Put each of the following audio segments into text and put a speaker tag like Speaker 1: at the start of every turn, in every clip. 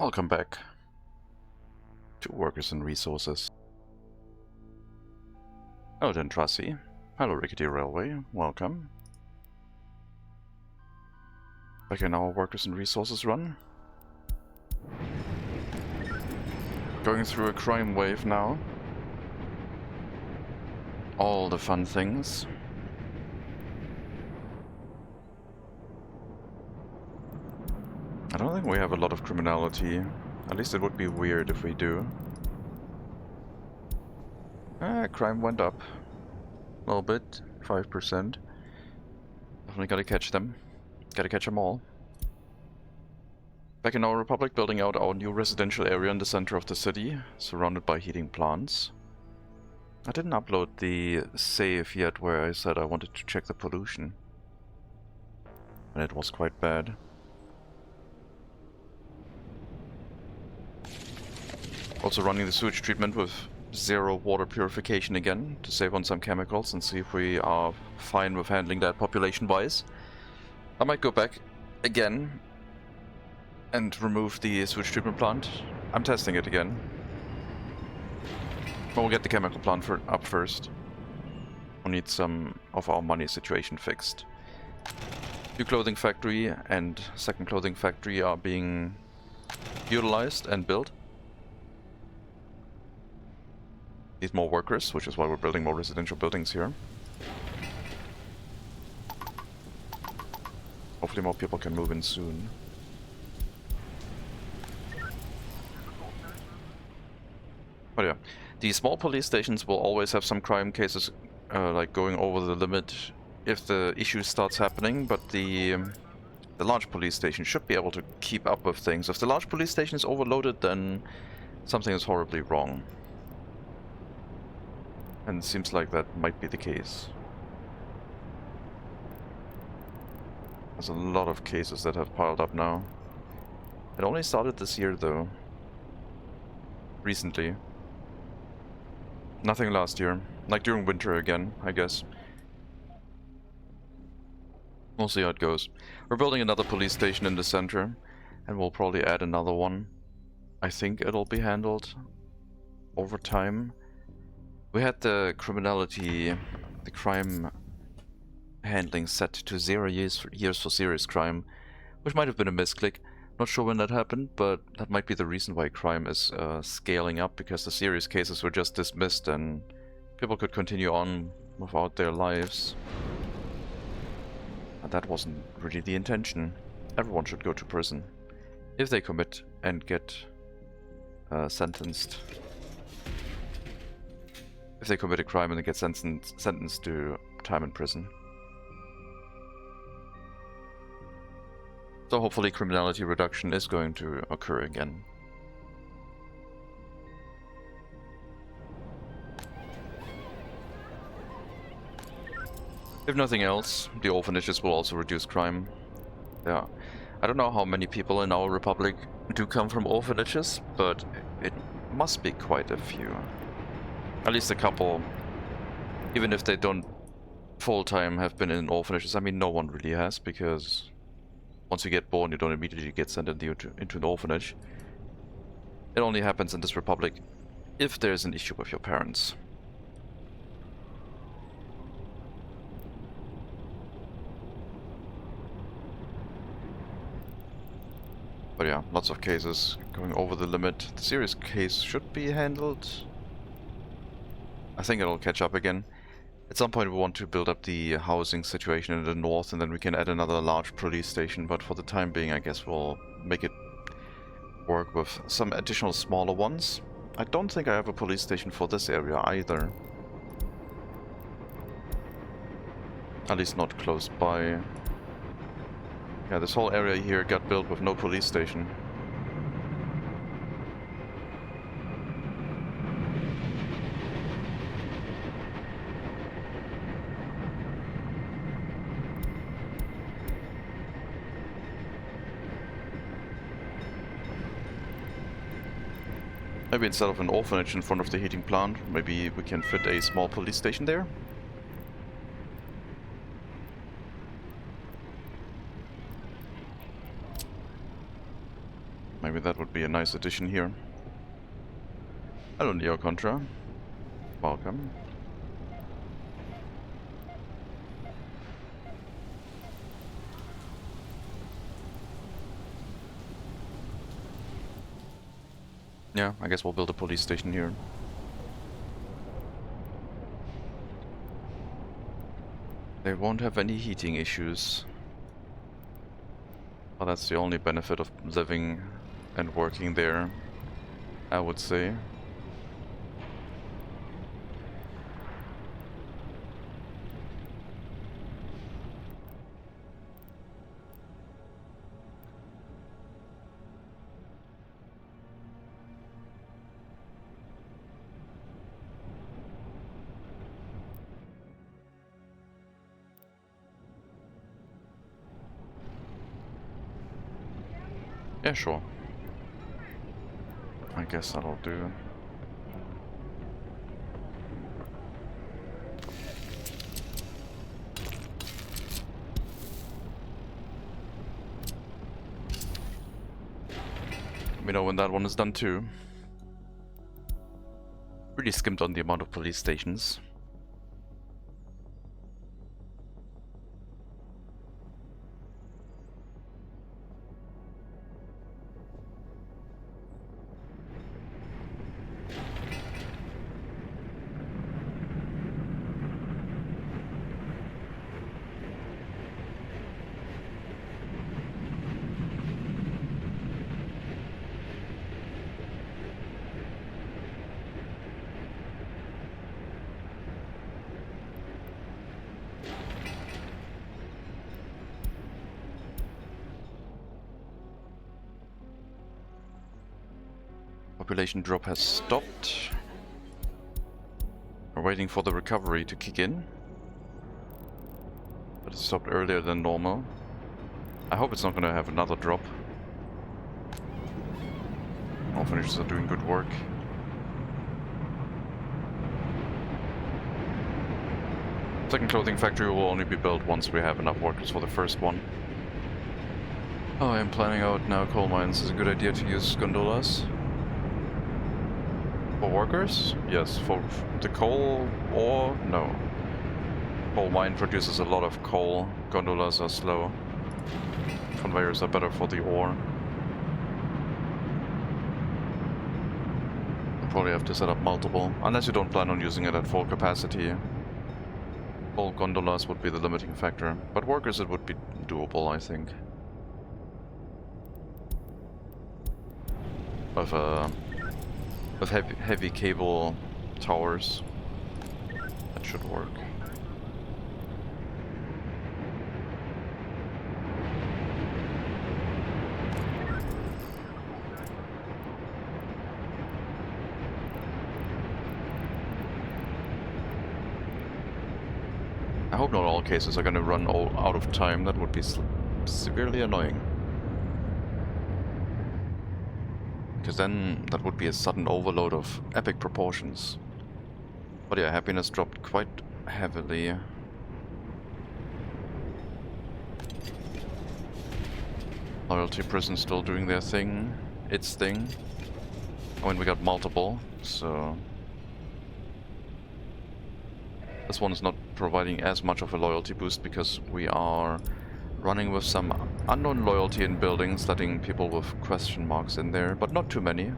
Speaker 1: Welcome back to Workers and Resources. Oh, then Tracy. Hello, Rickety Railway. Welcome. Back in our Workers and Resources run. Going through a crime wave now. All the fun things. I don't think we have a lot of criminality. At least it would be weird if we do. Crime went up. A little bit. 5%. Definitely gotta catch them. Gotta catch them all. Back in our Republic, building out our new residential area in the center of the city, surrounded by heating plants. I didn't upload the save yet where I said I wanted to check the pollution. And it was quite bad. Also running the sewage treatment with 0 water purification again, to save on some chemicals and see if we are fine with handling that population-wise. I might go back again and remove the sewage treatment plant. I'm testing it again. But we'll get the chemical plant up first. We'll need some of our money situation fixed. New clothing factory and second clothing factory are being utilized and built. Need more workers, which is why we're building more residential buildings here. Hopefully more people can move in soon. But yeah, the small police stations will always have some crime cases like going over the limit if the issue starts happening, but the large police station should be able to keep up with things. If the large police station is overloaded, then something is horribly wrong. And it seems like that might be the case. There's a lot of cases that have piled up now. It only started this year though. Recently. Nothing last year. Like during winter again, I guess. We'll see how it goes. We're building another police station in the center, and we'll probably add another one. I think it'll be handled over time. We had the criminality, the crime handling set to 0 years for serious crime, which might have been a misclick. Not sure when that happened, but that might be the reason why crime is scaling up, because the serious cases were just dismissed and people could continue on without their lives. And that wasn't really the intention. Everyone should go to prison if they commit and get sentenced. If they commit a crime and they get sentenced to time in prison. So hopefully criminality reduction is going to occur again. If nothing else, the orphanages will also reduce crime. Yeah, I don't know how many people in our republic do come from orphanages, but it must be quite a few. At least a couple, even if they don't full-time have been in orphanages. I mean, no one really has, because once you get born, you don't immediately get sent into an orphanage. It only happens in this republic if there's an issue with your parents. But yeah, lots of cases going over the limit. The serious case should be handled. I think it'll catch up again. At some point we want to build up the housing situation in the north, and then we can add another large police station, but for the time being I guess we'll make it work with some additional smaller ones. I don't think I have a police station for this area either. At least not close by. Yeah, this whole area here got built with no police station. Maybe instead of an orphanage in front of the heating plant, maybe we can fit a small police station there? Maybe think that would be a nice addition here. Hello, Neo Contra. Welcome. Yeah, I guess we'll build a police station here. They won't have any heating issues. Well, that's the only benefit of living and working there, I would say. Yeah, sure. I guess that'll do. Let me know when that one is done too. Really skimped on the amount of police stations. Population drop has stopped. We're waiting for the recovery to kick in. But it stopped earlier than normal. I hope it's not going to have another drop. Orphanages are doing good work. Second clothing factory will only be built once we have enough workers for the first one. Oh, I am planning out now coal mines. Is it a good idea to use gondolas? For workers? Yes. For the coal ore? No. Coal mine produces a lot of coal. Gondolas are slow. Conveyors are better for the ore. You'll probably have to set up multiple. Unless you don't plan on using it at full capacity. Coal gondolas would be the limiting factor. But workers it would be doable, I think. With heavy cable towers, that should work. I hope not all cases are going to run all out of time. That would be severely annoying. Because then that would be a sudden overload of epic proportions. But yeah, happiness dropped quite heavily. Loyalty prison still doing their thing. Its thing. I mean, we got multiple, so... This one is not providing as much of a loyalty boost because we are running with some unknown loyalty in buildings, letting people with question marks in there, but not too many.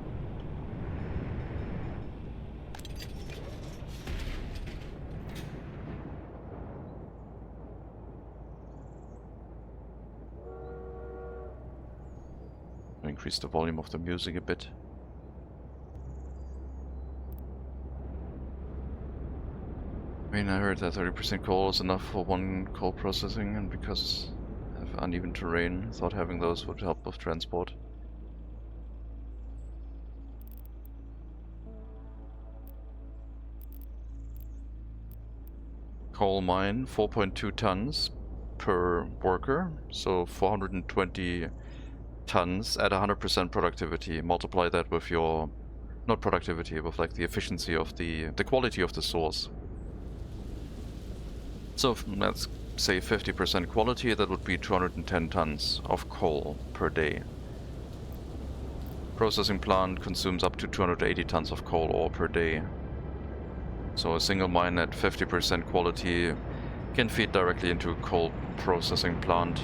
Speaker 1: Increase the volume of the music a bit. I mean, I heard that 30% coal is enough for one coal processing, and because of uneven terrain, thought having those would help with transport. Coal mine, 4.2 tons per worker, so 420 tons at 100% productivity. Multiply that with your, not productivity, with like the efficiency of the quality of the source. So let's say 50% quality, that would be 210 tons of coal per day. Processing plant consumes up to 280 tons of coal ore per day. So a single mine at 50% quality can feed directly into a coal processing plant.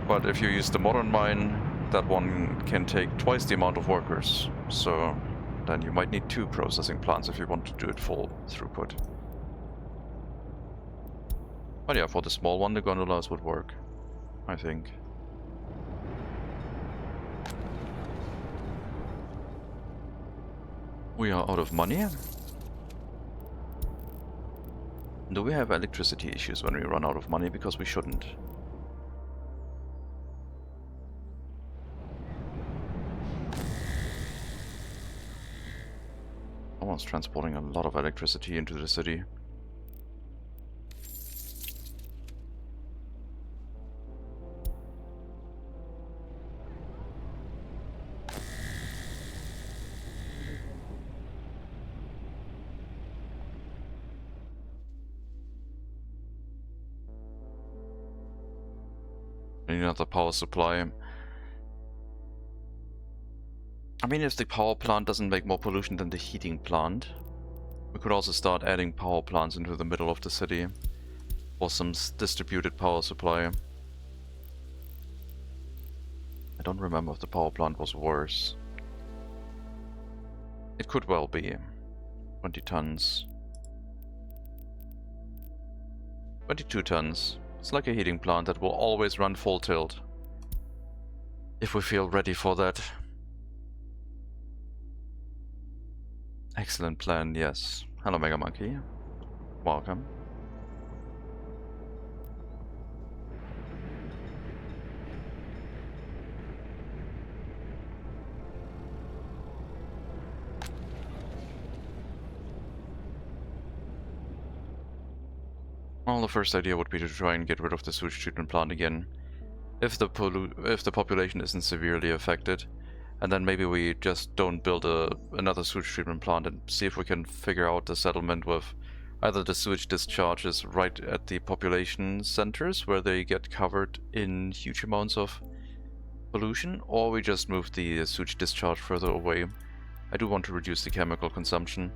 Speaker 1: But if you use the modern mine, that one can take twice the amount of workers. So then you might need 2 processing plants if you want to do it full throughput. But yeah, for the small one, the gondolas would work, I think. We are out of money. Do we have electricity issues when we run out of money? Because we shouldn't. Someone's transporting a lot of electricity into the city. We need another power supply. I mean, if the power plant doesn't make more pollution than the heating plant, we could also start adding power plants into the middle of the city for some distributed power supply. I don't remember if the power plant was worse. It could well be. 20 tons. 22 tons. It's like a heating plant that will always run full tilt. If we feel ready for that. Excellent plan, yes. Hello, Mega Monkey. Welcome. Well, the first idea would be to try and get rid of the sewage treatment plant again, if the population isn't severely affected. And then maybe we just don't build another sewage treatment plant and see if we can figure out the settlement with either the sewage discharges right at the population centers where they get covered in huge amounts of pollution, or we just move the sewage discharge further away. I do want to reduce the chemical consumption.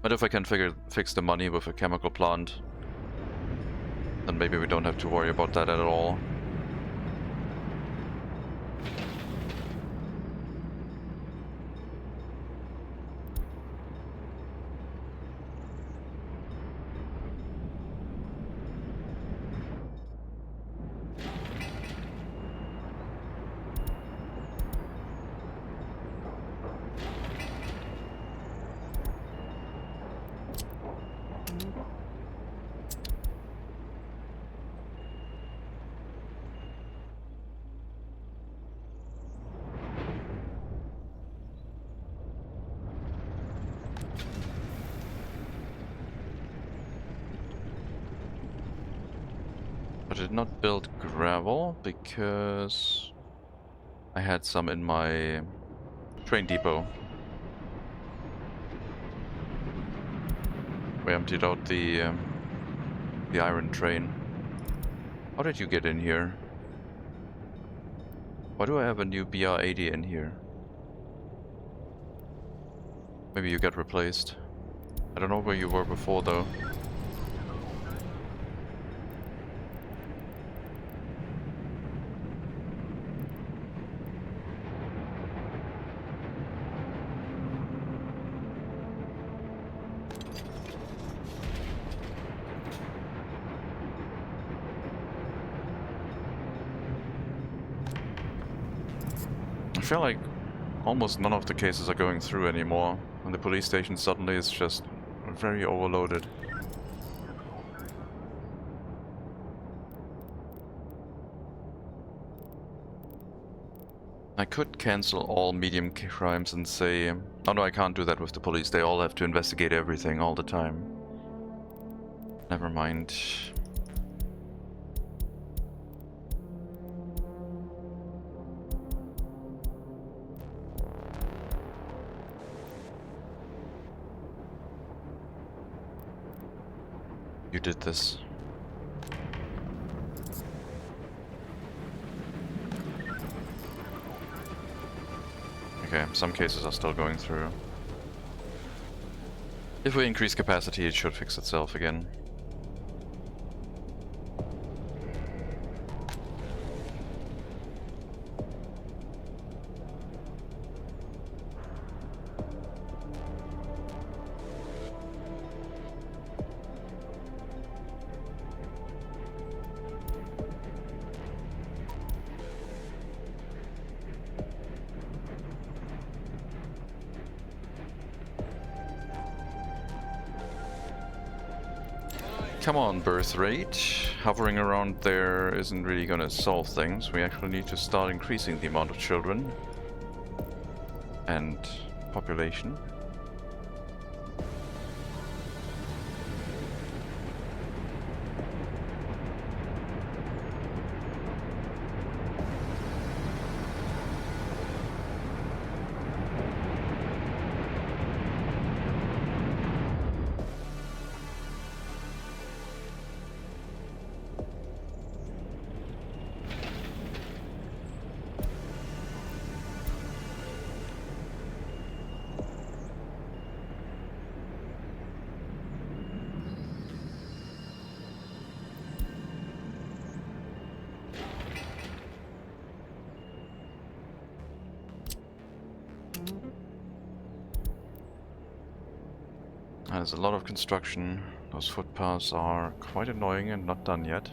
Speaker 1: But if I can fix the money with a chemical plant, then maybe we don't have to worry about that at all. I did not build gravel because I had some in my train depot. We emptied out the iron train. How did you get in here? Why do I have a new BR-80 in here? Maybe you got replaced. I don't know where you were before though. I feel like almost none of the cases are going through anymore, and the police station suddenly is just very overloaded. I could cancel all medium crimes and say... Oh no, I can't do that with the police. They all have to investigate everything all the time. Never mind. You did this. Okay, some cases are still going through. If we increase capacity, it should fix itself again. Come on, birth rate. Hovering around there isn't really gonna solve things. We actually need to start increasing the amount of children and population. There's a lot of construction. Those footpaths are quite annoying and not done yet.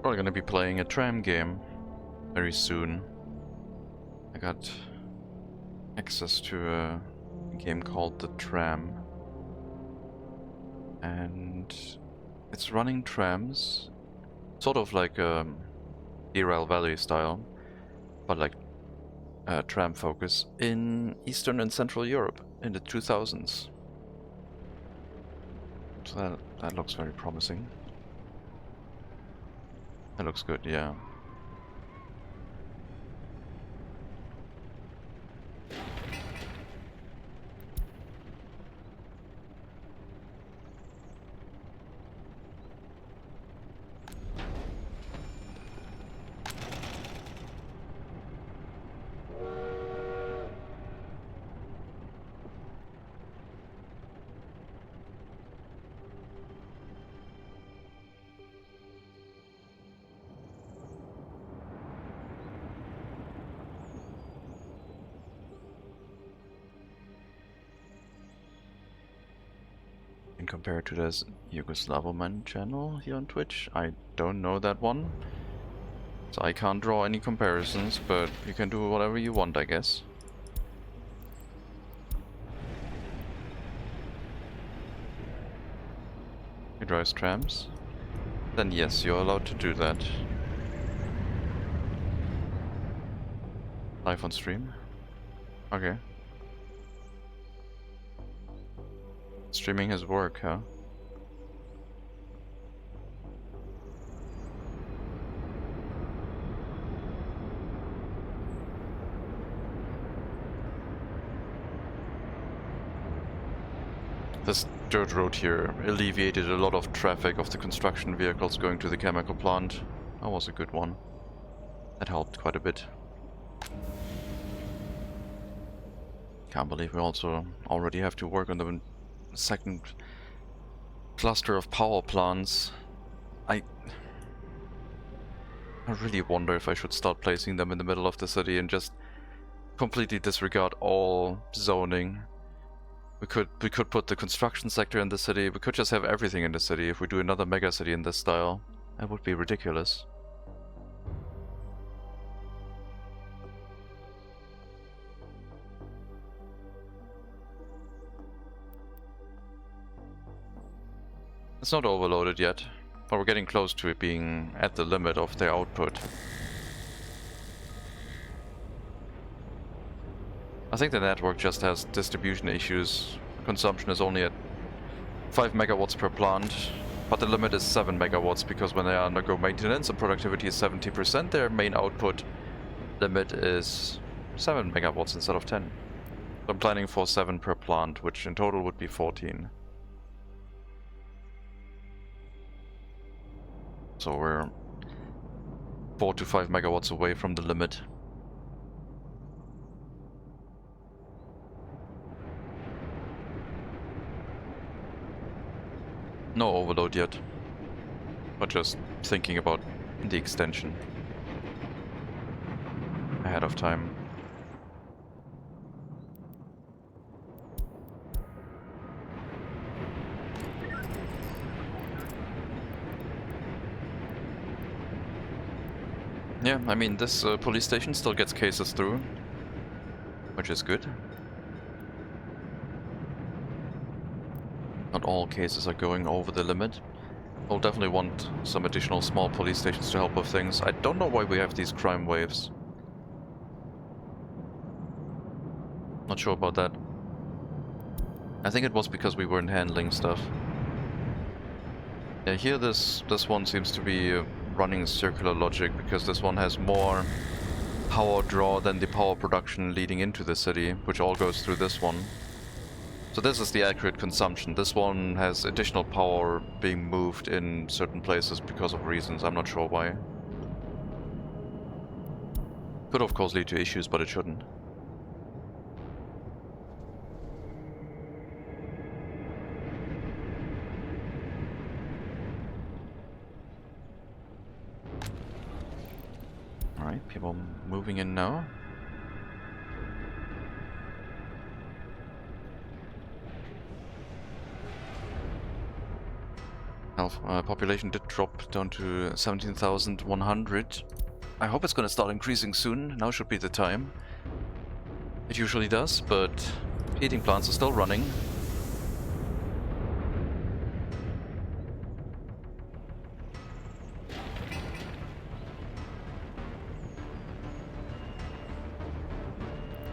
Speaker 1: Probably gonna be playing a tram game very soon. I got access to a game called The Tram. And it's running trams, sort of like Derail Valley style, but like tram focus in Eastern and Central Europe in the 2000s. So that looks very promising. That looks good, yeah. Compared to this Yugoslavoman channel here on Twitch, I don't know that one, so I can't draw any comparisons, but you can do whatever you want, I guess. He drives trams? Then yes, you're allowed to do that. Live on stream? Okay. Streaming his work, huh? This dirt road here alleviated a lot of traffic of the construction vehicles going to the chemical plant. That was a good one. That helped quite a bit. Can't believe we also already have to work on the second cluster of power plants. I really wonder if I should start placing them in the middle of the city and just completely disregard all zoning. We could put the construction sector in the city. We could just have everything in the city if we do another megacity in this style. That would be ridiculous. It's not overloaded yet, but we're getting close to it being at the limit of their output. I think the network just has distribution issues. Consumption is only at 5 megawatts per plant, but the limit is 7 megawatts because when they undergo maintenance and productivity is 70%, their main output limit is 7 megawatts instead of 10. So I'm planning for 7 per plant, which in total would be 14. So we're 4 to 5 megawatts away from the limit. No overload yet, but just thinking about the extension ahead of time. Yeah, I mean, this police station still gets cases through, which is good. Not all cases are going over the limit. I'll definitely want some additional small police stations to help with things. I don't know why we have these crime waves. Not sure about that. I think it was because we weren't handling stuff. Yeah, here this one seems to be running circular logic, because this one has more power draw than the power production leading into the city, which all goes through this one. So this is the accurate consumption. This one has additional power being moved in certain places because of reasons. I'm not sure why. Could of course lead to issues, but it shouldn't. Alright, people moving in now. Health population did drop down to 17,100. I hope it's gonna start increasing soon. Now should be the time. It usually does, but heating plants are still running.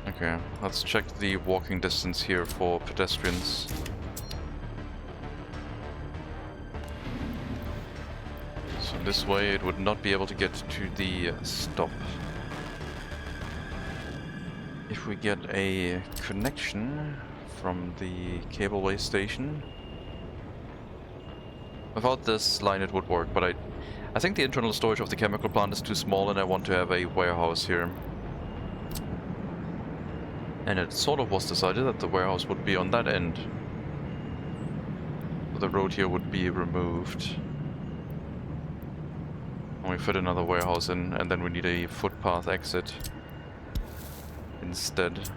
Speaker 1: Okay, let's check the walking distance here for pedestrians. So this way it would not be able to get to the stop. If we get a connection from the cableway station. Without this line it would work, but I think the internal storage of the chemical plant is too small and I want to have a warehouse here. And it sort of was decided that the warehouse would be on that end. The road here would be removed. And we fit another warehouse in, and then we need a footpath exit instead.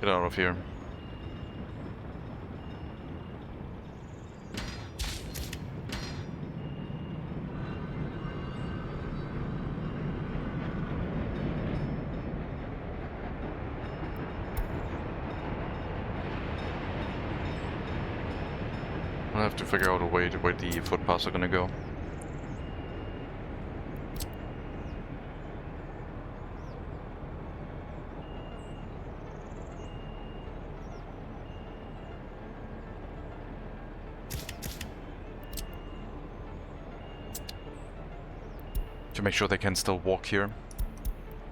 Speaker 1: Get out of here. I'll have to figure out a way to where the footpaths are gonna go. To make sure they can still walk here.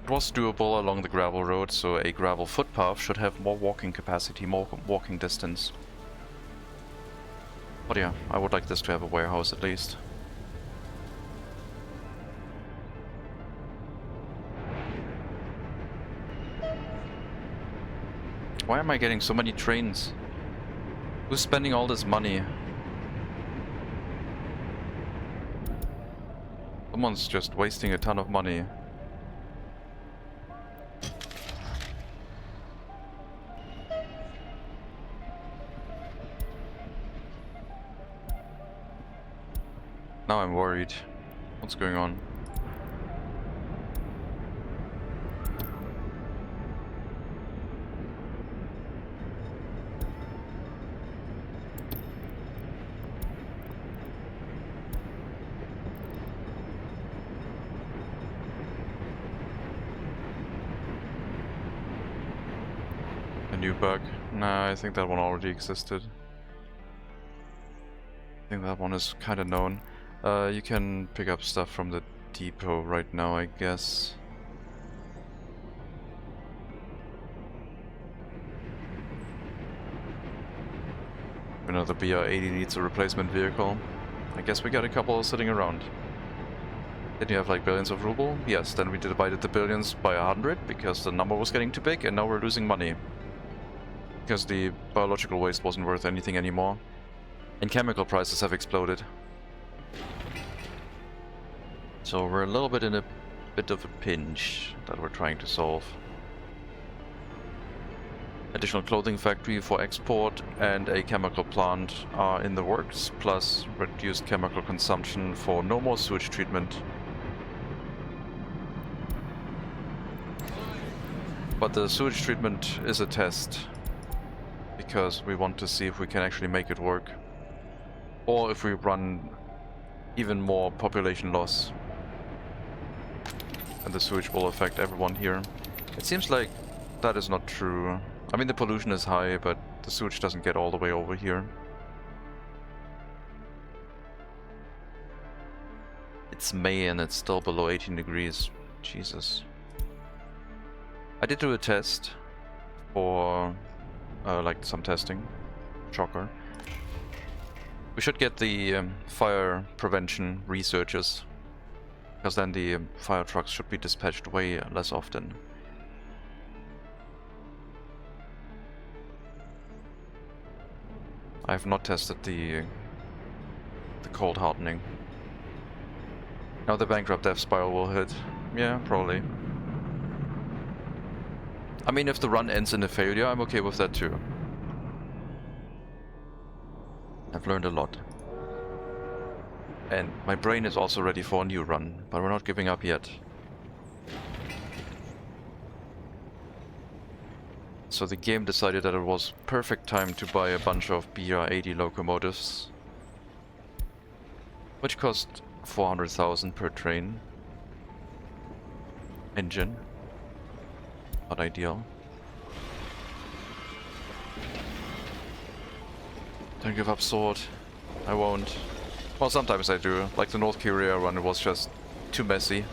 Speaker 1: It was doable along the gravel road, so a gravel footpath should have more walking capacity, more walking distance. But yeah, I would like this to have a warehouse at least. Why am I getting so many trains? Who's spending all this money? Someone's just wasting a ton of money. Now I'm worried. What's going on? A new bug? Nah, I think that one already existed. I think that one is kind of known. You can pick up stuff from the depot right now, I guess. Another BR-80 needs a replacement vehicle. I guess we got a couple sitting around. Did you have like billions of ruble? Yes, then we divided the billions by 100 because the number was getting too big and now we're losing money. Because the biological waste wasn't worth anything anymore. And chemical prices have exploded. So we're a little bit in a bit of a pinch that we're trying to solve. Additional clothing factory for export and a chemical plant are in the works, plus reduced chemical consumption for no more sewage treatment. But the sewage treatment is a test, because we want to see if we can actually make it work. Or if we run even more population loss. And the sewage will affect everyone here. It seems like that is not true. I mean, the pollution is high, but the sewage doesn't get all the way over here. It's May and it's still below 18 degrees. Jesus. I did do a test for like some testing. Shocker. We should get the fire prevention researchers, because then the fire trucks should be dispatched way less often. I have not tested the cold hardening. Now the bankrupt death spiral will hit. Yeah, probably. I mean, if the run ends in a failure, I'm okay with that too. I've learned a lot. And my brain is also ready for a new run, but we're not giving up yet. So the game decided that it was perfect time to buy a bunch of BR-80 locomotives, which cost 400,000 per train. Engine. Not ideal. Don't give up, sword. I won't. Well, sometimes I do. Like the North Korea run, it was just too messy.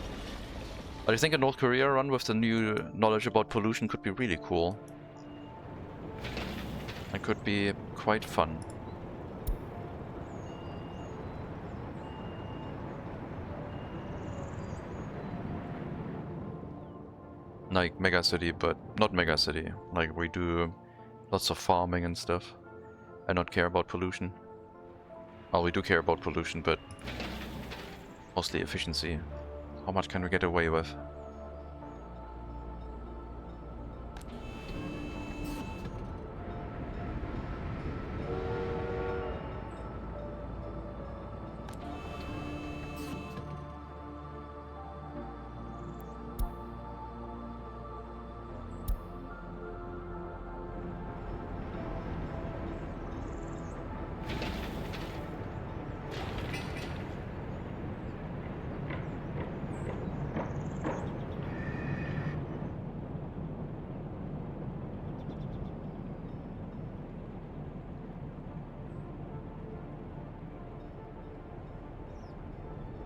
Speaker 1: But I think a North Korea run with the new knowledge about pollution could be really cool. It could be quite fun. Like MegaCity, but not MegaCity. Like we do lots of farming and stuff and not care about pollution. Well, we do care about pollution, but mostly efficiency. How much can we get away with?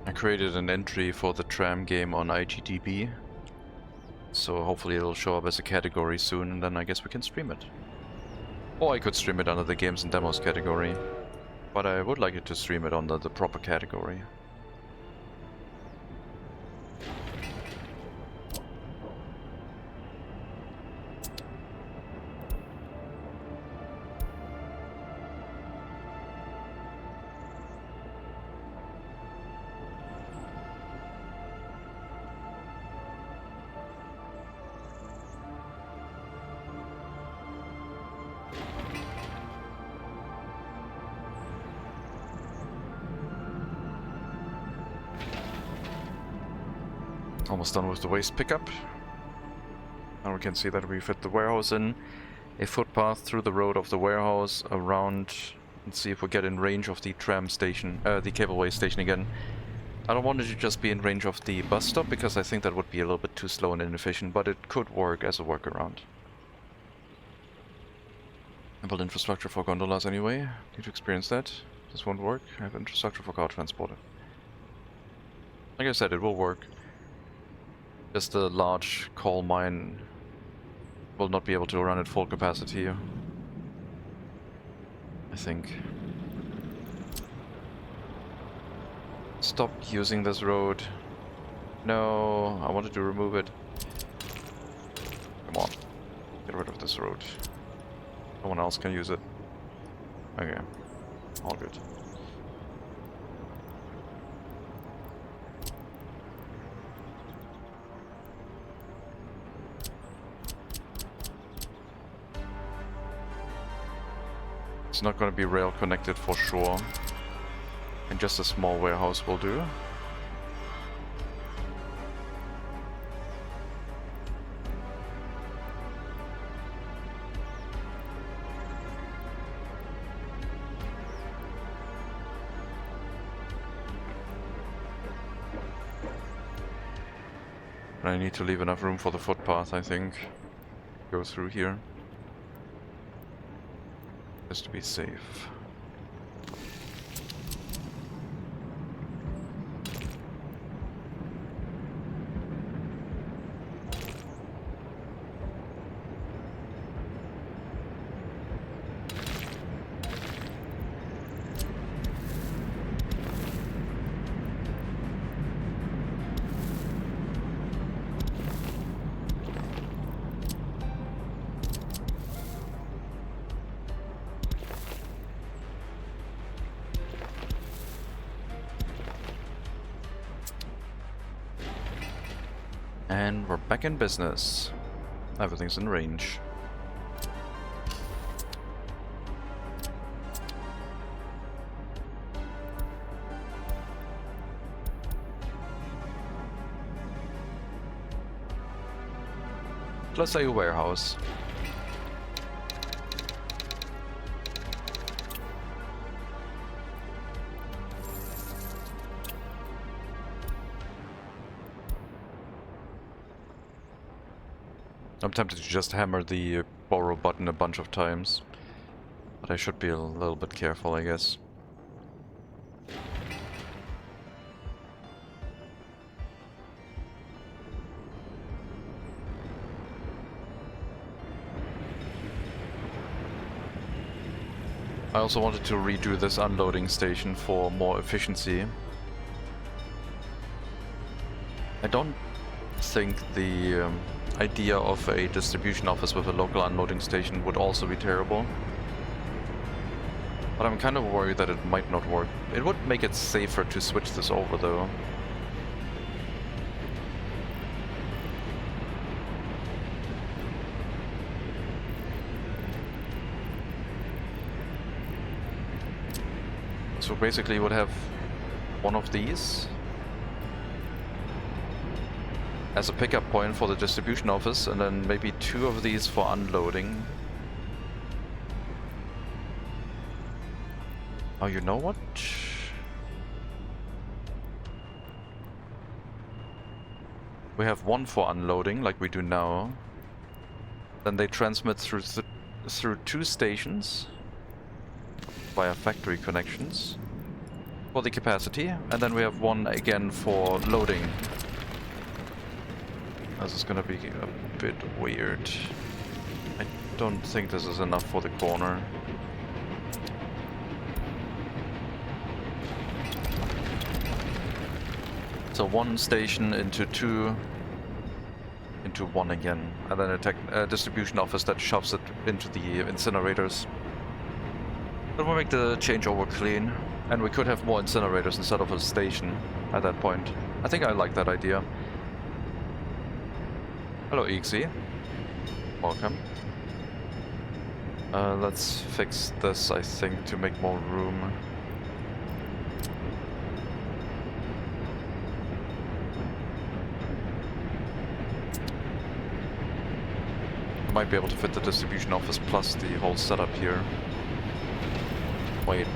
Speaker 1: I created an entry for the tram game on IGDB, so hopefully it'll show up as a category soon, and then I guess we can stream it. Or I could stream it under the games and demos category, but I would like it to stream it under the proper category. Almost done with the waste pickup. Now we can see that we fit the warehouse in. A footpath through the road of the warehouse around, and see if we get in range of the tram station, the cableway station again. I don't want it to just be in range of the bus stop, because I think that would be a little bit too slow and inefficient, but it could work as a workaround. build infrastructure for gondolas anyway. Need to experience that. This won't work. I have infrastructure for car transport. Like I said, it will work. Just a large coal mine will not be able to run at full capacity, I think. Stop using this road. No, I wanted to remove it. Come on. Get rid of this road. No one else can use it. Okay. All good. It's not going to be rail connected for sure. And just a small warehouse will do. I need to leave enough room for the footpath, I think. Go through here. Just to be safe. And we're back in business. Everything's in range. Plus a warehouse. I'm tempted to just hammer the borrow button a bunch of times, but I should be a little bit careful, I guess. I also wanted to redo this unloading station for more efficiency. I don't think the idea of a distribution office with a local unloading station would also be terrible. But I'm kind of worried that it might not work. It would make it safer to switch this over though. So basically you would have one of these as a pickup point for the distribution office, and then maybe two of these for unloading. Oh, you know what? We have one for unloading, like we do now. Then they transmit through two stations via factory connections for the capacity, and then we have one again for loading. This is gonna be a bit weird. I don't think this is enough for the corner. So one station into two, into one again, and then a distribution office that shoves it into the incinerators. That will make the changeover clean, and we could have more incinerators instead of a station at that point. I think I like that idea. Hello, EXE. Welcome. Let's fix this, I think, to make more room. I might be able to fit the distribution office plus the whole setup here. Wait.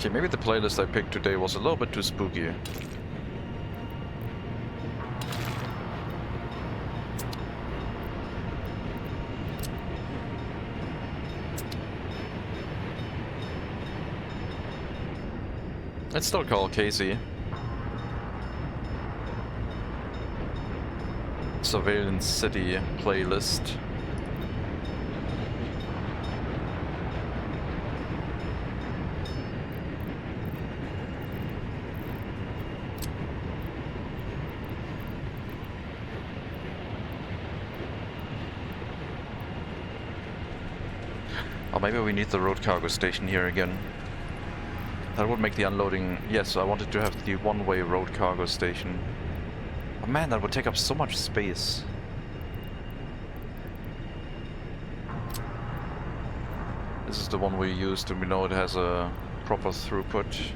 Speaker 1: Okay, maybe the playlist I picked today was a little bit too spooky. It's still called Casey. Surveillance City playlist. Or maybe we need the road cargo station here again. That would make the unloading... Yes, I wanted to have the one-way road cargo station. Oh man, that would take up so much space. This is the one we used and we know it has a proper throughput.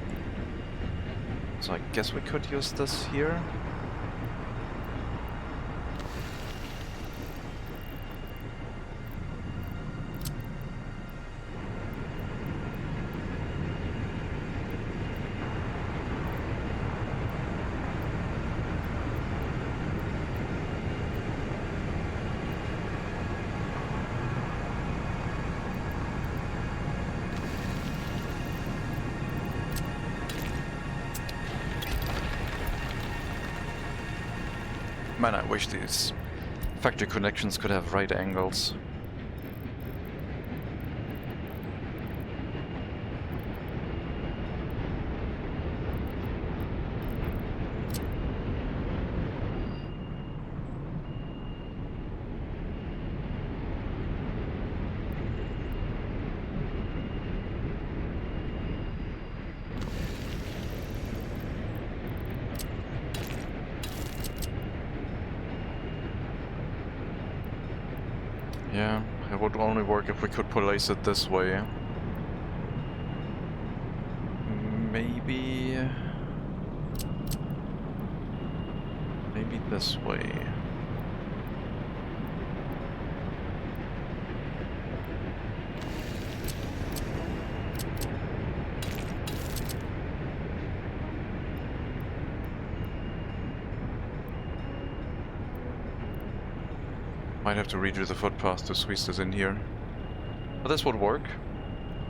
Speaker 1: So I guess we could use this here. Man, I wish these factory connections could have right angles. Yeah, it would only work if we could place it this way. Maybe this way. Might have to redo the footpath to squeeze this in here. But this would work.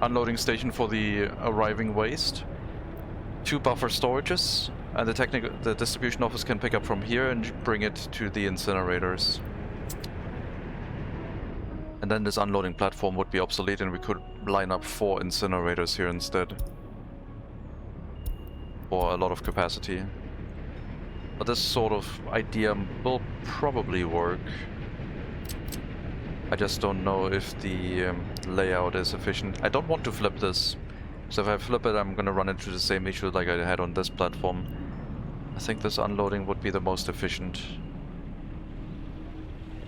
Speaker 1: Unloading station for the arriving waste. 2 buffer storages, and the distribution office can pick up from here and bring it to the incinerators. And then this unloading platform would be obsolete and we could line up 4 incinerators here instead. For a lot of capacity. But this sort of idea will probably work. I just don't know if the layout is efficient. I don't want to flip this. So if I flip it, I'm gonna run into the same issue like I had on this platform. I think this unloading would be the most efficient.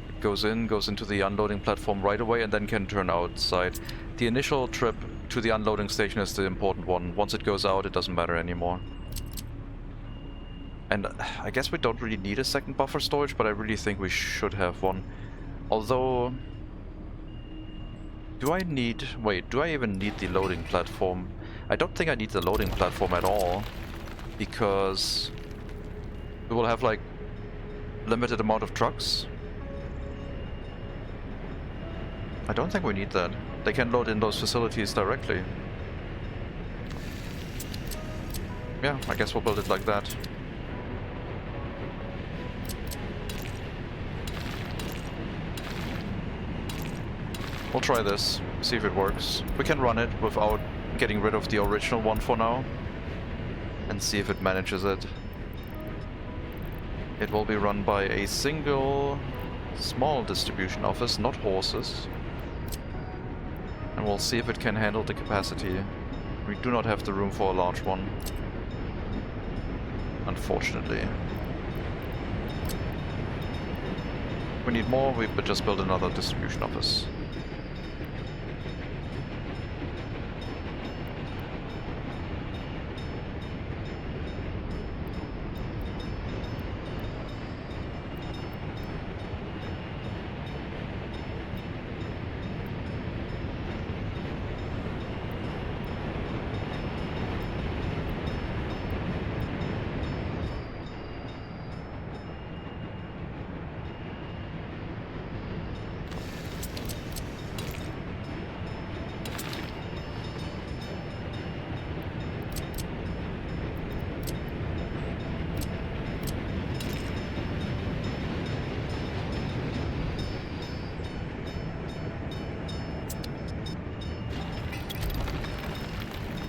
Speaker 1: It goes into the unloading platform right away and then can turn outside. The initial trip to the unloading station is the important one. Once it goes out, it doesn't matter anymore. And I guess we don't really need a second buffer storage, but I really think we should have one. Although... Do I even need the loading platform? I don't think I need the loading platform at all. Because... we will have like... limited amount of trucks. I don't think we need that. They can load in those facilities directly. Yeah, I guess we'll build it like that. We'll try this, see if it works. We can run it without getting rid of the original one for now. And see if it manages it. It will be run by a single small distribution office, not horses. And we'll see if it can handle the capacity. We do not have the room for a large one. Unfortunately. If we need more, we would just build another distribution office.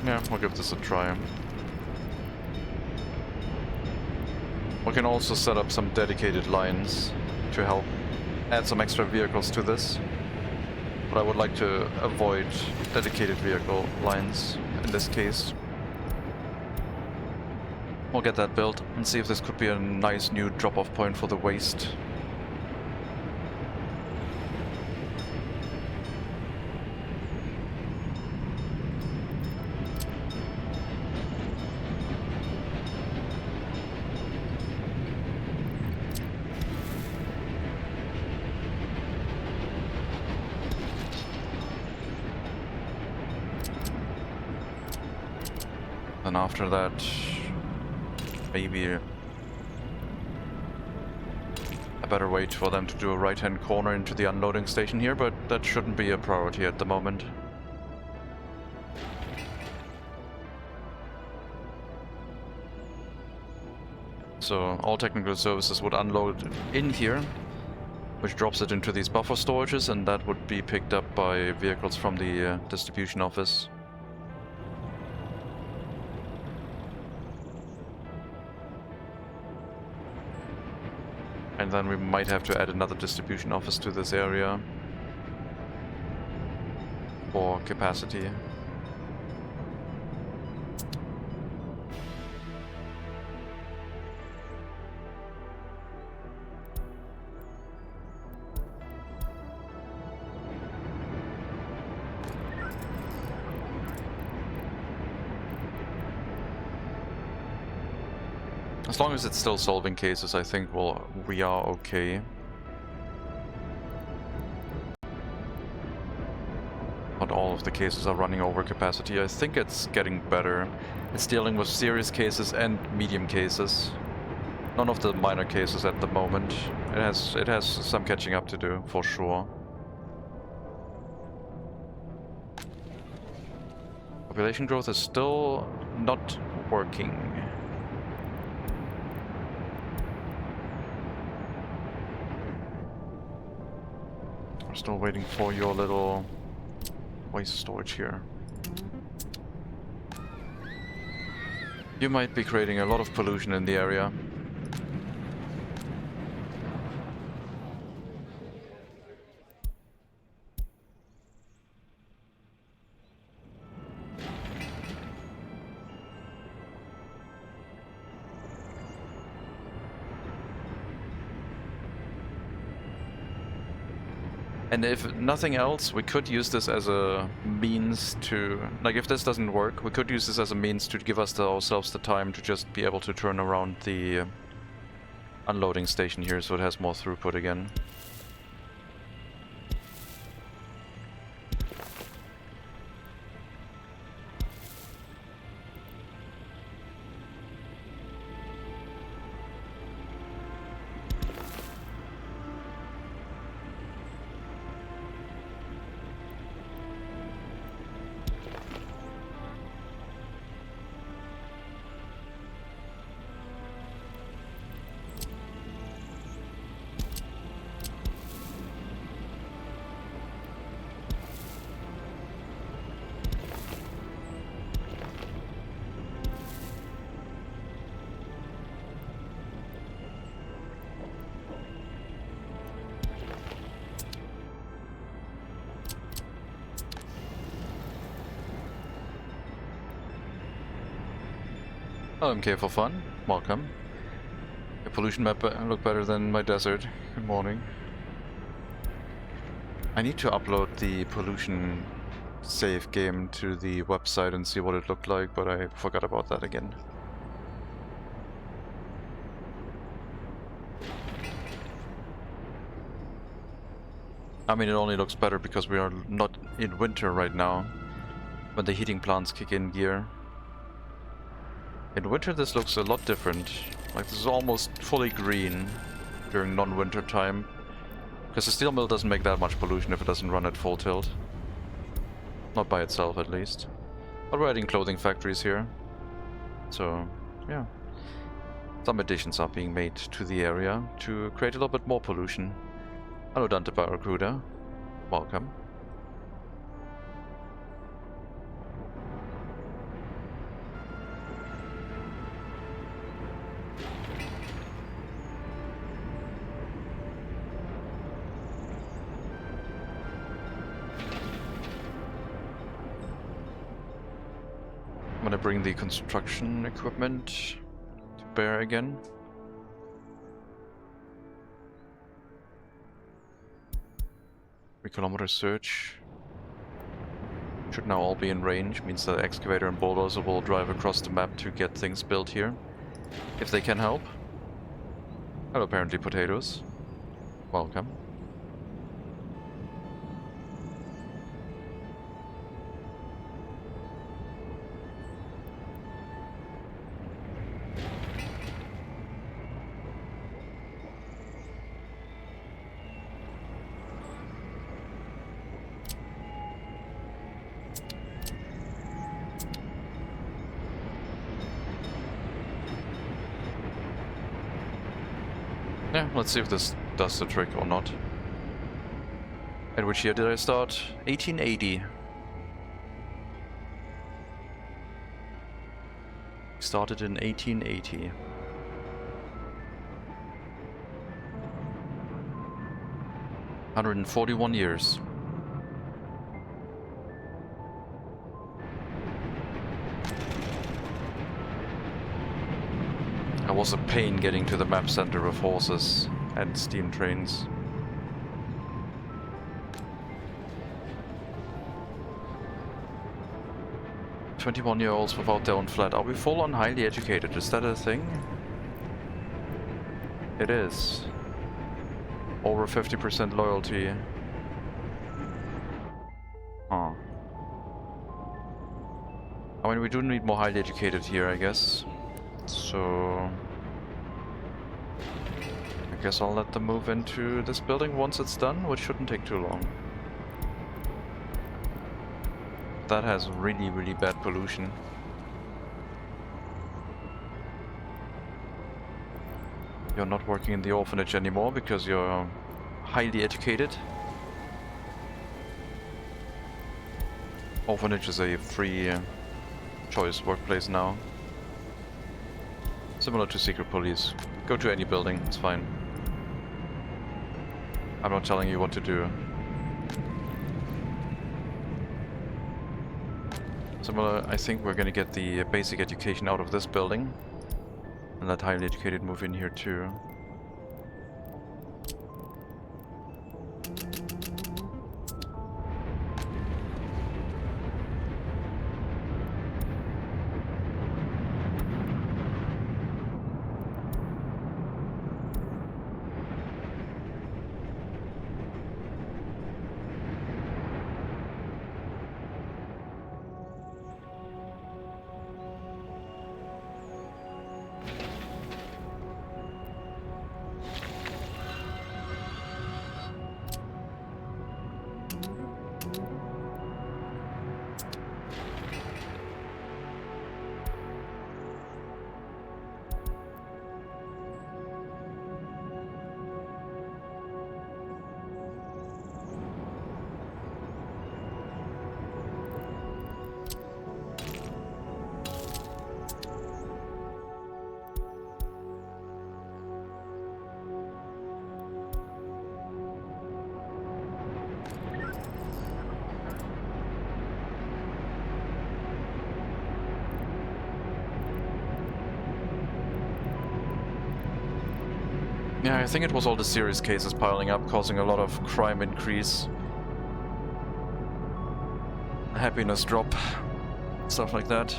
Speaker 1: Yeah, we'll give this a try. We can also set up some dedicated lines to help add some extra vehicles to this. But I would like to avoid dedicated vehicle lines in this case. We'll get that built and see if this could be a nice new drop-off point for the waste. And after that, maybe a better way for them to do a right-hand corner into the unloading station here, but that shouldn't be a priority at the moment. So all technical services would unload in here, which drops it into these buffer storages, and that would be picked up by vehicles from the distribution office. And then we might have to add another distribution office to this area for capacity. As long as it's still solving cases, I think we are okay. Not all of the cases are running over capacity. I think it's getting better. It's dealing with serious cases and medium cases. None of the minor cases at the moment. It has some catching up to do, for sure. Population growth is still not working. We're still waiting for your little waste storage here. You might be creating a lot of pollution in the area. And if nothing else, we could use this as a means to... Like, if this doesn't work, we could use this as a means to give ourselves the time to just be able to turn around the unloading station here so it has more throughput again. MK for fun, welcome. Your pollution map look better than my desert. Good morning. I need to upload the pollution save game to the website and see what it looked like, but I forgot about that again. I mean, it only looks better because we are not in winter right now, when the heating plants kick in gear. In winter this looks a lot different. Like, this is almost fully green during non-winter time. Because the steel mill doesn't make that much pollution if it doesn't run at full tilt. Not by itself, at least. But we're adding clothing factories here. So, yeah. Some additions are being made to the area to create a little bit more pollution. Hello, Dante Barracuda. Welcome. I'm gonna bring the construction equipment to bear again. Kilometer search. Should now all be in range, means that the excavator and bulldozer will drive across the map to get things built here. If they can help. Hello, apparently potatoes. Welcome. Yeah, let's see if this does the trick or not. At which year did I start? 1880. Started in 1880. $141 years. It was a pain getting to the map center with horses and steam trains. "21-year-olds without their own flat. Are we full on highly educated? Is that a thing?" It is. Over 50% loyalty. Huh. I mean, we do need more highly educated here, I guess. So I guess I'll let them move into this building once it's done, which shouldn't take too long. That has really, really bad pollution. You're not working in the orphanage anymore because you're highly educated. Orphanage is a free choice workplace now. Similar to secret police. Go to any building, it's fine. I'm not telling you what to do. Similar, I think we're gonna get the basic education out of this building. And let highly educated move in here too. Yeah, I think it was all the serious cases piling up, causing a lot of crime increase. Happiness drop. Stuff like that.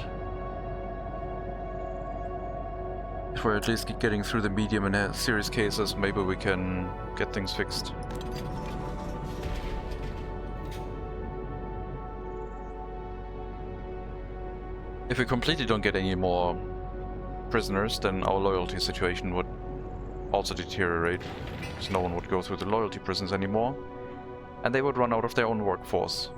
Speaker 1: If we're at least getting through the medium and serious cases, maybe we can get things fixed. If we completely don't get any more prisoners, then our loyalty situation would also deteriorate, because no one would go through the loyalty prisons anymore, and they would run out of their own workforce.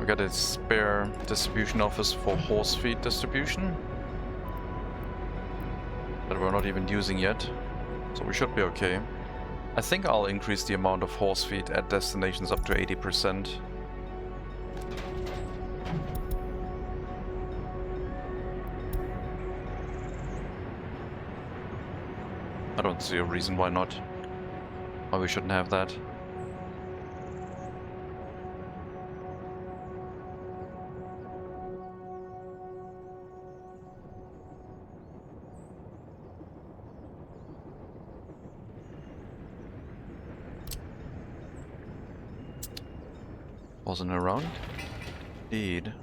Speaker 1: got a spare distribution office for horse feed distribution that we're not even using yet, so we should be okay. I think I'll increase the amount of horse feed at destinations up to 80%. I don't see a reason why not. Why we shouldn't have that. Wasn't around? Indeed.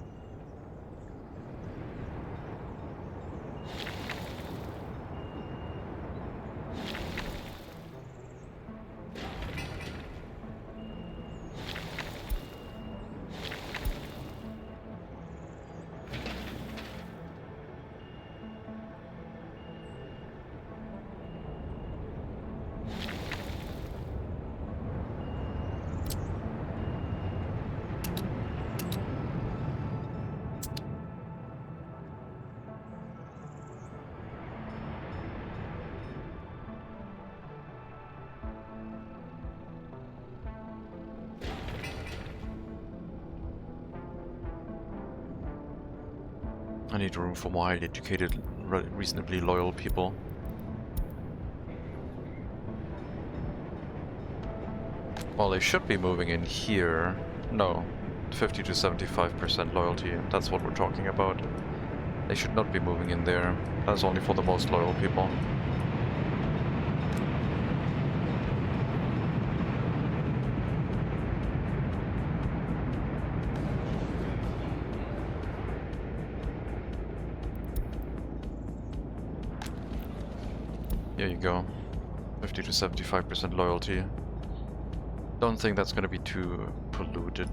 Speaker 1: I need room for more highly educated, reasonably loyal people. Well, they should be moving in here. No, 50 to 75% loyalty, that's what we're talking about. They should not be moving in there. That's only for the most loyal people. Here you go. 50 to 75% loyalty. Don't think that's gonna be too polluted.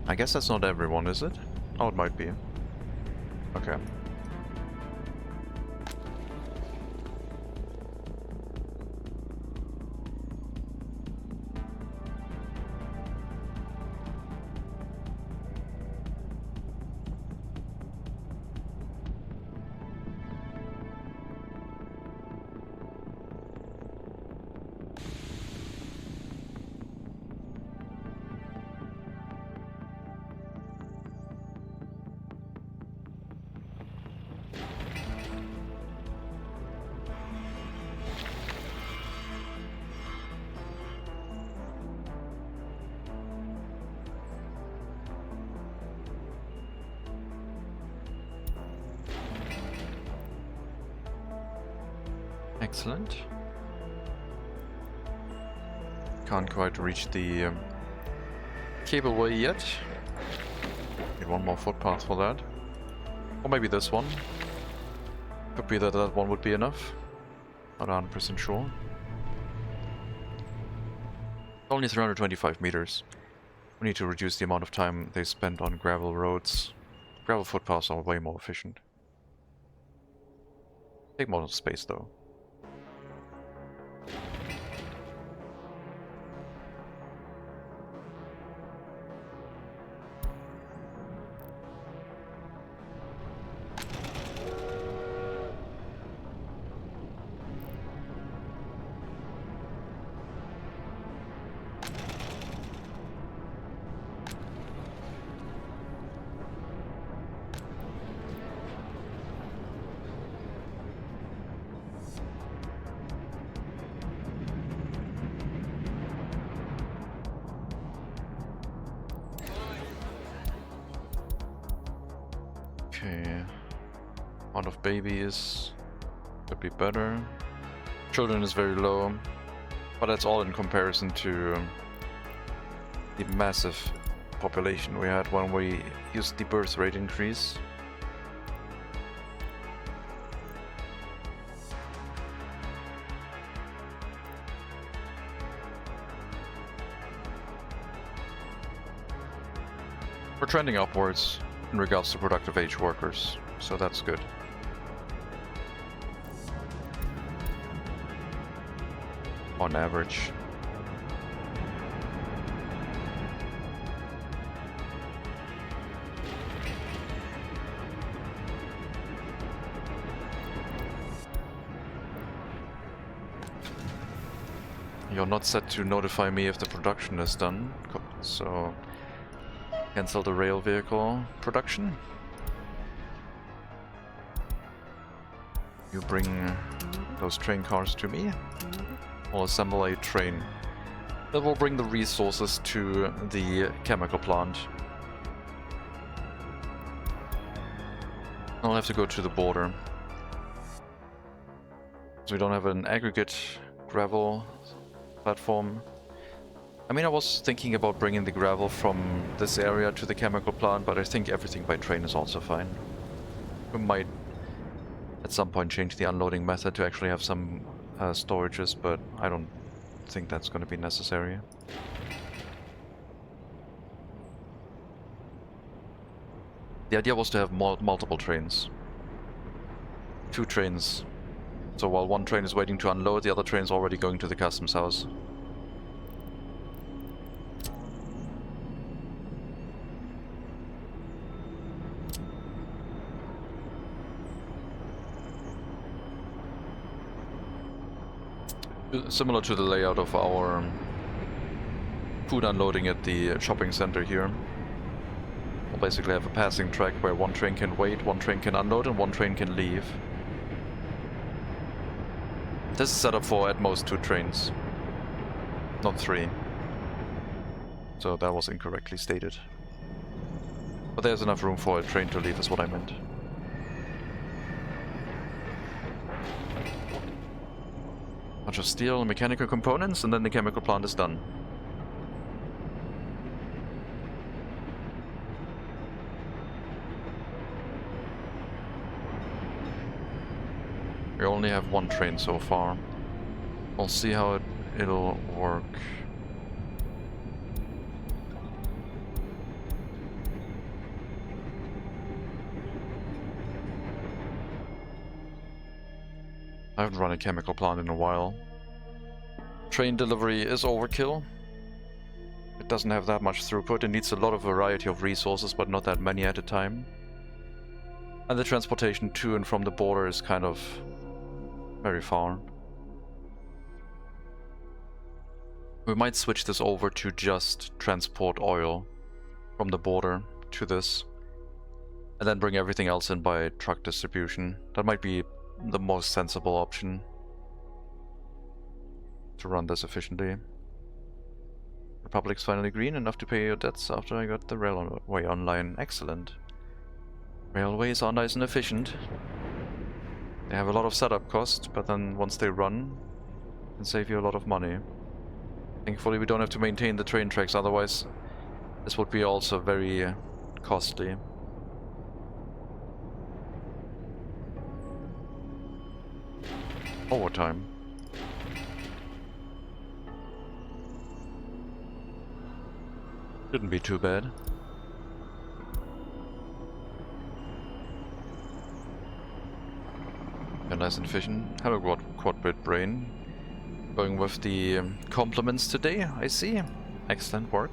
Speaker 1: I guess that's not everyone, is it? Oh, it might be. Okay. Excellent. Can't quite reach the cableway yet. Need one more footpath for that. Or maybe this one. Could be that that one would be enough. Not 100% sure. Only 325 meters. We need to reduce the amount of time they spend on gravel roads. Gravel footpaths are way more efficient. Take more space though. Okay, amount of babies could be better. Children is very low, but that's all in comparison to the massive population we had when we used the birth rate increase. We're trending upwards in regards to productive age workers, so that's good. on average. You're not set to notify me if the production is done, so cancel the rail vehicle production. You bring those train cars to me. I'll assemble a train that will bring the resources to the chemical plant. I'll have to go to the border. So we don't have an aggregate gravel platform. I mean, I was thinking about bringing the gravel from this area to the chemical plant, but I think everything by train is also fine. We might at some point change the unloading method to actually have some storages, but I don't think that's going to be necessary. The idea was to have multiple trains. 2 trains. So while one train is waiting to unload, the other train is already going to the customs house. Similar to the layout of our food unloading at the shopping center here. We'll basically have a passing track where one train can wait, one train can unload, and one train can leave. This is set up for at most 2 trains, not 3. So that was incorrectly stated. But there's enough room for a train to leave is what I meant. Bunch of steel and mechanical components, and then the chemical plant is done. We only have 1 train so far. We'll see how it'll work. I haven't run a chemical plant in a while. Train delivery is overkill. It doesn't have that much throughput. It needs a lot of variety of resources, but not that many at a time. And the transportation to and from the border is kind of very far. We might switch this over to just transport oil from the border to this, and then bring everything else in by truck distribution. That might be the most sensible option to run this efficiently. Republic's finally green enough to pay your debts after I got the railway online. Excellent. Railways are nice and efficient. They have a lot of setup costs, but then once they run, can save you a lot of money. Thankfully we don't have to maintain the train tracks, otherwise this would be also very costly. Overtime. Shouldn't be too bad. Yeah, nice and efficient. Have a quad-bit brain. Going with the compliments today, I see. Excellent work.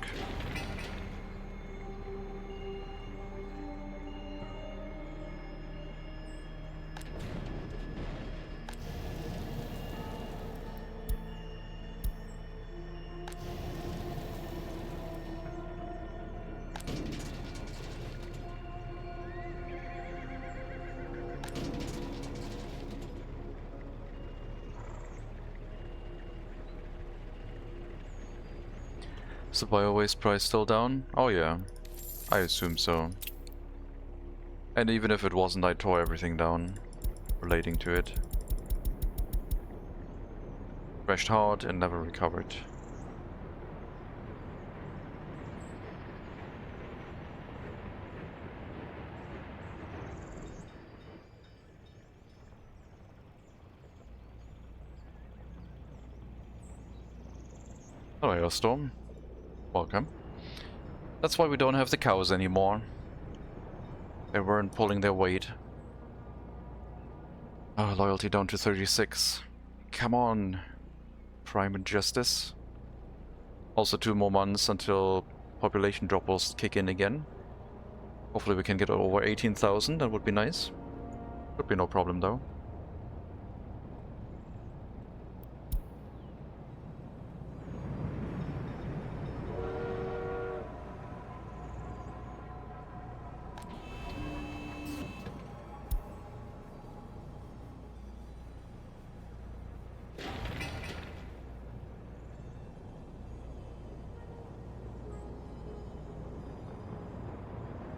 Speaker 1: Is the bio-waste price still down? Oh yeah, I assume so. And even if it wasn't, I tore everything down relating to it. Crashed hard and never recovered. Hello, Storm. Welcome. That's why we don't have the cows anymore. They weren't pulling their weight. Oh, loyalty down to 36. Come on. Crime and justice. Also 2 more months until population drop will kick in again. Hopefully we can get over 18,000, that would be nice. Would be no problem though.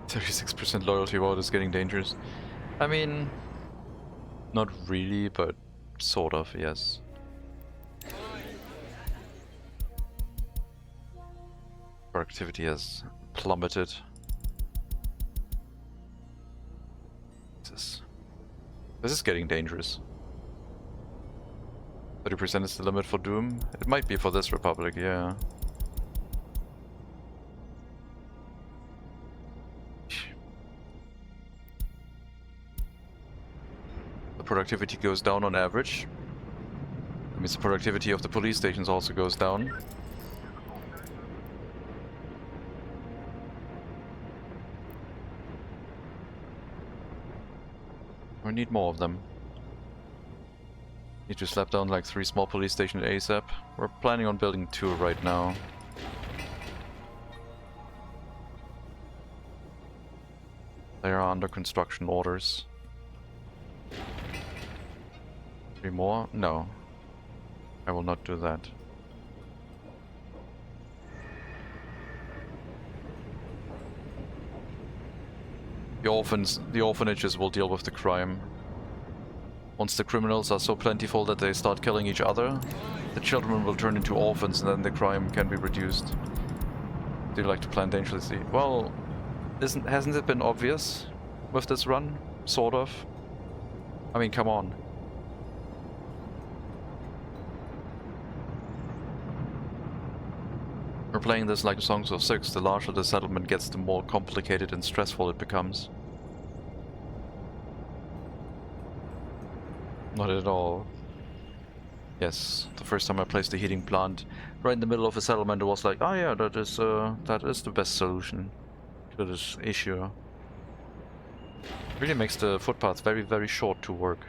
Speaker 1: %36 loyalty vote is getting dangerous. I mean, not really, but sort of, yes. Productivity has plummeted. This is getting dangerous. 30% is the limit for Doom. It might be for this republic, yeah. Productivity goes down on average. That means the productivity of the police stations also goes down. We need more of them. Need to slap down like 3 small police stations ASAP. We're planning on building 2 right now. They are under construction orders. 3 more? No. I will not do that. The orphanages will deal with the crime. Once the criminals are so plentiful that they start killing each other, the children will turn into orphans and then the crime can be reduced. Do you like to plan dangerously? Well, hasn't it been obvious with this run? Sort of. I mean, come on. We're playing this like Songs of Six. The larger the settlement gets, the more complicated and stressful it becomes. Not at all. Yes, the first time I placed the heating plant right in the middle of a settlement, it was like, oh yeah, that is the best solution to this issue. Really makes the footpath very, very short to work.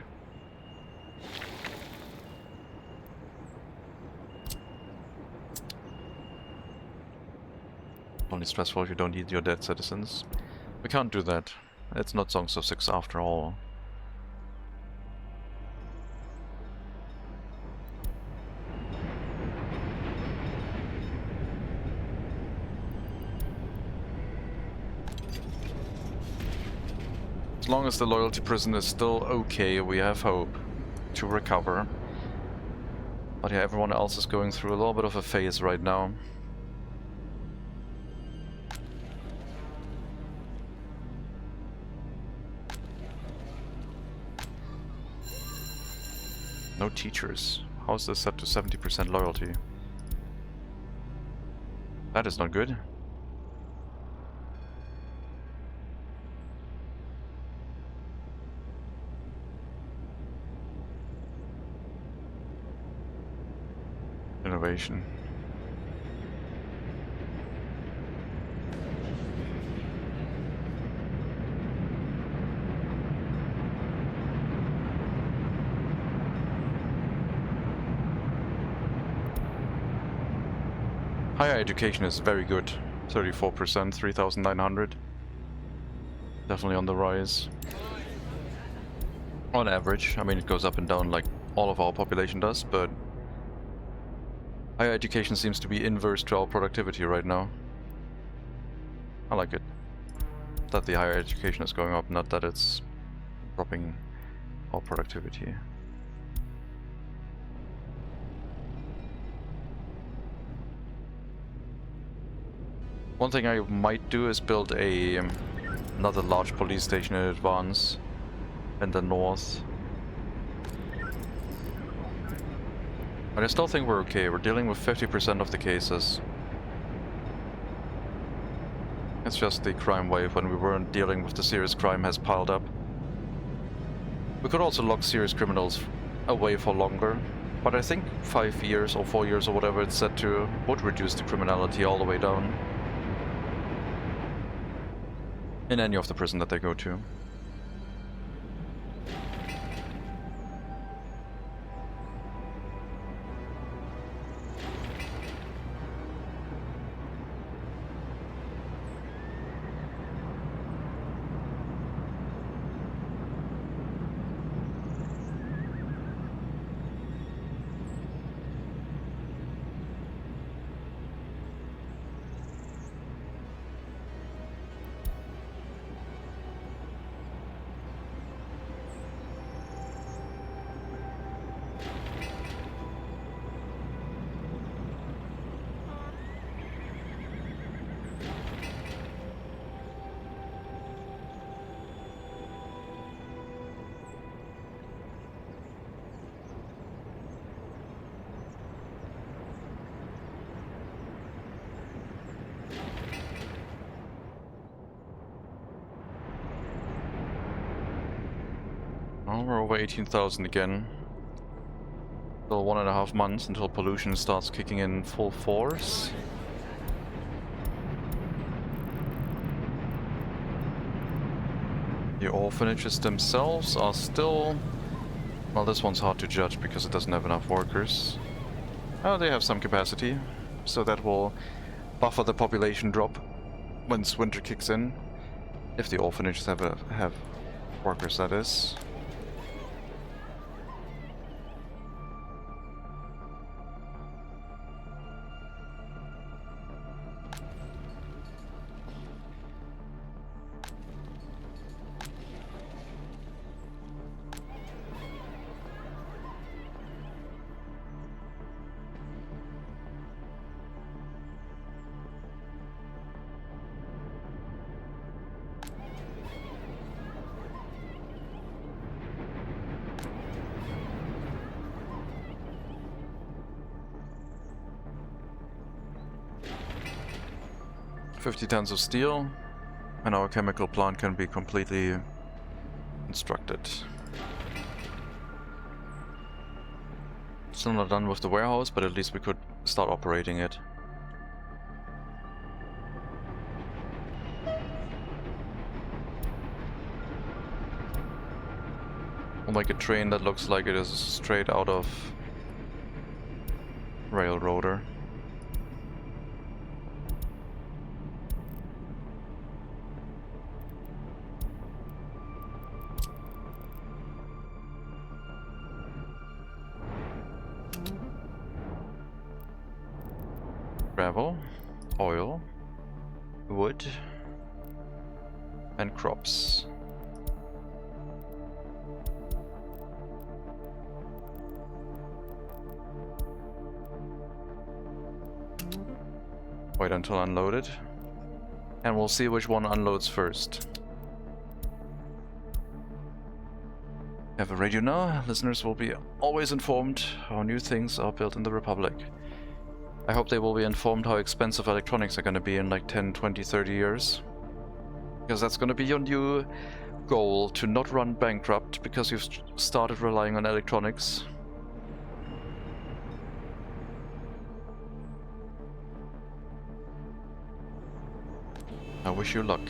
Speaker 1: Only stressful if you don't eat your dead citizens. We can't do that. It's not Songs of Six after all. As long as the loyalty prison is still okay, we have hope to recover. But yeah, everyone else is going through a little bit of a phase right now. No teachers. How is this set to 70% loyalty? That is not good. Innovation. Higher education is very good. 34%, 3,900. Definitely on the rise. On average. I mean, it goes up and down like all of our population does, but higher education seems to be inverse to our productivity right now. I like it. That the higher education is going up, not that it's dropping our productivity. One thing I might do is build another large police station in advance in the north. But I still think we're okay. We're dealing with 50% of the cases. It's just the crime wave when we weren't dealing with the serious crime has piled up. We could also lock serious criminals away for longer. But I think 5 years or 4 years or whatever it's set to would reduce the criminality all the way down. In any of the prison that they go to. Well, we're over 18,000 again. Still 1.5 months until pollution starts kicking in full force. The orphanages themselves are still... Well, this one's hard to judge because it doesn't have enough workers. Oh, they have some capacity, so that will buffer the population drop once winter kicks in. If the orphanages have workers, that is. $50 tons of steel, and our chemical plant can be completely constructed. Still not done with the warehouse, but at least we could start operating it. We'll make a train that looks like it is straight out of Railroader. Gravel, oil, wood, and crops. Wait until unloaded, and we'll see which one unloads first. Have a radio now. Listeners will be always informed how new things are built in the Republic. I hope they will be informed how expensive electronics are going to be in like 10, 20, 30 years. Because that's going to be your new goal, to not run bankrupt because you've started relying on electronics. I wish you luck.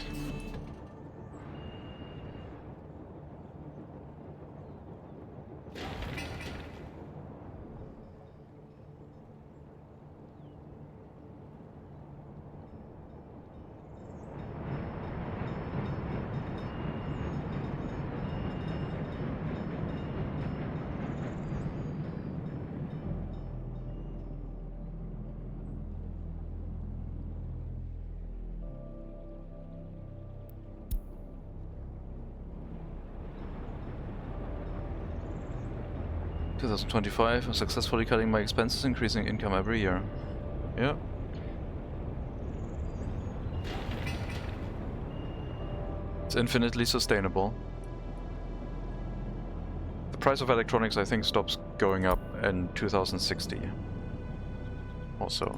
Speaker 1: $2025, I'm successfully cutting my expenses, increasing income every year. Yeah. It's infinitely sustainable. The price of electronics, I think, stops going up in 2060. Also.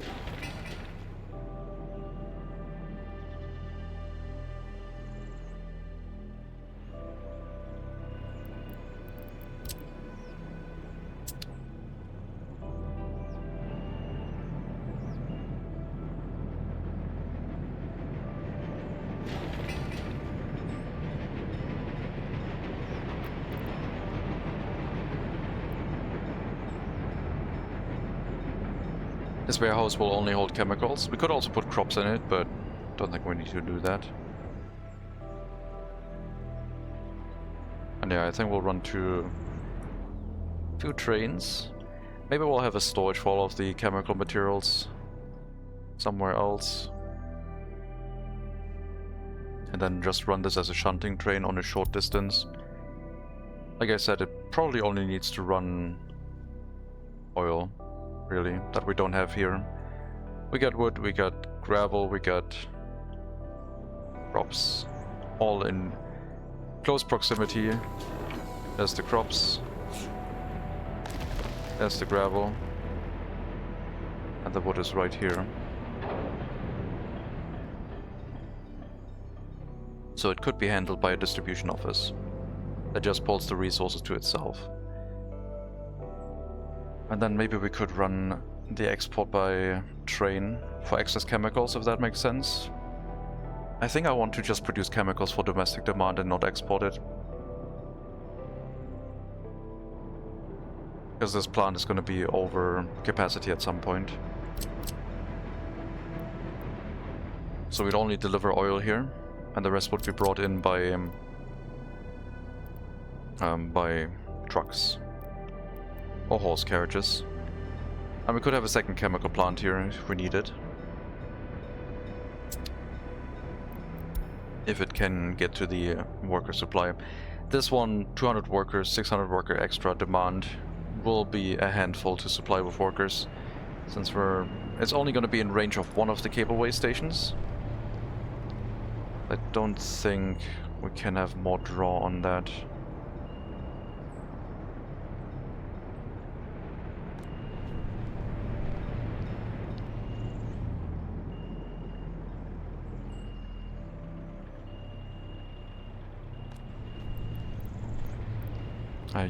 Speaker 1: This warehouse will only hold chemicals. We could also put crops in it, but don't think we need to do that. And yeah, I think we'll run two trains. Maybe we'll have a storage for all of the chemical materials somewhere else. And then just run this as a shunting train on a short distance. Like I said, it probably only needs to run oil, really, that we don't have here. We got wood, we got gravel, we got crops, all in close proximity. There's the crops, there's the gravel, and the wood is right here. So it could be handled by a distribution office that just pulls the resources to itself. And then maybe we could run the export by train for excess chemicals, if that makes sense. I think I want to just produce chemicals for domestic demand and not export it. Because this plant is going to be over capacity at some point. So we'd only deliver oil here, and the rest would be brought in by trucks or horse carriages. And we could have a second chemical plant here if we need it. If it can get to the worker supply. This one, 200 workers, 600 worker extra demand, will be a handful to supply with workers, since it's only going to be in range of one of the cableway stations. I don't think we can have more draw on that.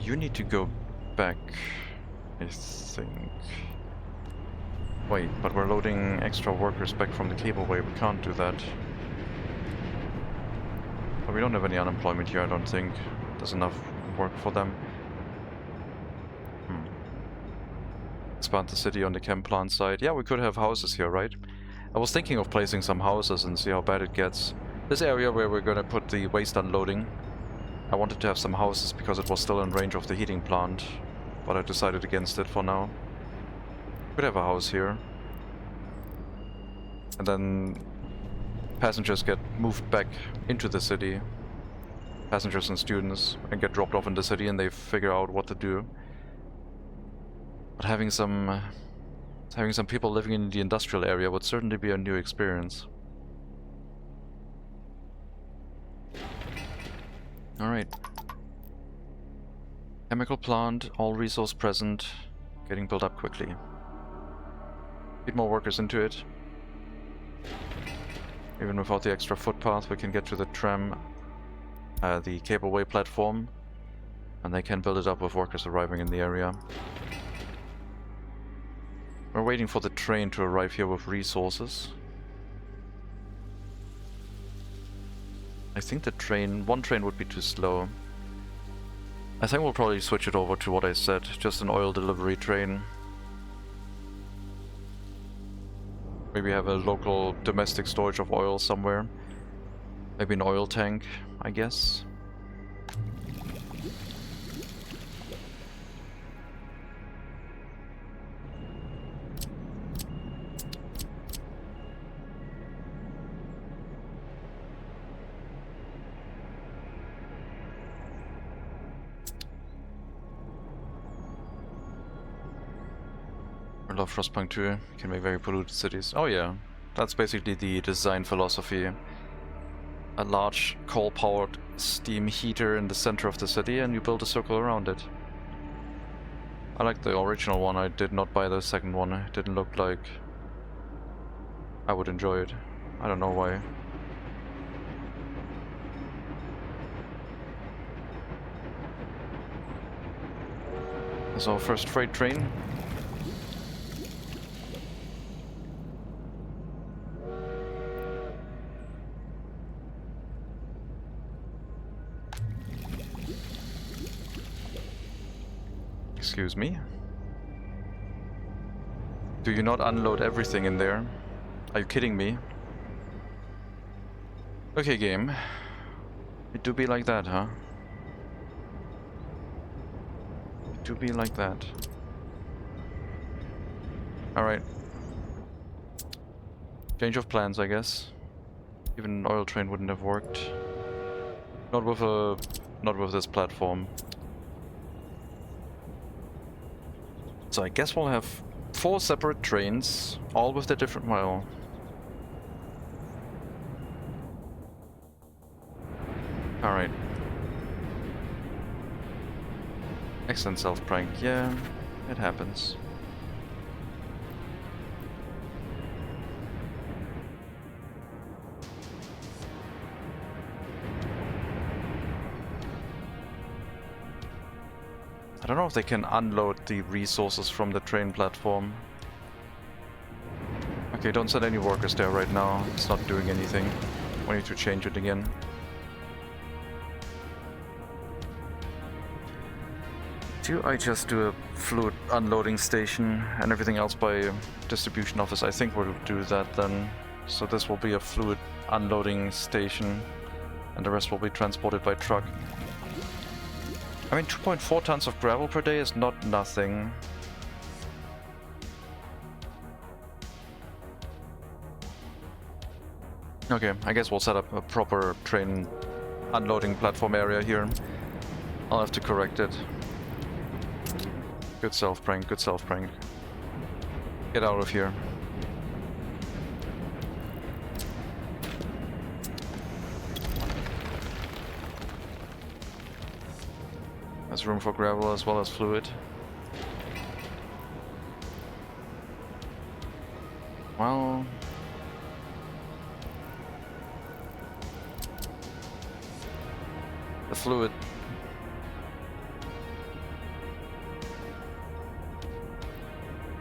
Speaker 1: You need to go back, I think. Wait, but we're loading extra workers back from the cableway. We can't do that. But we don't have any unemployment here, I don't think. There's enough work for them. Expand the city on the chem plant side. Yeah, we could have houses here, right? I was thinking of placing some houses and see how bad it gets. This area where we're gonna put the waste unloading, I wanted to have some houses because it was still in range of the heating plant, but I decided against it for now. Could have a house here. And then passengers get moved back into the city. Passengers and students, and get dropped off in the city, and they figure out what to do. But having some people living in the industrial area would certainly be a new experience. Alright. Chemical plant, all resource present, getting built up quickly. Need more workers into it. Even without the extra footpath, we can get to the tram, the cableway platform, and they can build it up with workers arriving in the area. We're waiting for the train to arrive here with resources. I think one train would be too slow. I think we'll probably switch it over to what I said, just an oil delivery train. Maybe have a local domestic storage of oil somewhere. Maybe an oil tank, I guess. I love Frostpunk 2, can make very polluted cities. Oh yeah, that's basically the design philosophy. A large coal-powered steam heater in the center of the city, and you build a circle around it. I like the original one, I did not buy the second one. It didn't look like I would enjoy it. I don't know why. That's our first freight train. Excuse me. Do you not unload everything in there? Are you kidding me? Okay, game. It do be like that, huh? It do be like that. Alright. Change of plans, I guess. Even an oil train wouldn't have worked. Not with this platform. So I guess we'll have 4 separate trains, all with their different mile. Alright. Excellent self-prank. Yeah, it happens. I don't know if they can unload the resources from the train platform. Okay, don't send any workers there right now. It's not doing anything. We need to change it again. I just do a fluid unloading station and everything else by distribution office? I think we'll do that then. So this will be a fluid unloading station and the rest will be transported by truck. I mean, 2.4 tons of gravel per day is not nothing. Okay, I guess we'll set up a proper train unloading platform area here. I'll have to correct it. Good self-prank, good self-prank. Get out of here. There's room for gravel as well as fluid. Well... the fluid...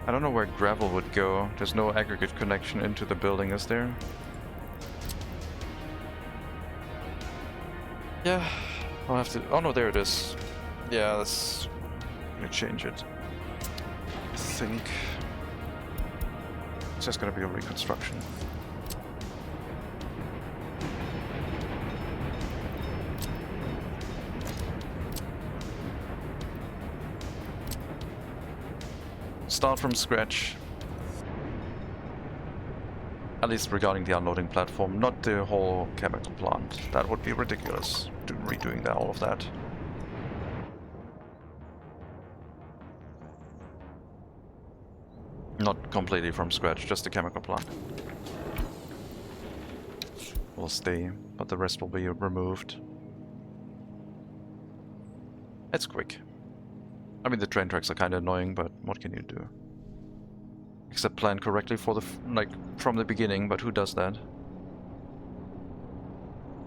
Speaker 1: I don't know where gravel would go. There's no aggregate connection into the building, is there? Yeah, I'll have to... oh no, there it is. Yeah, let's... I'm gonna change it. I think... it's just gonna be a reconstruction. Start from scratch. At least regarding the unloading platform, not the whole chemical plant. That would be ridiculous, redoing that, all of that. Not completely from scratch, just the chemical plant. Will stay, but the rest will be removed. It's quick. I mean, the train tracks are kind of annoying, but what can you do? Except plan correctly for the from the beginning, but who does that?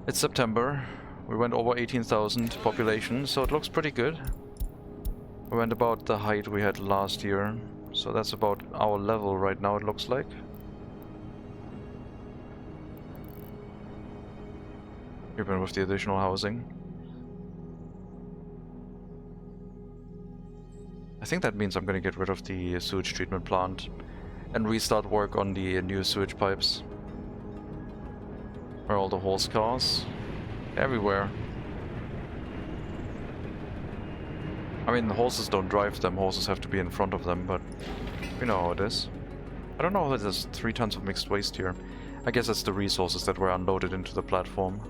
Speaker 1: It's September. We went over 18,000 population, so it looks pretty good. We went about the height we had last year, so that's about our level right now, it looks like. Even with the additional housing. I think that means I'm going to get rid of the sewage treatment plant and restart work on the new sewage pipes. Where are all the horse cars? Everywhere. I mean, the horses don't drive them, horses have to be in front of them, but you know how it is. I don't know how there's 3 tons of mixed waste here. I guess it's the resources that were unloaded into the platform.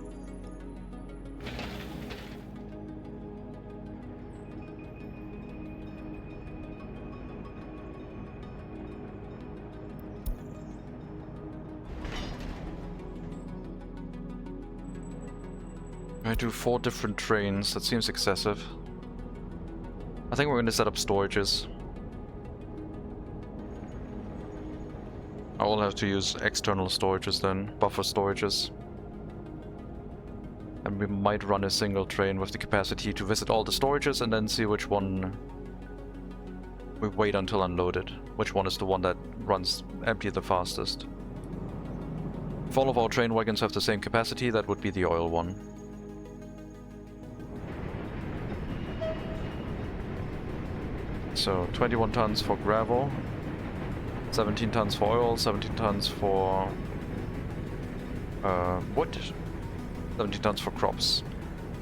Speaker 1: I do 4 different trains, that seems excessive. I think we're going to set up storages. I will have to use external storages then, buffer storages. And we might run a single train with the capacity to visit all the storages and then see which one we wait until unloaded. Which one is the one that runs empty the fastest. If all of our train wagons have the same capacity, that would be the oil one. So 21 tons for gravel. 17 tons for oil, 17 tons for wood, 17 tons for crops.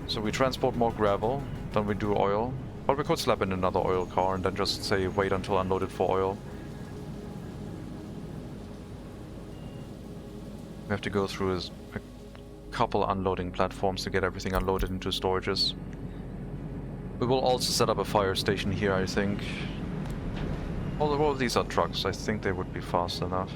Speaker 1: So we transport more gravel, then we do oil. But we could slap in another oil car and then just say wait until unloaded for oil. We have to go through a couple unloading platforms to get everything unloaded into storages. We will also set up a fire station here, I think. Although these are trucks, I think they would be fast enough.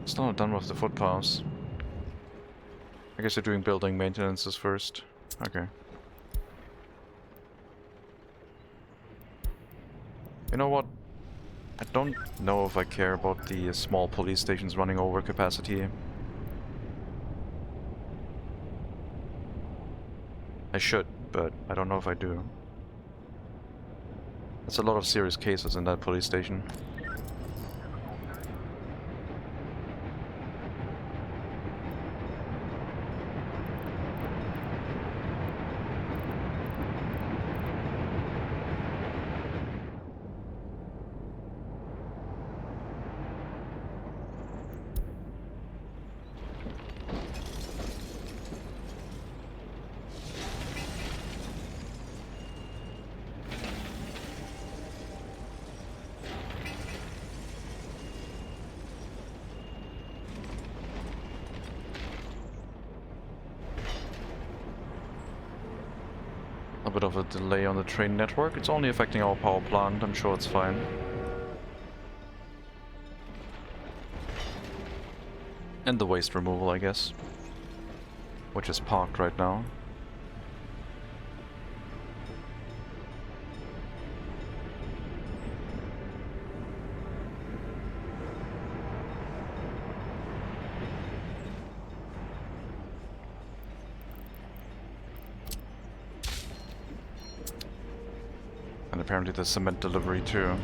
Speaker 1: Still not done with the footpaths. I guess they're doing building maintenances first. Okay. You know what? I don't know if I care about the small police stations running over capacity. I should, but I don't know if I do. There's a lot of serious cases in that police station. A bit of a delay on the train network. It's only affecting our power plant. I'm sure it's fine. And the waste removal, I guess. Which is parked right now. And apparently the cement delivery too.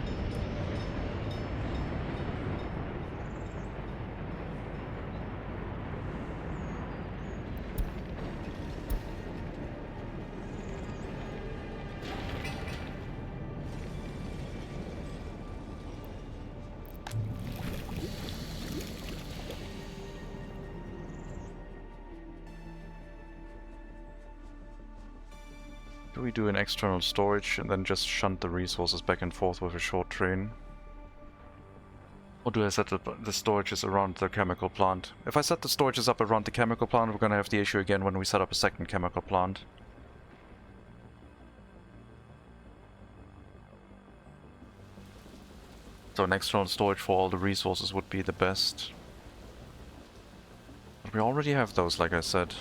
Speaker 1: Do we do an external storage and then just shunt the resources back and forth with a short train? Or do I set the storages around the chemical plant? If I set the storages up around the chemical plant, we're gonna have the issue again when we set up a second chemical plant. So an external storage for all the resources would be the best. But we already have those, like I said.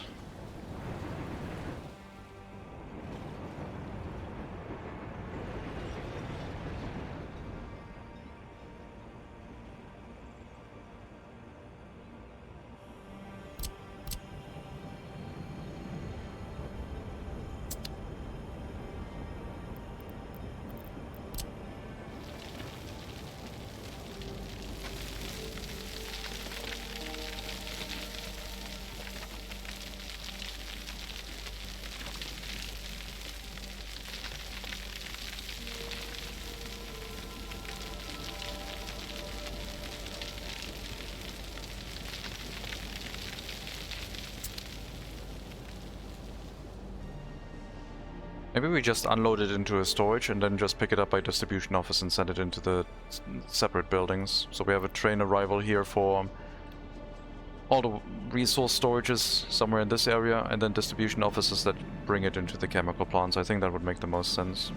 Speaker 1: Maybe we just unload it into a storage and then just pick it up by distribution office and send it into the separate buildings. So we have a train arrival here for all the resource storages somewhere in this area, and then distribution offices that bring it into the chemical plants. I think that would make the most sense.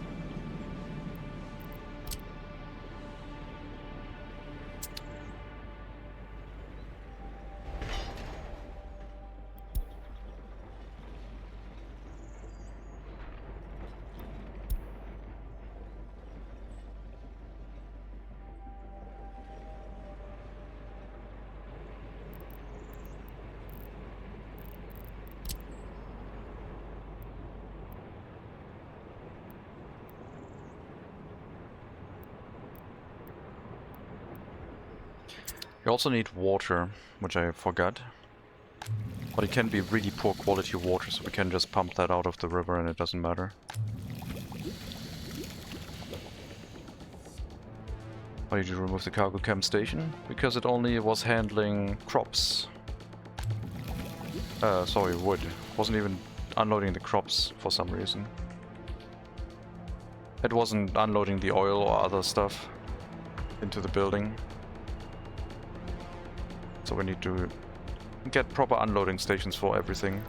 Speaker 1: We also need water, which I forgot. But it can be really poor quality water, so we can just pump that out of the river and it doesn't matter. Why did you remove the cargo camp station? Because it only was handling crops. Sorry, wood. Wasn't even unloading the crops for some reason. It wasn't unloading the oil or other stuff into the building. So we need to get proper unloading stations for everything.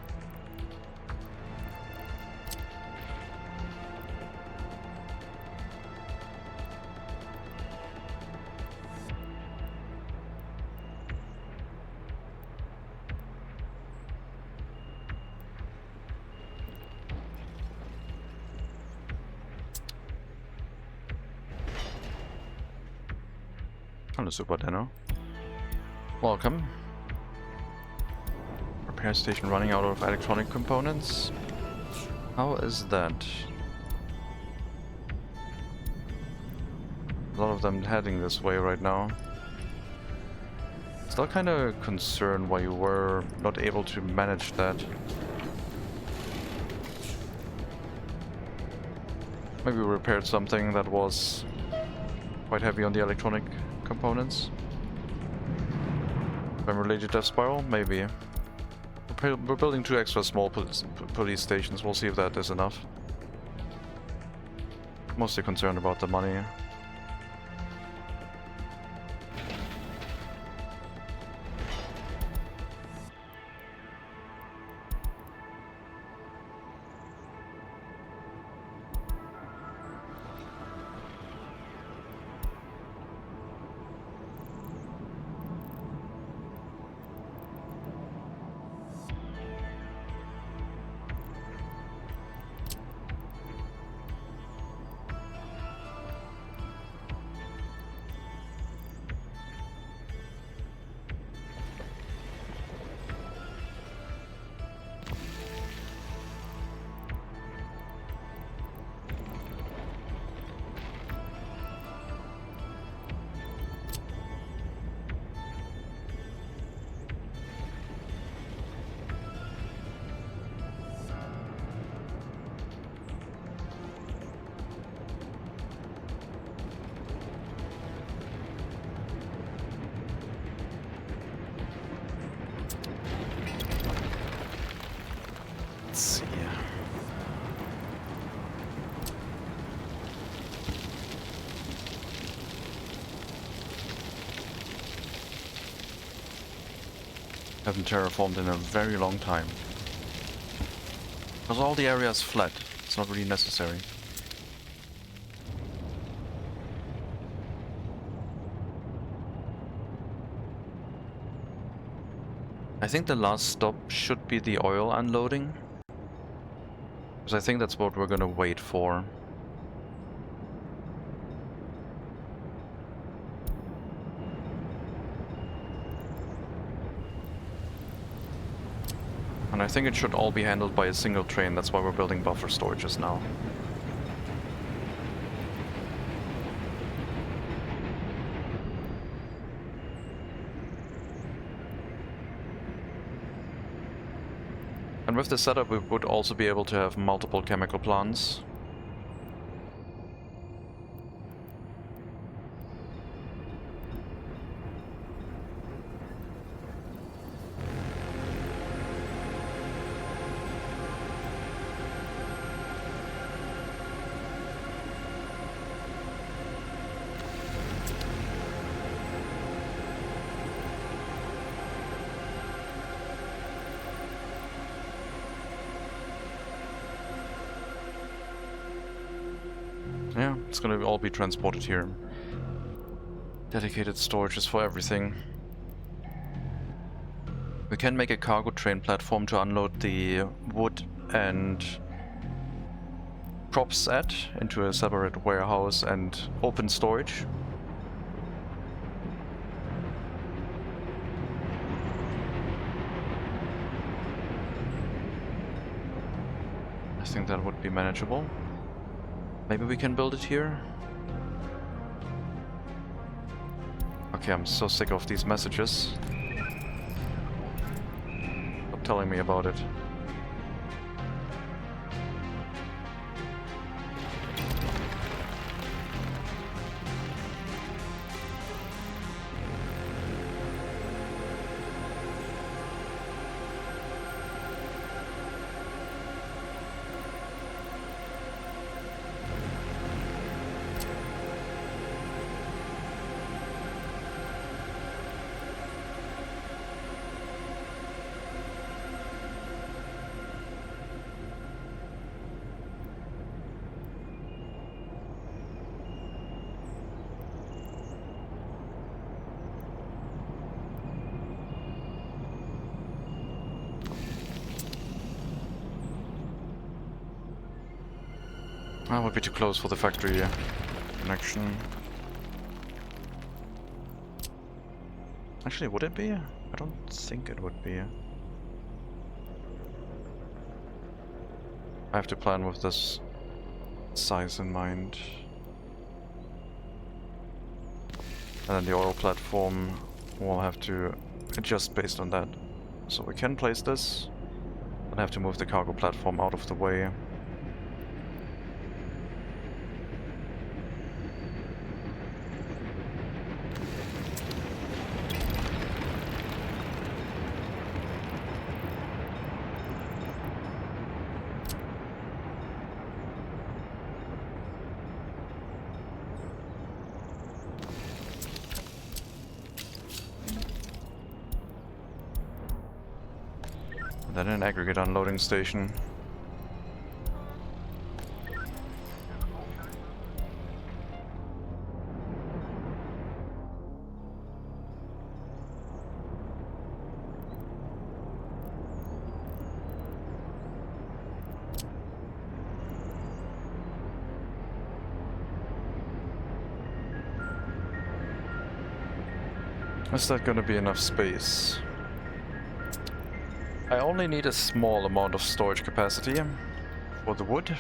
Speaker 1: Hello, Super Deno. Welcome. Repair station running out of electronic components. How is that? A lot of them heading this way right now. Still kind of concerned why you were not able to manage that. Maybe we repaired something that was quite heavy on the electronic components. Related death spiral? Maybe. We're building 2 extra small police stations. We'll see if that is enough. Mostly concerned about the money. Let's see. Haven't terraformed in a very long time. Because all the area is flat. It's not really necessary. I think the last stop should be the oil unloading. Because I think that's what we're gonna wait for. And I think it should all be handled by a single train. That's why we're building buffer storages now. And with the setup, we would also be able to have multiple chemical plants. Yeah, it's gonna all be transported here. Dedicated storages for everything. We can make a cargo train platform to unload the wood and crops at into a separate warehouse and open storage. I think that would be manageable. Maybe we can build it here. Okay, I'm so sick of these messages. Stop telling me about it. I would be too close for the factory connection. Actually, would it be? I don't think it would be. I have to plan with this size in mind. And then the oil platform will have to adjust based on that. So we can place this, but I have to move the cargo platform out of the way. Then an aggregate unloading station. Is that gonna be enough space? I only need a small amount of storage capacity for the wood.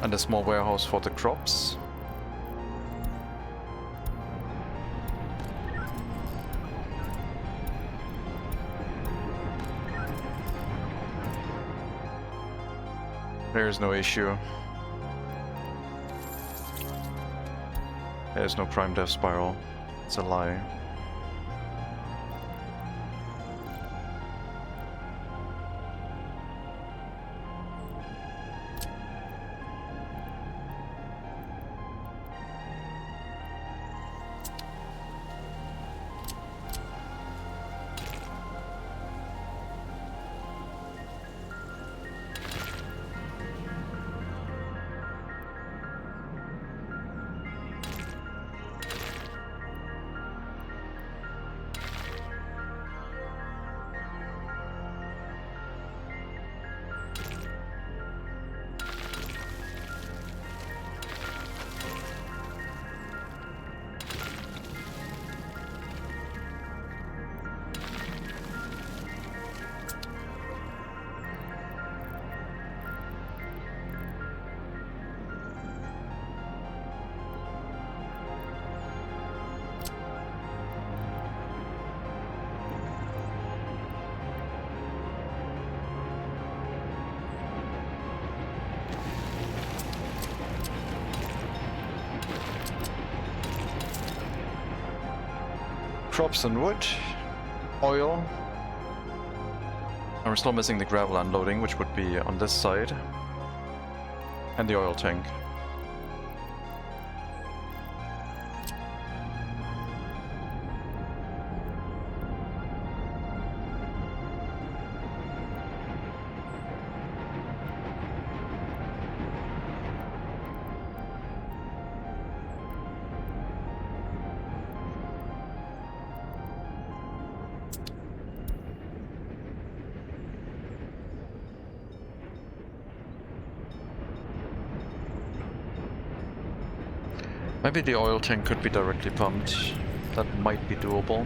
Speaker 1: And a small warehouse for the crops. There is no issue. There's no prime death spiral. It's a lie. Crops and wood, oil. And we're still missing the gravel unloading, which would be on this side. And the oil tank. Maybe the oil tank could be directly pumped. That might be doable.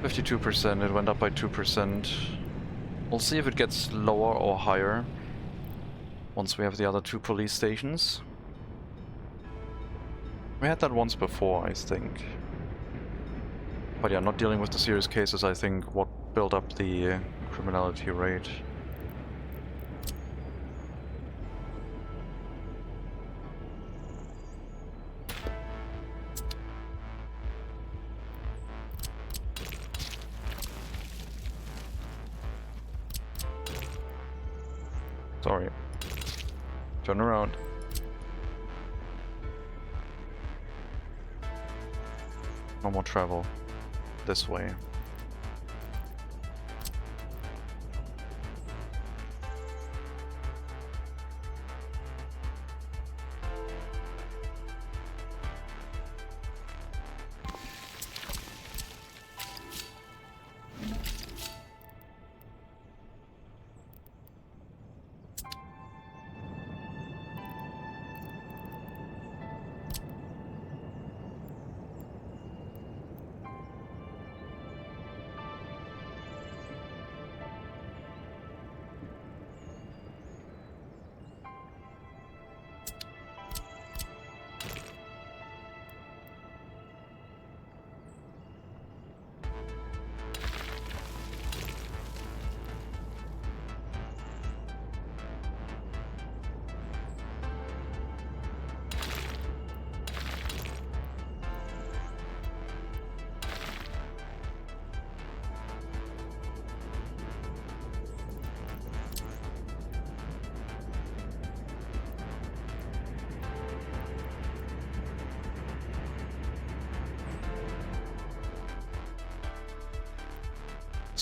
Speaker 1: 52%, it went up by 2%. We'll see if it gets lower or higher once we have the other two police stations. We had that once before, I think. But yeah, not dealing with the serious cases, I think, what built up the criminality rate. Sorry. Turn around. No more travel. This way.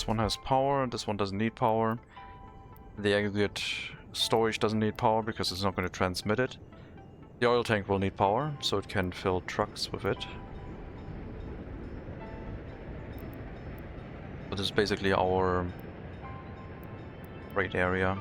Speaker 1: This one has power, this one doesn't need power. The aggregate storage doesn't need power because it's not going to transmit it. The oil tank will need power, so it can fill trucks with it. So this is basically our freight area.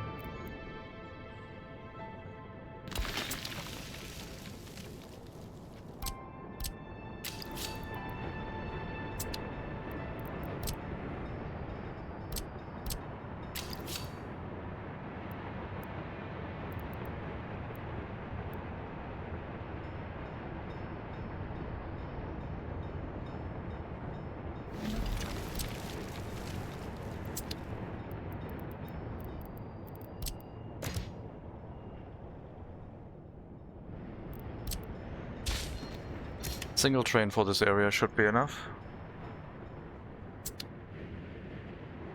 Speaker 1: Single train for this area should be enough.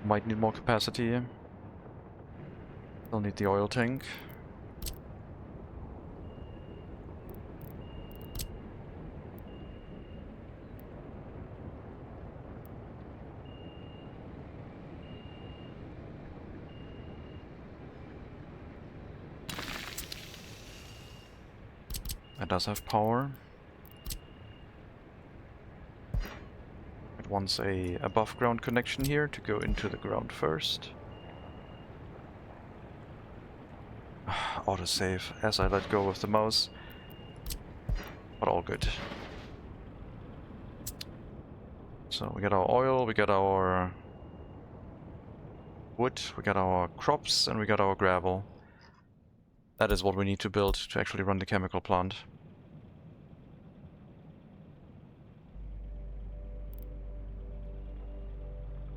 Speaker 1: Might need more capacity. Still need the oil tank. It does have power. It wants a above ground connection here to go into the ground first. Autosave as I let go with the mouse. But all good. So we got our oil, we got our wood, we got our crops, and we got our gravel. That is what we need to build to actually run the chemical plant.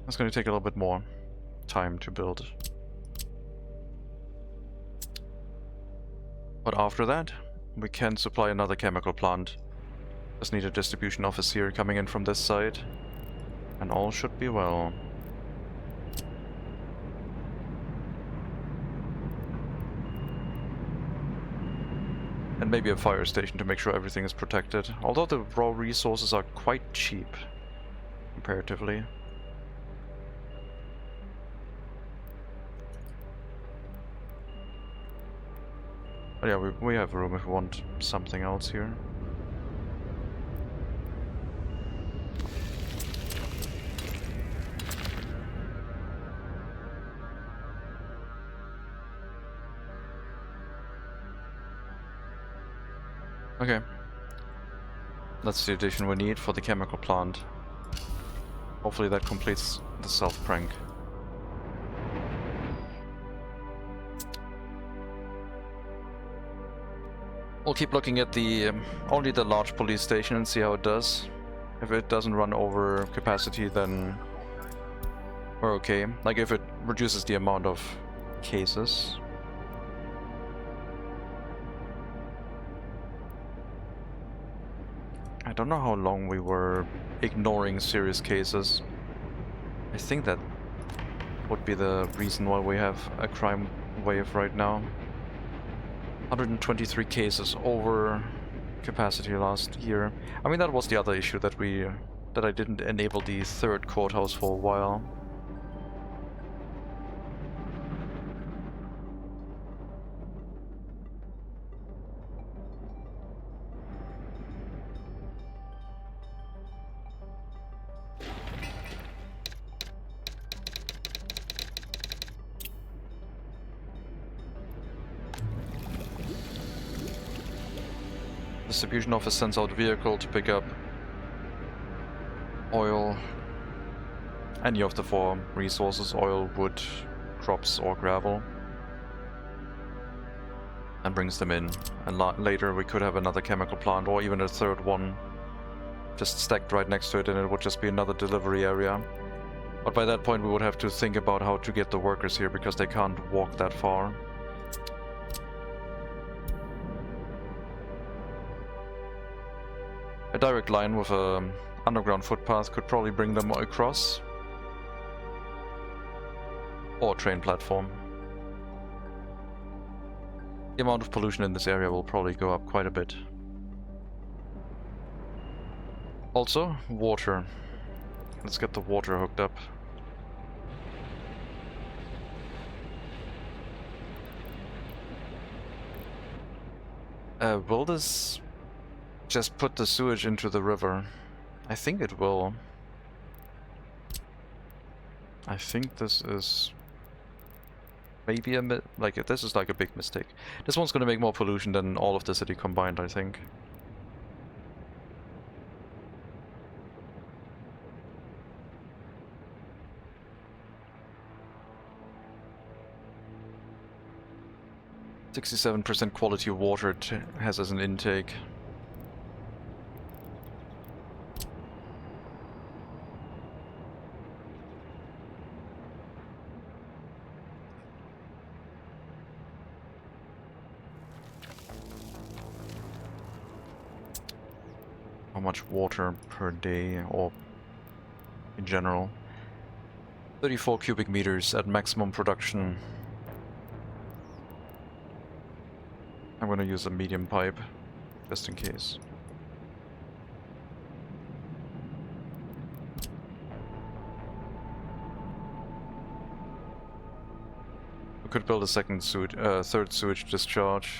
Speaker 1: It's going to take a little bit more time to build. But after that, we can supply another chemical plant. Just need a distribution office here coming in from this side. And all should be well. And maybe a fire station to make sure everything is protected. Although the raw resources are quite cheap, comparatively. But yeah, we have room if we want something else here. Okay. That's the addition we need for the chemical plant. Hopefully that completes the self-prank. We'll keep looking at the only the large police station and see how it does. If it doesn't run over capacity, then we're okay. Like if it reduces the amount of cases. I don't know how long we were ignoring serious cases. I think that would be the reason why we have a crime wave right now. 123 cases over capacity last year. I mean, that was the other issue that I didn't enable the third courthouse for a while. Distribution office sends out vehicle to pick up oil, any of the 4 resources, oil, wood, crops or gravel, and brings them in. And later we could have another chemical plant or even a third one just stacked right next to it, and it would just be another delivery area. But by that point we would have to think about how to get the workers here because they can't walk that far. A direct line with a underground footpath could probably bring them across. Or a train platform. The amount of pollution in this area will probably go up quite a bit. Also, water. Let's get the water hooked up. Will this just put the sewage into the river? I think it will. I think this is maybe this is like a big mistake. This one's gonna make more pollution than all of the city combined, I think. %67% quality water it has as an intake. How much water per day, or in general? 34 cubic meters at maximum production. I'm gonna use a medium pipe, just in case. We could build a third sewage discharge.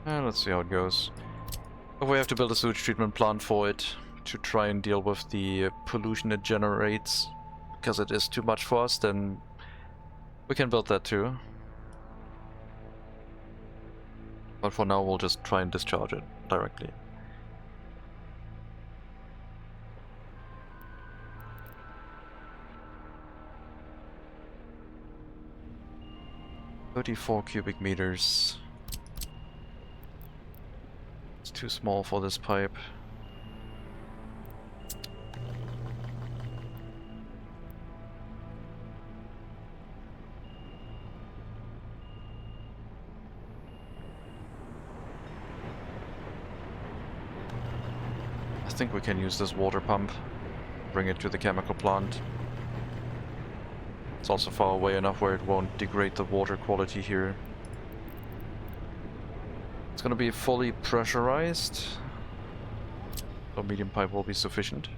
Speaker 1: Let's see how it goes. If we have to build a sewage treatment plant for it to try and deal with the pollution it generates, because it is too much for us, then we can build that too. But for now we'll just try and discharge it directly. "34 cubic meters. It's too small for this pipe. I think we can use this water pump, bring it to the chemical plant. It's also far away enough where it won't degrade the water quality here. It's gonna be fully pressurized, so medium pipe will be sufficient.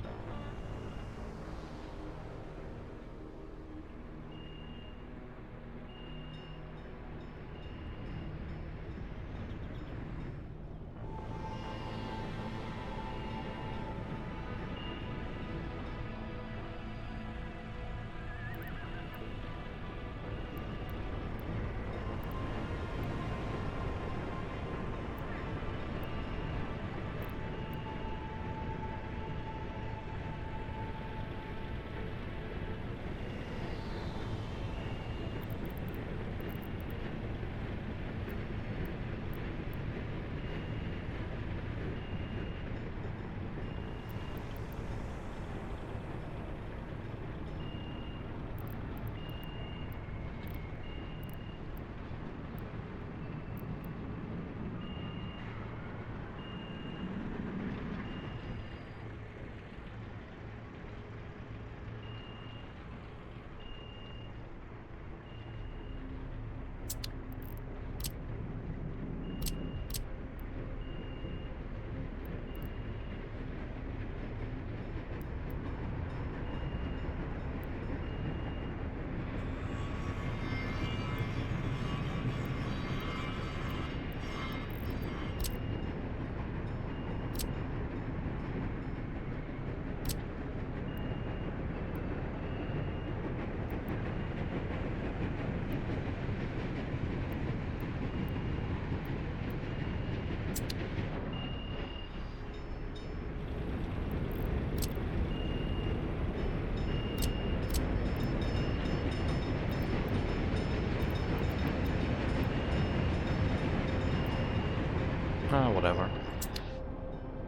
Speaker 1: Whatever.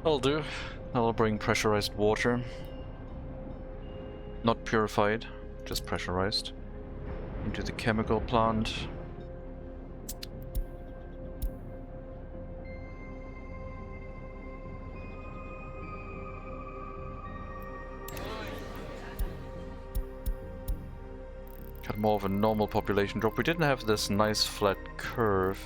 Speaker 1: That'll do. That'll bring pressurized water. Not purified, just pressurized. Into the chemical plant. Got more of a normal population drop. We didn't have this nice flat curve.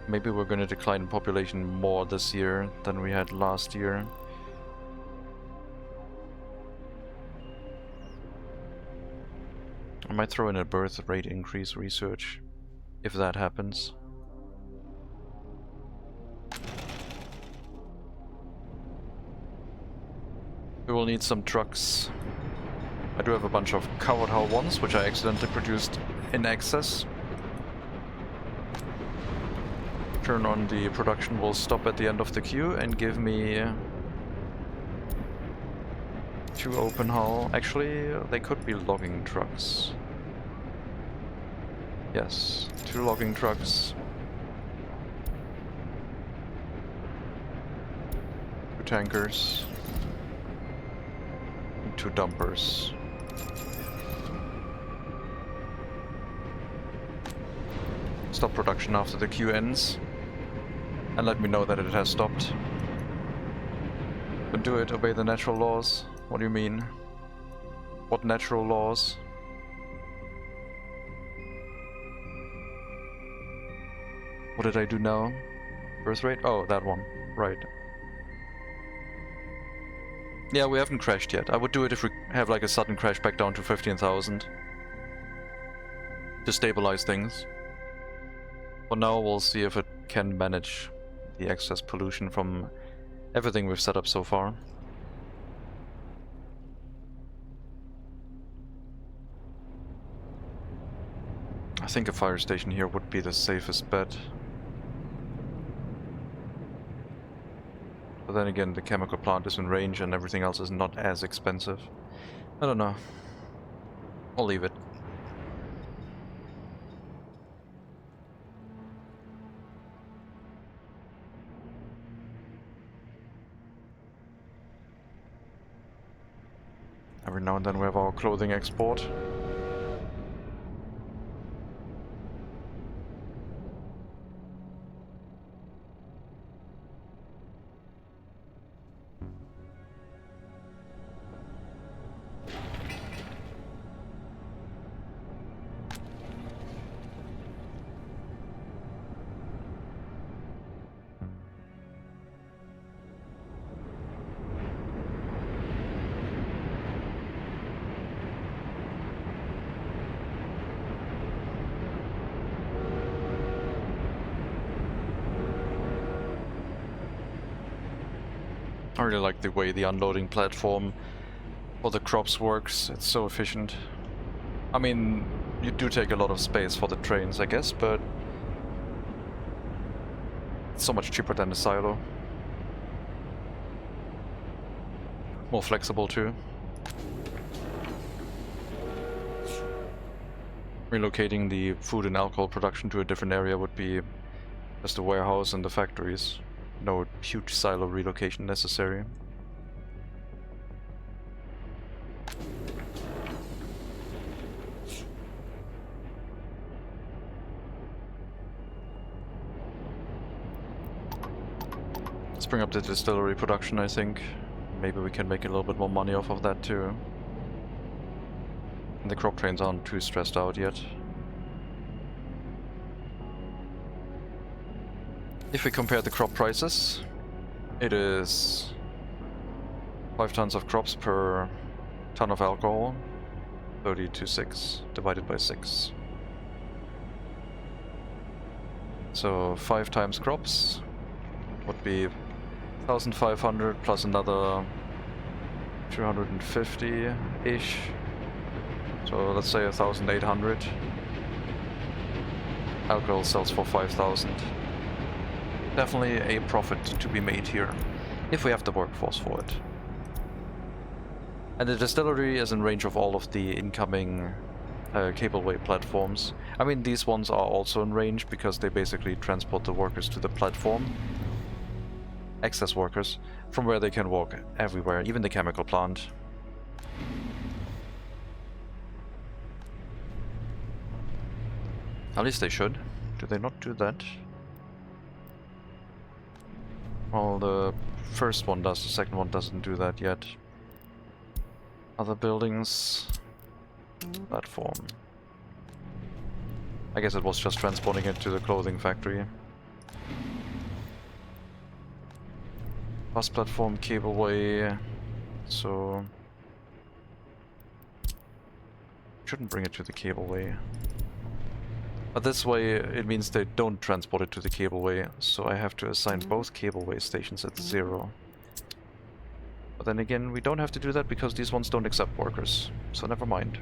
Speaker 1: Maybe we're going to decline in population more this year than we had last year. I might throw in a birth rate increase research, if that happens. We will need some trucks. I do have a bunch of covered hull ones, which I accidentally produced in excess. Turn on the production will stop at the end of the queue and give me 2 open hull. Actually, they could be logging trucks. Yes, 2 logging trucks. 2 tankers. And 2 dumpers. Stop production after the queue ends. And let me know that it has stopped. But do it, obey the natural laws. What do you mean? What natural laws? What did I do now? Birth rate? Oh, that one. Right. Yeah, we haven't crashed yet. I would do it if we have like a sudden crash back down to 15,000. To stabilize things. For now, we'll see if it can manage the excess pollution from everything we've set up so far. I think a fire station here would be the safest bet. But then again, the chemical plant is in range and everything else is not as expensive. I don't know. I'll leave it. Every now and then we have our clothing export. I really like the way the unloading platform for the crops works. It's so efficient. I mean, you do take a lot of space for the trains, I guess, but it's so much cheaper than the silo. More flexible too. Relocating the food and alcohol production to a different area would be just a warehouse and the factories. No huge silo relocation necessary. Let's bring up the distillery production, I think. Maybe we can make a little bit more money off of that too. And the crop trains aren't too stressed out yet. If we compare the crop prices, it is 5 tons of crops per ton of alcohol, 30 to 6 divided by 6. So 5 times crops would be 1,500 plus another 250-ish. So let's say 1,800. Alcohol sells for 5,000. Definitely a profit to be made here, if we have the workforce for it. And the distillery is in range of all of the incoming cableway platforms. I mean, these ones are also in range because they basically transport the workers to the platform. access workers from where they can walk everywhere, even the chemical plant. At least they should. Do they not do that? Well, the first one does, the second one doesn't do that yet. Other buildings... platform. I guess it was just transporting it to the clothing factory. Bus platform, cableway... so... shouldn't bring it to the cableway. But this way it means they don't transport it to the cableway, so I have to assign both cableway stations at 0. But then again, we don't have to do that because these ones don't accept workers, so never mind.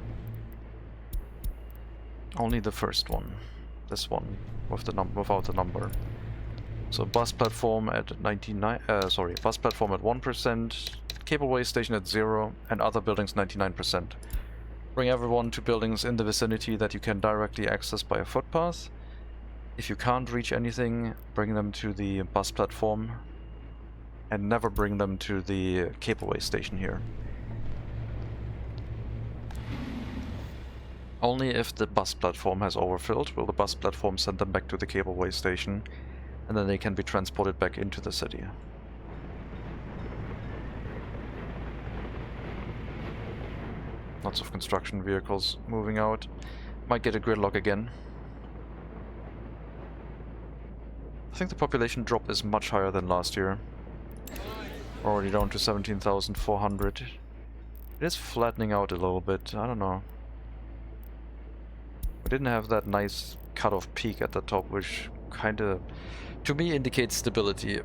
Speaker 1: Only the first one. This one, with the without the number. So bus platform at 99%, bus platform at 1%, cableway station at 0, and other buildings 99%. Bring everyone to buildings in the vicinity that you can directly access by a footpath. If you can't reach anything, bring them to the bus platform. And never bring them to the cableway station here. Only if the bus platform has overfilled will the bus platform send them back to the cableway station, and then they can be transported back into the city. Lots of construction vehicles moving out. Might get a gridlock again. I think the population drop is much higher than last year. Already down to 17,400. It is flattening out a little bit, I don't know. We didn't have that nice cut-off peak at the top, which kinda, to me, indicates stability.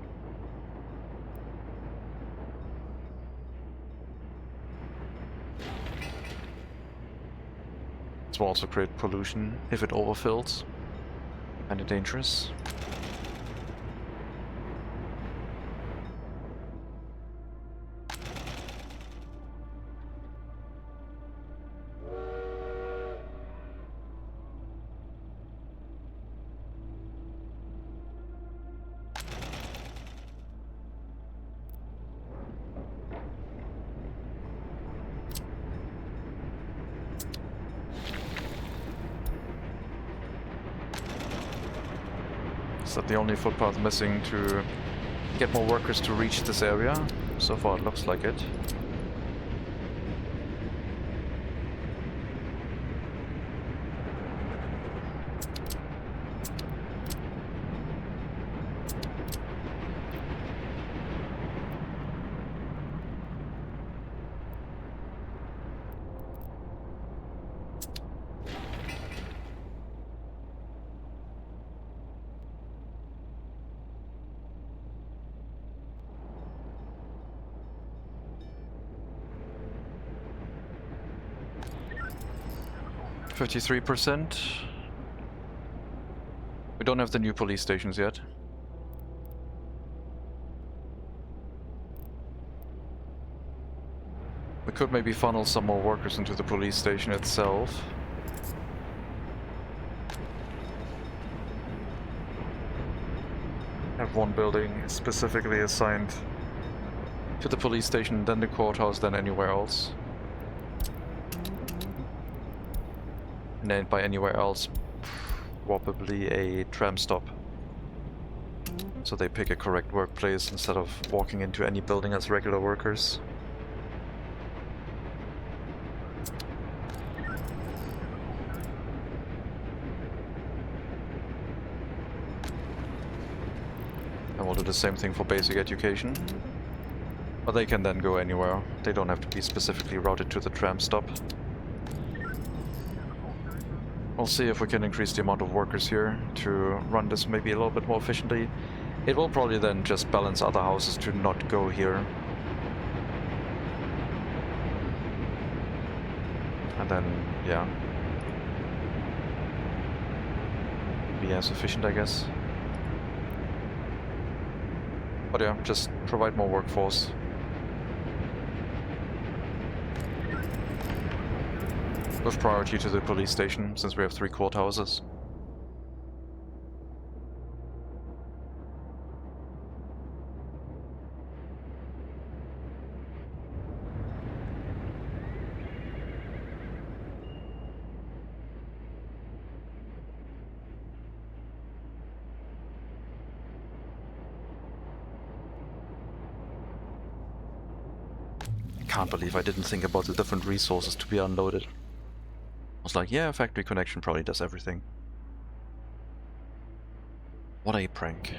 Speaker 1: This will also create pollution if it overfills. Kinda dangerous. Is that the only footpath missing to get more workers to reach this area? So far it looks like it. %. We don't have the new police stations yet. We could maybe funnel some more workers into the police station itself. Have one building specifically assigned to the police station, then the courthouse, then anywhere else. And then by anywhere else, probably a tram stop. So they pick a correct workplace instead of walking into any building as regular workers. And we'll do the same thing for basic education. But they can then go anywhere. They don't have to be specifically routed to the tram stop. We'll see if we can increase the amount of workers here to run this maybe a little bit more efficiently. It will probably then just balance other houses to not go here. And then, yeah. Be as efficient, I guess. But yeah, just provide more workforce. With priority to the police station, since we have 3 courthouses. Can't believe I didn't think about the different resources to be unloaded. I was like, yeah, factory connection probably does everything. What a prank.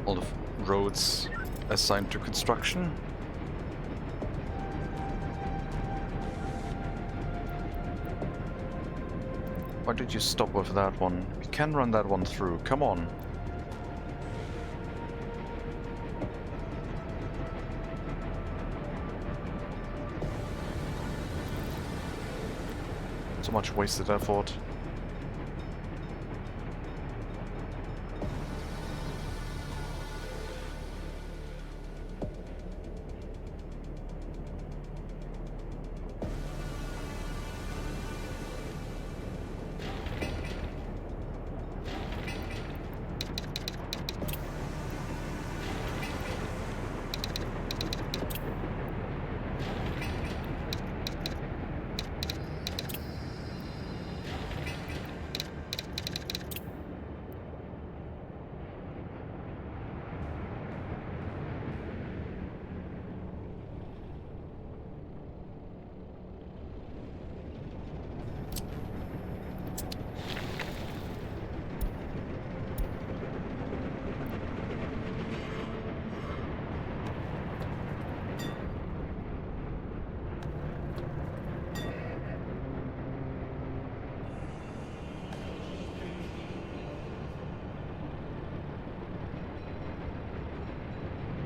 Speaker 1: All the roads assigned to construction. Why did you stop with that one? We can run that one through, come on. So much wasted effort.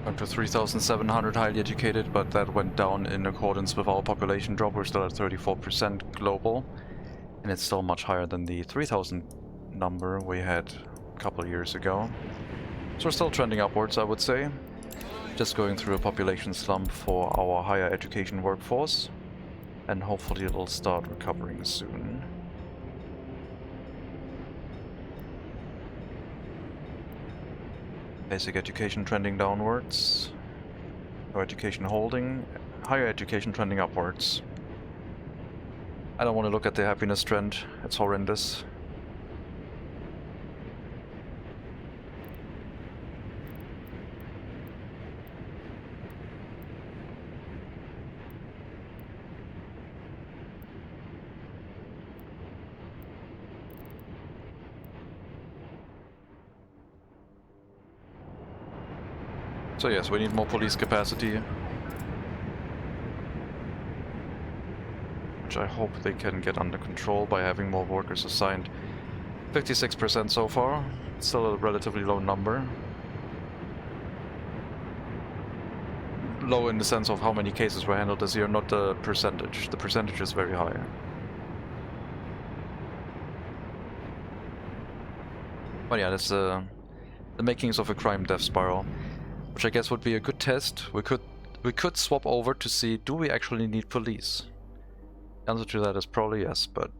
Speaker 1: Up to 3,700 highly educated, but that went down in accordance with our population drop. We're still at 34% global, and it's still much higher than the 3,000 number we had a couple of years ago. So we're still trending upwards, I would say. Just going through a population slump for our higher education workforce, and hopefully it'll start recovering soon. Basic education trending downwards. No education holding. Higher education trending upwards. I don't want to look at the happiness trend. It's horrendous. So yes, we need more police capacity, which which I hope they can get under control by having more workers assigned. 56% so far, still a relatively low number. Low in the sense of how many cases were handled this year, not the percentage. The percentage is very high. But yeah, that's the makings of a crime death spiral, which I guess would be a good test. We could swap over to see, do we actually need police? The answer to that is probably yes, but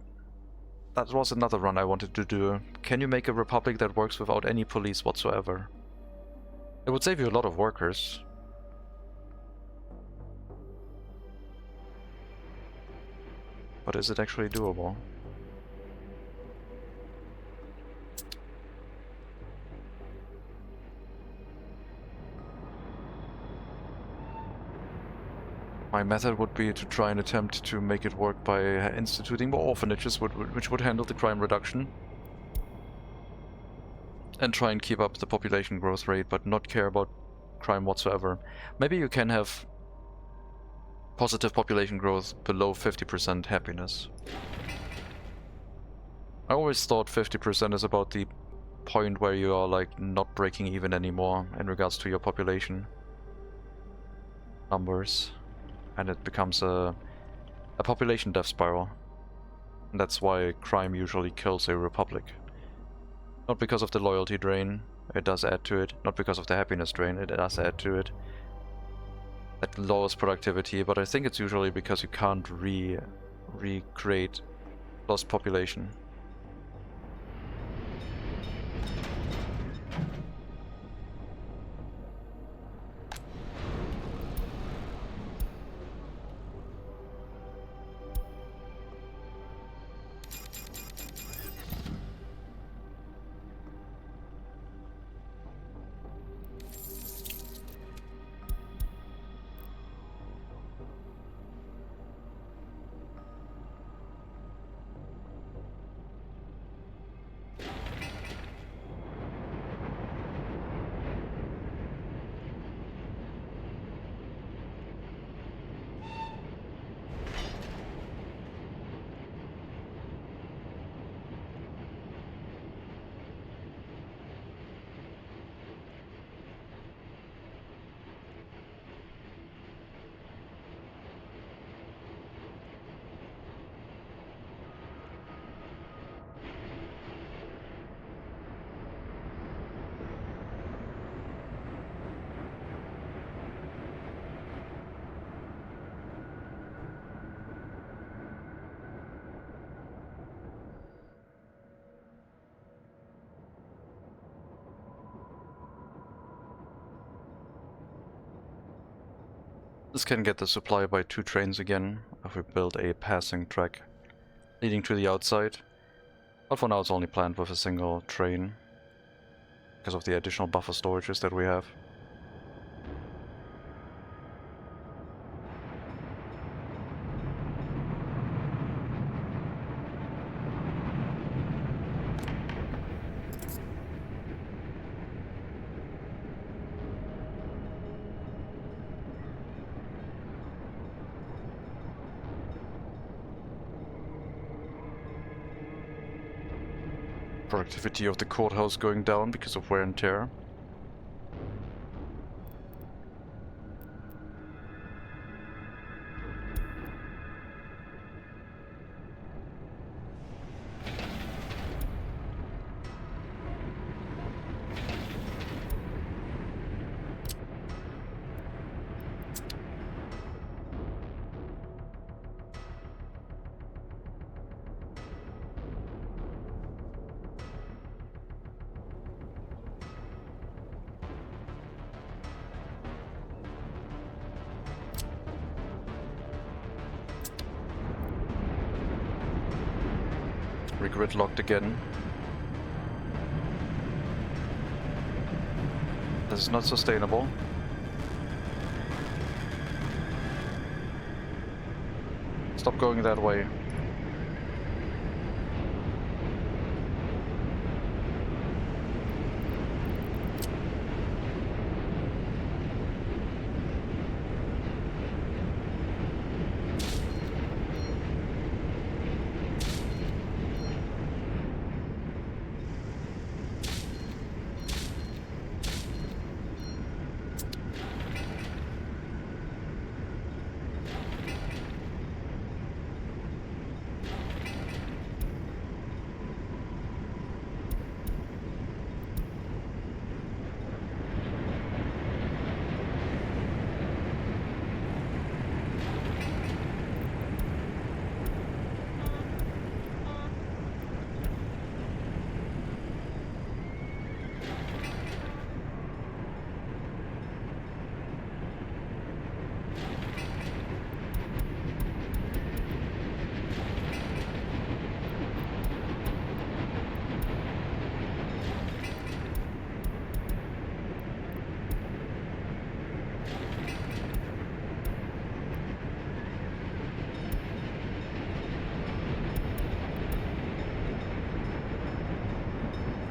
Speaker 1: that was another run I wanted to do. Can you make a republic that works without any police whatsoever? It would save you a lot of workers. But is it actually doable? My method would be to try and attempt to make it work by instituting more orphanages which would handle the crime reduction. And try and keep up the population growth rate, but not care about crime whatsoever. Maybe you can have positive population growth below 50% happiness. I always thought 50% is about the point where you are like not breaking even anymore in regards to your population numbers. And it becomes a population death spiral. And that's why crime usually kills a republic. Not because of the loyalty drain, it does add to it. Not because of the happiness drain, it does add to it. That lowers productivity, but I think it's usually because you can't recreate lost population. This can get the supply by 2 trains again, if we build a passing track leading to the outside. But for now it's only planned with a single train, because of the additional buffer storages that we have. Productivity of the courthouse going down because of wear and tear. Gridlocked again. This is not sustainable. Stop going that way.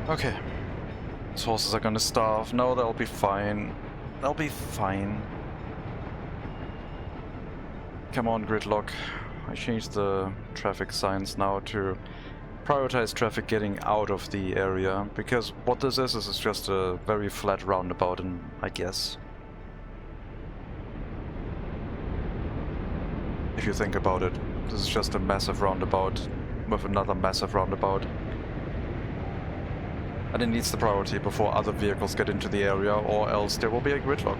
Speaker 1: Okay. These horses are gonna starve. No, they'll be fine. They'll be fine. Come on, gridlock. I changed the traffic signs now to prioritize traffic getting out of the area, because what this is just a very flat roundabout, and I guess. If you think about it, this is just a massive roundabout with another massive roundabout. And it needs the priority before other vehicles get into the area, or else there will be a gridlock.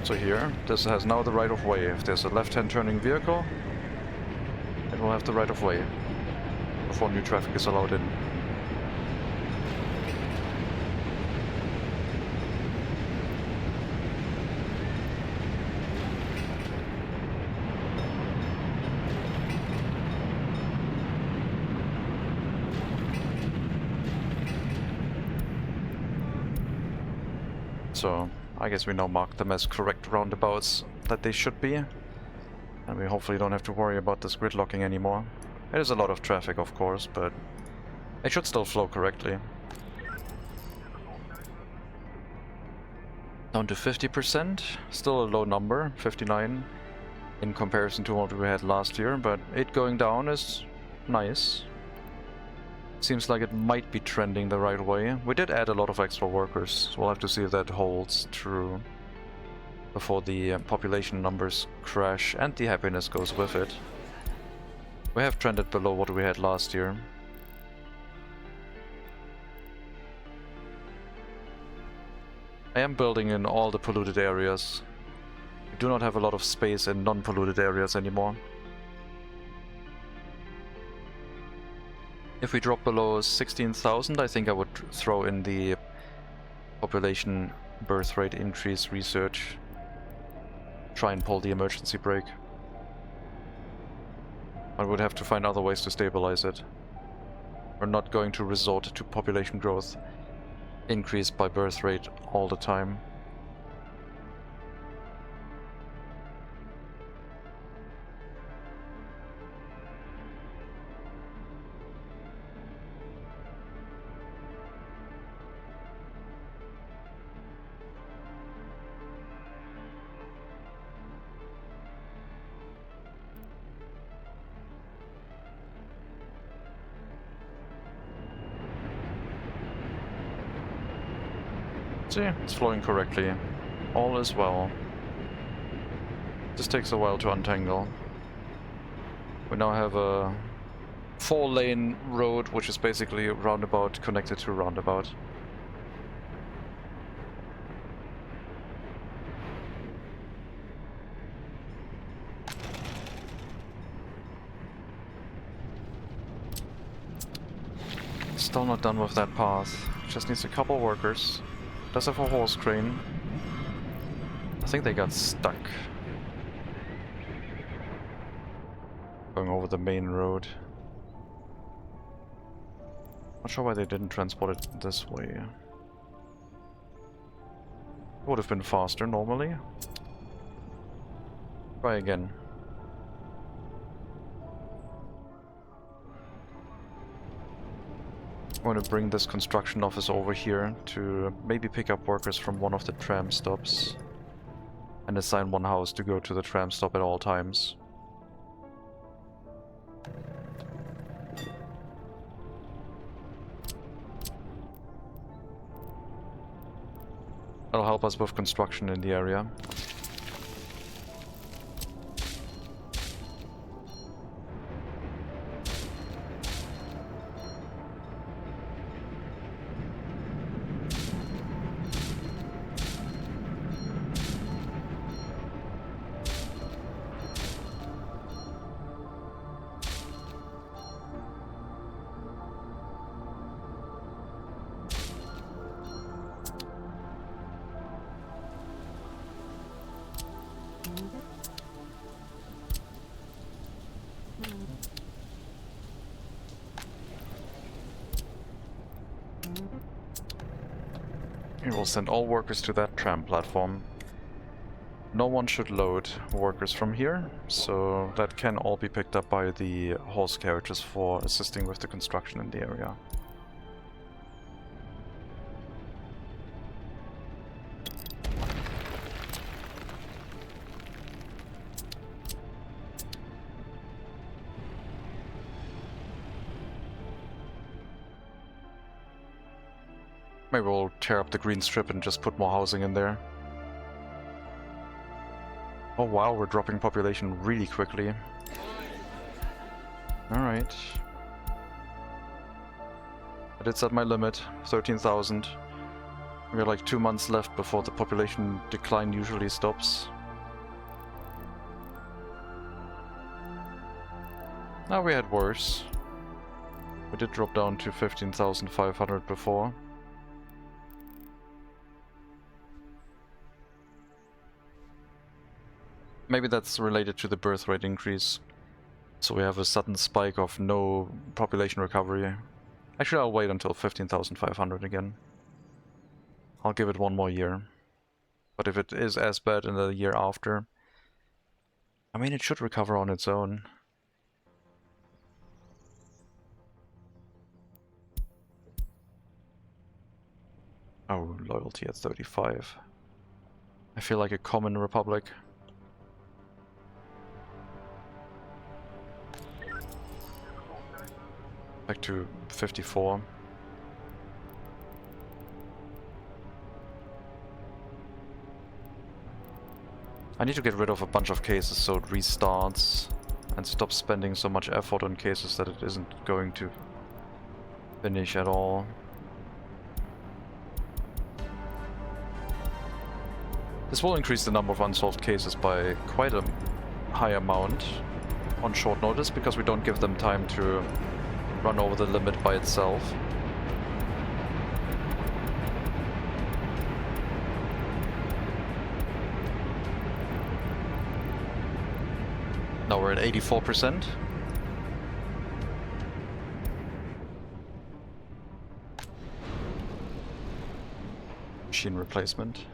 Speaker 1: So here, this has now the right of way. If there's a left-hand turning vehicle, it will have the right of way before new traffic is allowed in. So, I guess we now mark them as correct roundabouts that they should be. And we hopefully don't have to worry about this gridlocking anymore. It is a lot of traffic, of course, but it should still flow correctly. Down to 50%, still a low number, 59, in comparison to what we had last year, but it going down is nice. Seems like it might be trending the right way. We did add a lot of extra workers, so we'll have to see if that holds true before the population numbers crash and the happiness goes with it. We have trended below what we had last year. I am building in all the polluted areas. We do not have a lot of space in non-polluted areas anymore. If we drop below 16,000, I think I would throw in the population birth rate increase research. Try and pull the emergency brake. I would have to find other ways to stabilize it. We're not going to resort to population growth increased by birth rate all the time. See, it's flowing correctly. All is well. This takes a while to untangle. We now have a 4-lane road, which is basically a roundabout connected to a roundabout. Still not done with that path. Just needs a couple workers. Does have a horse crane. I think they got stuck going over the main road. Not sure why they didn't transport it this way. Would have been faster normally. Try again. I'm going to bring this construction office over here to maybe pick up workers from one of the tram stops and assign one house to go to the tram stop at all times. That'll help us with construction in the area. We will send all workers to that tram platform. no one should load workers from here, so that can all be picked up by the horse carriages for assisting with the construction in the area. Maybe we'll tear up the green strip and just put more housing in there. Oh wow, we're dropping population really quickly. Alright. But it's at my limit, 13,000. We got like 2 months left before the population decline usually stops. Now we had worse. We did drop down to 15,500 before. Maybe that's related to the birth rate increase. So we have a sudden spike of no population recovery. Actually, I'll wait until 15,500 again. I'll give it 1 more year. But if it is as bad in the year after, I mean, it should recover on its own. Oh, loyalty at 35. I feel like a common republic. Back to 54. I need to get rid of a bunch of cases so it restarts and stop spending so much effort on cases that it isn't going to finish at all. This will increase the number of unsolved cases by quite a high amount on short notice because we don't give them time to run over the limit by itself. Now we're at 84%. Machine replacement.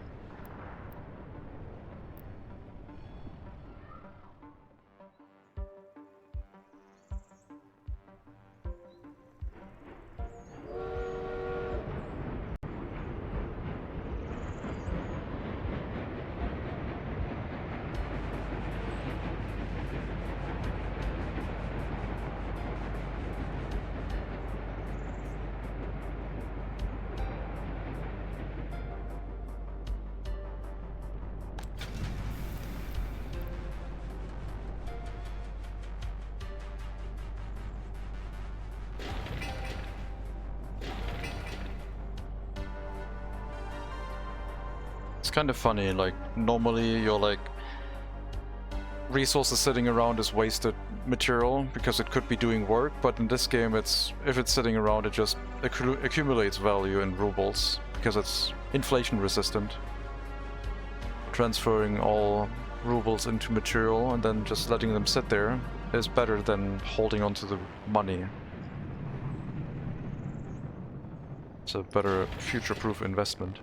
Speaker 1: It's kind of funny, like, normally you're like, resources sitting around is wasted material because it could be doing work, but in this game if it's sitting around it just accumulates value in rubles because it's inflation resistant. Transferring all rubles into material and then just letting them sit there is better than holding onto the money. It's a better future-proof investment.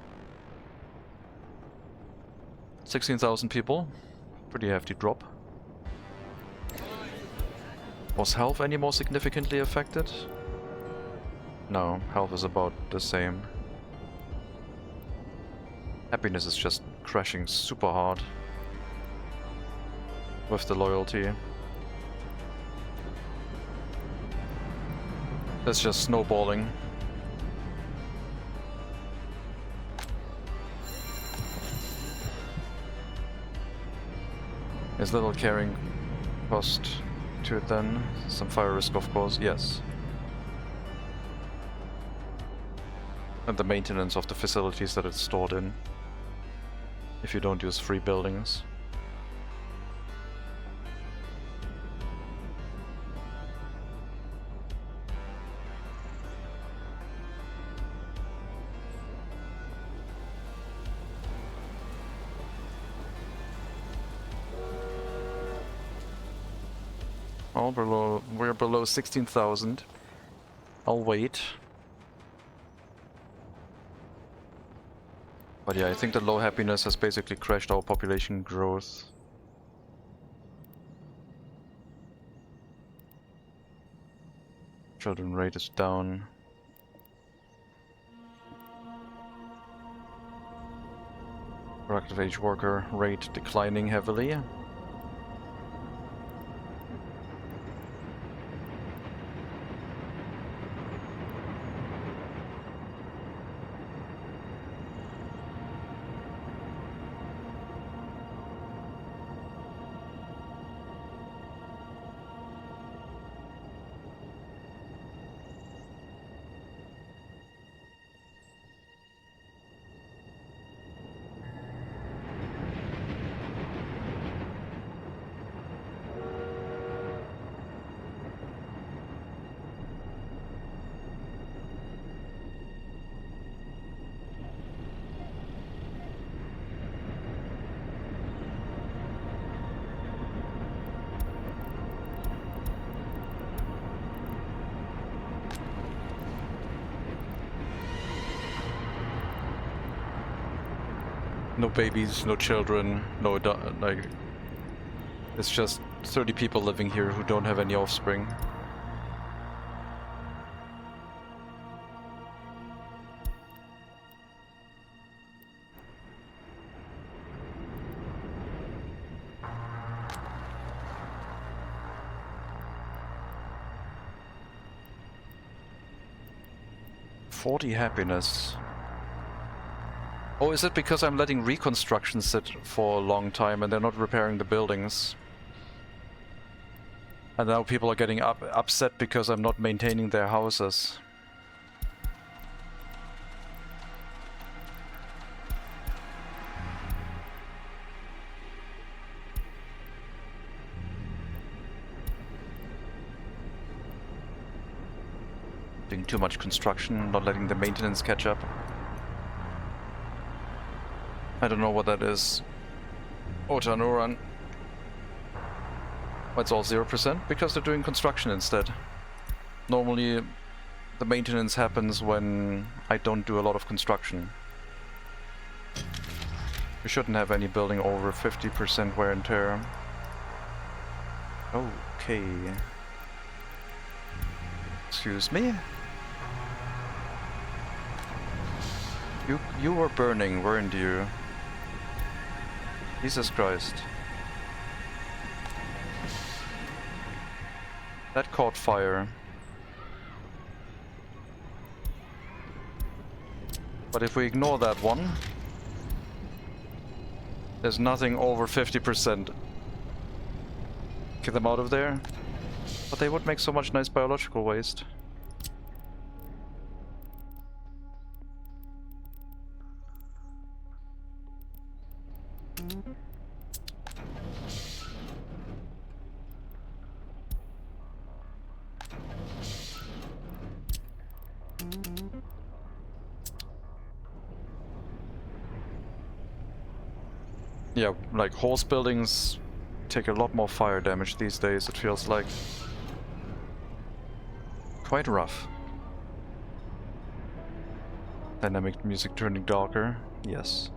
Speaker 1: 16,000 people, pretty hefty drop. Was health any more significantly affected? No, health is about the same. Happiness is just crashing super hard with the loyalty. That's just snowballing. Is little carrying cost to it then? Some fire risk, of course, yes. And the maintenance of the facilities that it's stored in, if you don't use free buildings. Oh, we're below 16,000. I'll wait. But yeah, I think the low happiness has basically crashed our population growth. Children rate is down. Productive age worker rate declining heavily. No babies, no children, no like... It's just 30 people living here who don't have any offspring. "40 happiness." Oh, is it because I'm letting reconstruction sit for a long time and they're not repairing the buildings? And now people are getting upset because I'm not maintaining their houses. Doing too much construction, not letting the maintenance catch up. I don't know what that is. Otanuran. It's all 0% because they're doing construction instead. Normally the maintenance happens when I don't do a lot of construction. We shouldn't have any building over 50% wear and tear. Okay. Excuse me? You were burning, weren't you? Jesus Christ. That caught fire. But if we ignore that one, there's nothing over 50%. Get them out of there. But they would make so much nice biological waste. Yeah, like horse buildings take a lot more fire damage these days, it feels like. Quite rough. Dynamic music turning darker, yes.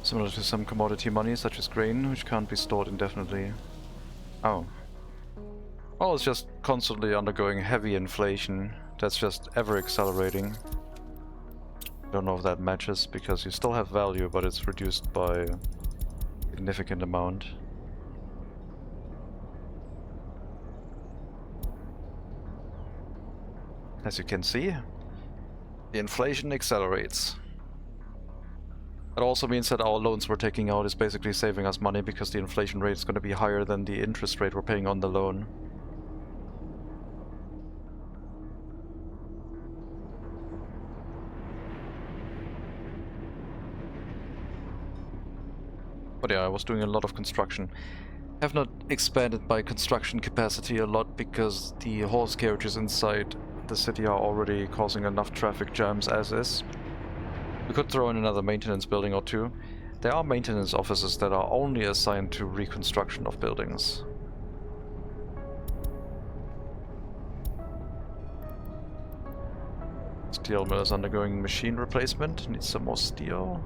Speaker 1: Similar to some commodity money, such as grain, which can't be stored indefinitely. Oh. Well, it's just constantly undergoing heavy inflation. That's just ever accelerating. Don't know if that matches, because you still have value, but it's reduced by a significant amount. As you can see, the inflation accelerates. It also means that our loans we're taking out is basically saving us money because the inflation rate is going to be higher than the interest rate we're paying on the loan. But yeah, I was doing a lot of construction. I have not expanded my construction capacity a lot because the horse carriages inside the city are already causing enough traffic jams as is. We could throw in another maintenance building or two. There are maintenance offices that are only assigned to reconstruction of buildings. Steel mill is undergoing machine replacement. Needs some more steel.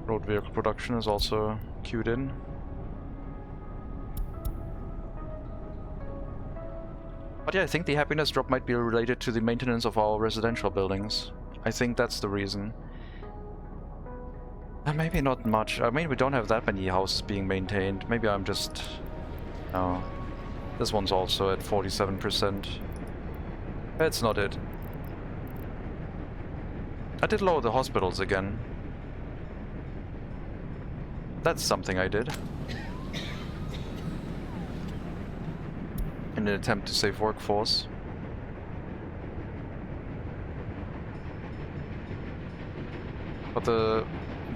Speaker 1: Road vehicle production is also queued in. But yeah, I think the happiness drop might be related to the maintenance of our residential buildings. I think that's the reason. And maybe not much. I mean, we don't have that many houses being maintained. Maybe I'm just... No. This one's also at 47%. That's not it. I did lower the hospitals again. That's something I did. In an attempt to save workforce. But the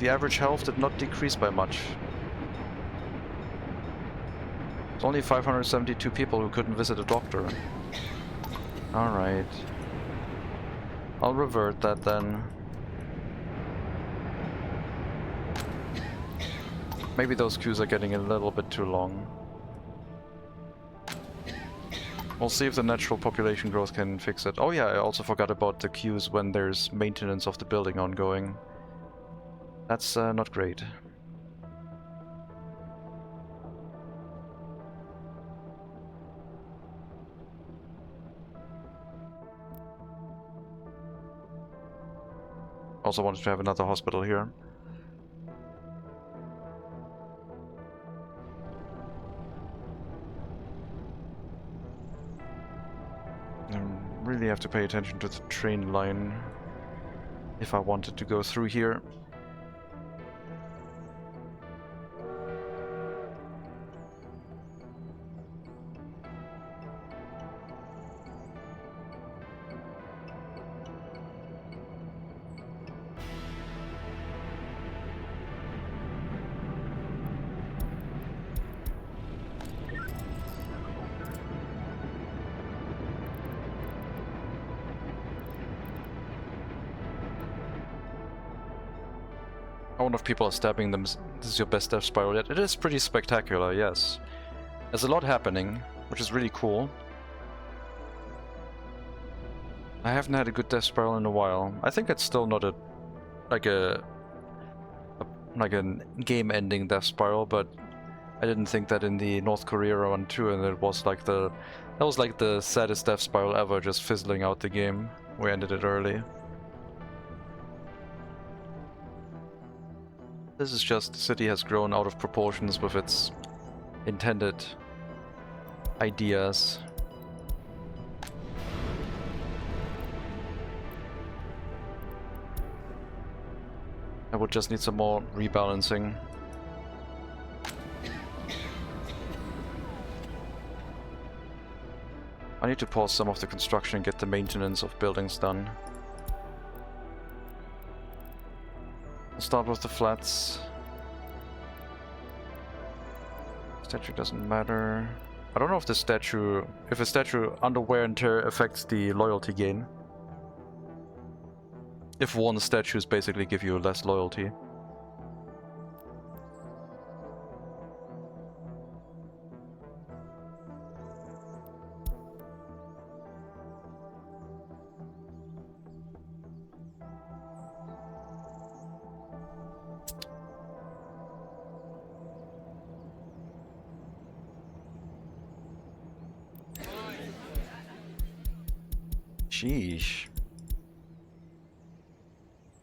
Speaker 1: average health did not decrease by much. It's only 572 people who couldn't visit a doctor. Alright. I'll revert that then. Maybe those queues are getting a little bit too long. We'll see if the natural population growth can fix it. Oh yeah, I also forgot about the queues when there's maintenance of the building ongoing. That's not great. Also wanted to have another hospital here. Really have to pay attention to the train line if I wanted to go through here. I wonder if people are stabbing them. This is your best death spiral yet. It is pretty spectacular, yes. There's a lot happening, which is really cool. I haven't had a good death spiral in a while. I think it's still not a like a game-ending death spiral, but I didn't think that in the North Korea one too, and it was like that was like the saddest death spiral ever, just fizzling out the game. We ended it early. This is just, the city has grown out of proportions with its intended ideas. I would just need some more rebalancing. I need to pause some of the construction and get the maintenance of buildings done. I'll start with the flats. Statue doesn't matter. I don't know if the statue... if a statue under wear and tear affects the loyalty gain. If worn statues basically give you less loyalty. Sheesh.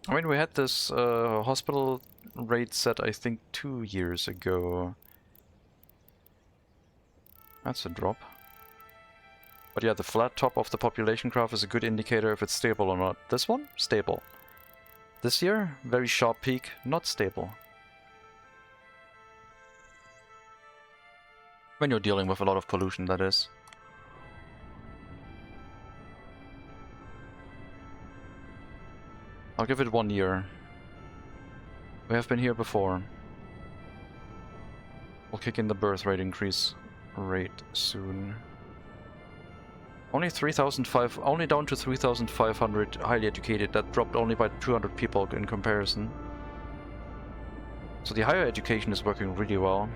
Speaker 1: I mean, we had this hospital rate set, I think, 2 years ago. That's a drop. But yeah, the flat top of the population graph is a good indicator if it's stable or not. This one? Stable. This year? Very sharp peak, not stable. When you're dealing with a lot of pollution, that is. I'll give it 1 year. We have been here before. We'll kick in the birth rate increase rate soon. Only down to 3,500 highly educated. That dropped only by 200 people in comparison. So the higher education is working really well.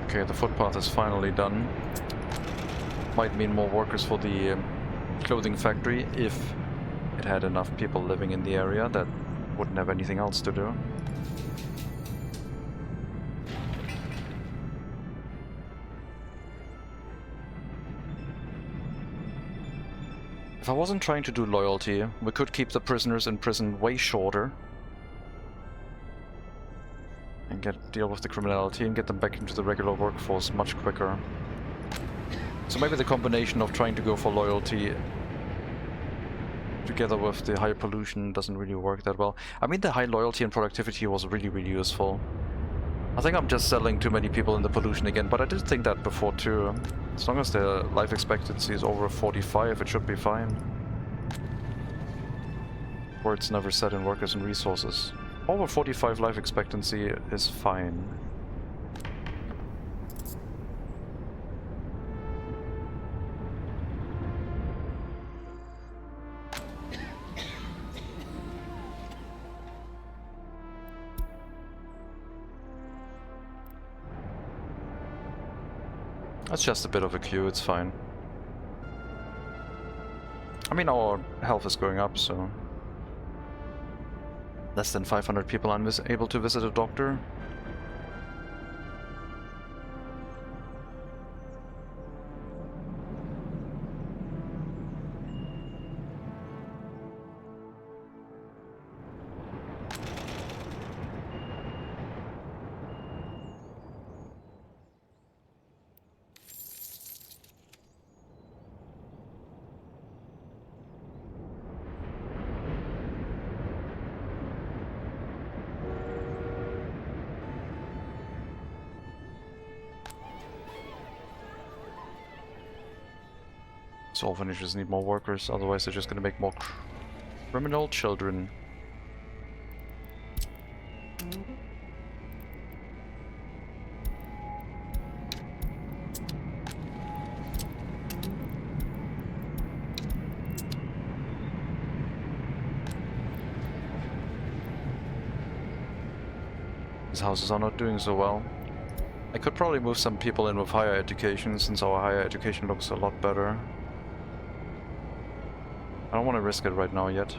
Speaker 1: Okay, the footpath is finally done. Might mean more workers for the clothing factory if it had enough people living in the area that wouldn't have anything else to do. If I wasn't trying to do loyalty, we could keep the prisoners in prison way shorter and deal with the criminality and get them back into the regular workforce much quicker. So maybe the combination of trying to go for loyalty together with the high pollution doesn't really work that well. I mean, the high loyalty and productivity was really, really useful. I think I'm just selling too many people in the pollution again, but I did think that before too. As long as the life expectancy is over 45, it should be fine. Words never said in workers and resources. Over 45 life expectancy is fine. That's just a bit of a queue, it's fine. I mean, our health is going up, so... Less than 500 people able to visit a doctor. So orphanages need more workers, otherwise they're just gonna make more criminal children. These houses are not doing so well. I could probably move some people in with higher education, since our higher education looks a lot better. I don't want to risk it right now yet.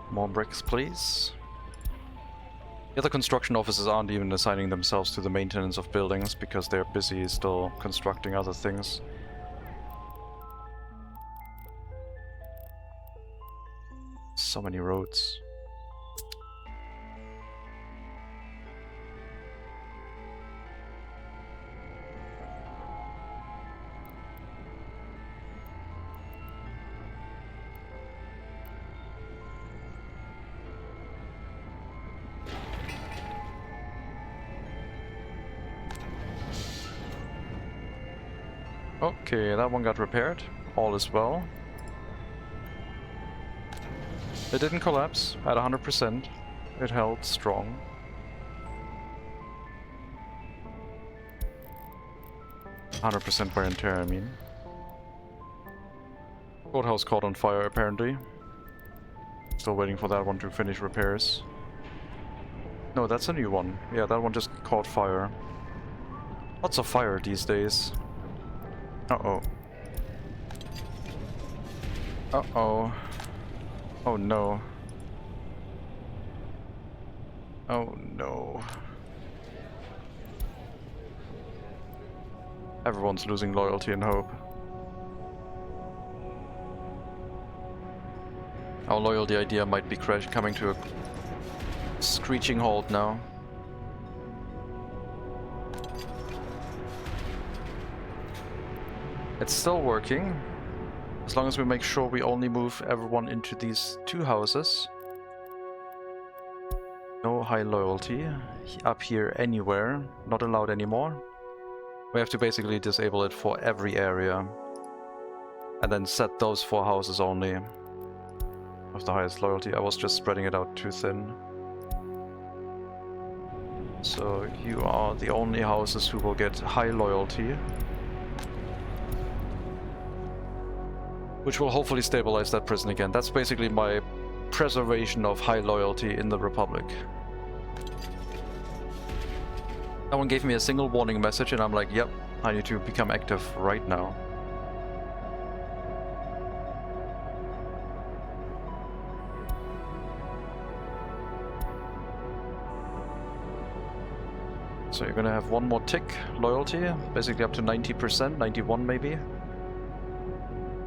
Speaker 1: More bricks, please. The other construction offices aren't even assigning themselves to the maintenance of buildings because they're busy still constructing other things. So many roads. Okay, that one got repaired. All is well. It didn't collapse at 100%. It held strong. %, wear and tear, I mean. Courthouse caught on fire, apparently. Still waiting for that one to finish repairs. No, that's a new one. Yeah, that one just caught fire. Lots of fire these days. Uh-oh. Uh-oh. Oh no. Oh no. Everyone's losing loyalty and hope. Our loyalty idea might be coming to a screeching halt now. It's still working, as long as we make sure we only move everyone into these 2 houses. No high loyalty up here anywhere, not allowed anymore. We have to basically disable it for every area, and then set those 4 houses only of the highest loyalty. I was just spreading it out too thin. So you are the only houses who will get high loyalty, which will hopefully stabilize that prison again. That's basically my preservation of high loyalty in the Republic. No one gave me a single warning message and I'm like, yep, I need to become active right now. So you're gonna have 1 more tick loyalty, basically up to 90%, 91 maybe.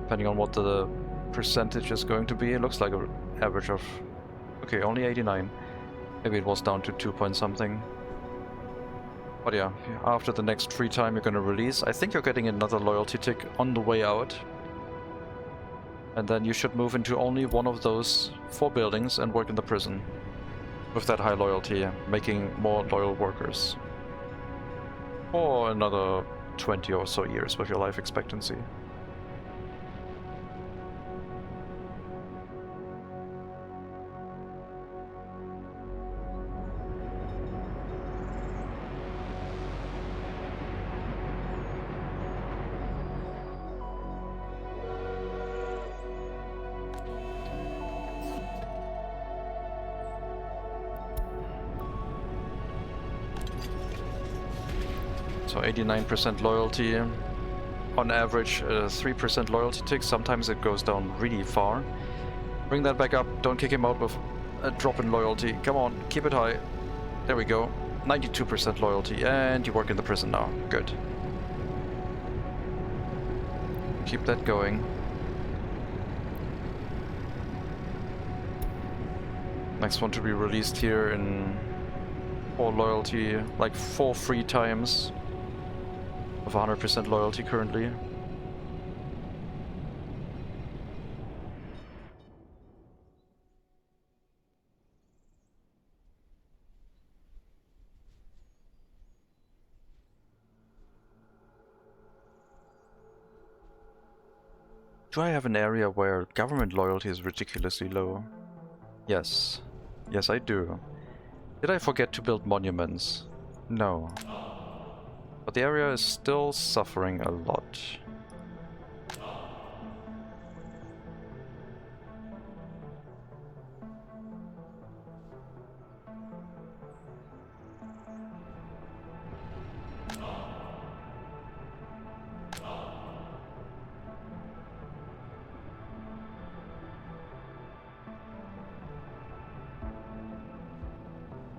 Speaker 1: Depending on what the percentage is going to be. It looks like an average of... okay, only 89. Maybe it was down to 2 point something. But yeah, after the next free time you're gonna release. I think you're getting another loyalty tick on the way out. And then you should move into only one of those 4 buildings and work in the prison. With that high loyalty, making more loyal workers. For another 20 or so years with your life expectancy. So 89% loyalty, on average 3% loyalty tick. Sometimes it goes down really far. Bring that back up, don't kick him out with a drop in loyalty. Come on, keep it high. There we go, 92% loyalty, and you work in the prison now, good. Keep that going. Next one to be released here in 4 loyalty, like 4 free times. Of 100% loyalty currently. Do I have an area where government loyalty is ridiculously low? Yes. Yes, I do. Did I forget to build monuments? No. But the area is still suffering a lot.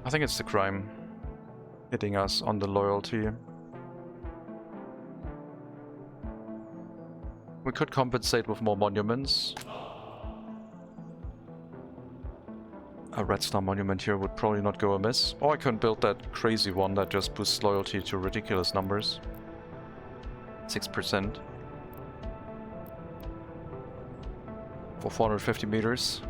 Speaker 1: I think it's the crime hitting us on the loyalty. We could compensate with more monuments. A Red Star monument here would probably not go amiss. Or I could build that crazy one that just boosts loyalty to ridiculous numbers. 6%. For 450 meters.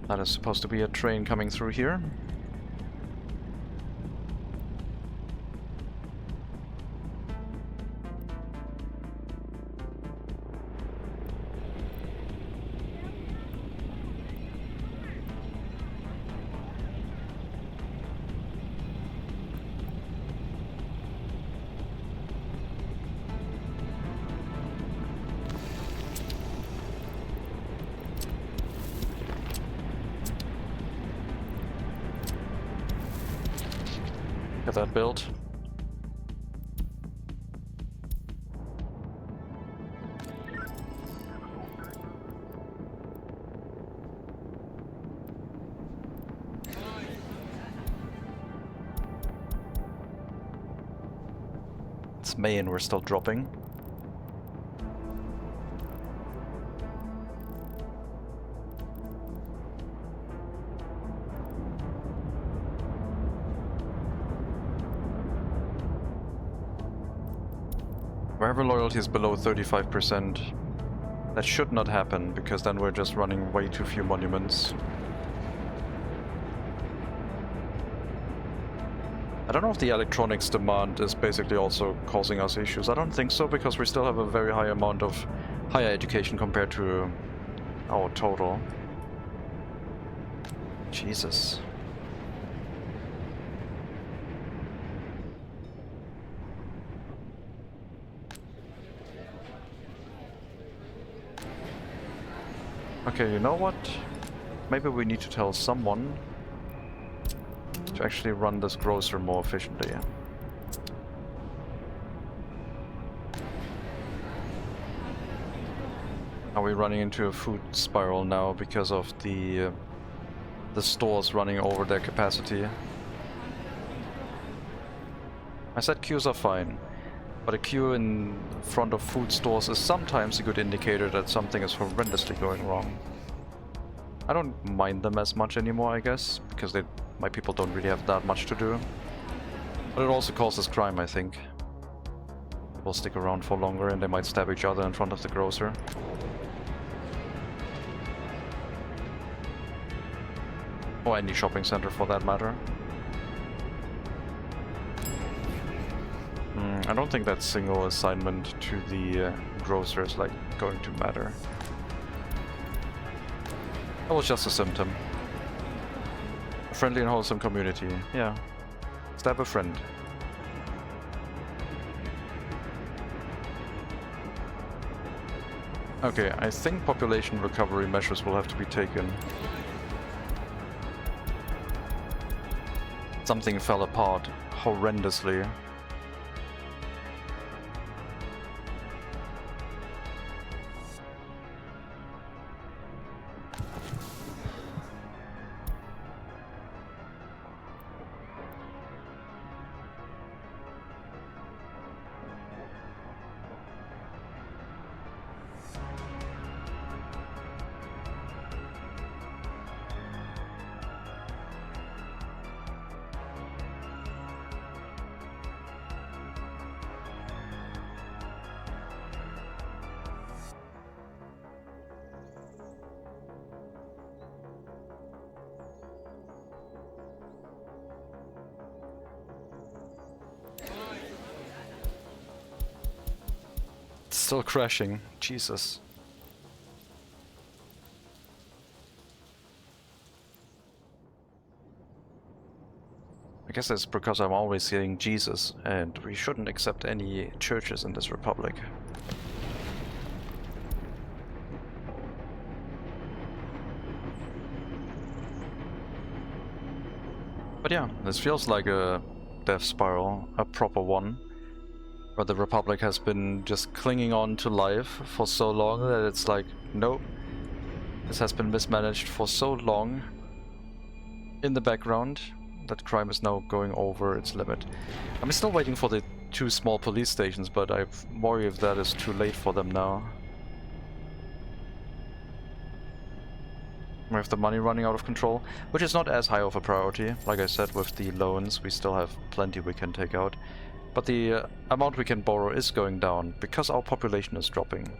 Speaker 1: That is supposed to be a train coming through here. Get that built. It's May and we're still dropping. Wherever loyalty is below 35%, that should not happen, because then we're just running way too few monuments. I don't know if the electronics demand is basically also causing us issues. I don't think so, because we still have a very high amount of higher education compared to our total. Jesus. Okay, you know what? Maybe we need to tell someone to actually run this grocer more efficiently. Are we running into a food spiral now because of the stores running over their capacity? I said queues are fine, but a queue in front of food stores is sometimes a good indicator that something is horrendously going wrong. I don't mind them as much anymore, I guess, because my people don't really have that much to do. But it also causes crime, I think. People stick around for longer and they might stab each other in front of the grocer. Or any shopping center for that matter. I don't think that single assignment to the grocer is like going to matter. That was just a symptom. A friendly and wholesome community. Yeah. Stab a friend. Okay, I think population recovery measures will have to be taken. Something fell apart horrendously. Still crashing. Jesus. I guess that's because I'm always saying Jesus, and we shouldn't accept any churches in this republic. But yeah, this feels like a death spiral, a proper one. Where the Republic has been just clinging on to life for so long that it's like, nope, this has been mismanaged for so long in the background that crime is now going over its limit. I'm still waiting for the 2 small police stations, but I worry if that is too late for them now. We have the money running out of control, which is not as high of a priority. Like I said, with the loans, we still have plenty we can take out. But the amount we can borrow is going down because our population is dropping.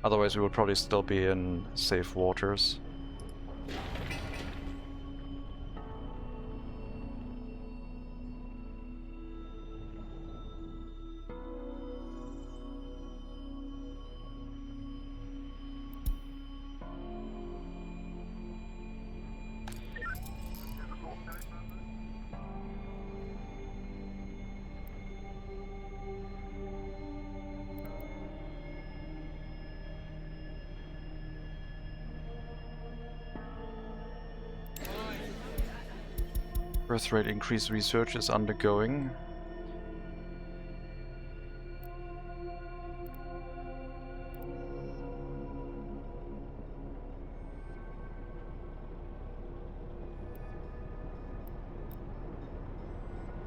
Speaker 1: Otherwise we would probably still be in safe waters. Birth rate increase research is undergoing.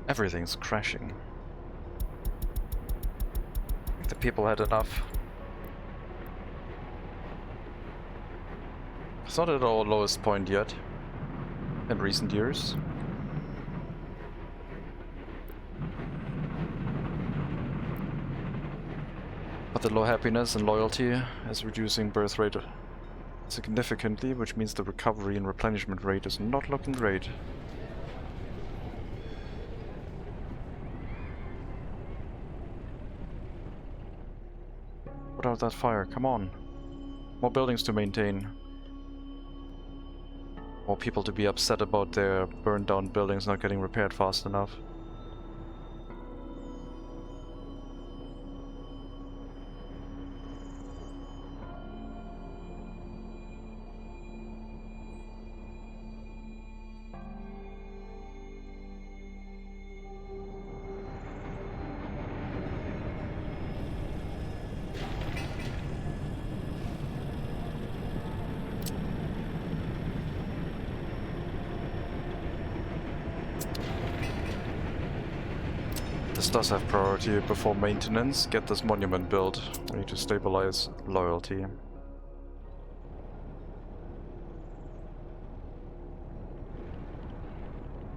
Speaker 1: Everything's crashing. The people had enough. It's not at our lowest point yet in recent years. But the low happiness and loyalty is reducing birth rate significantly, which means the recovery and replenishment rate is not looking great. Put out that fire, come on. More buildings to maintain. More people to be upset about their burned down buildings not getting repaired fast enough. This does have priority before maintenance. Get this monument built. We need to stabilize loyalty.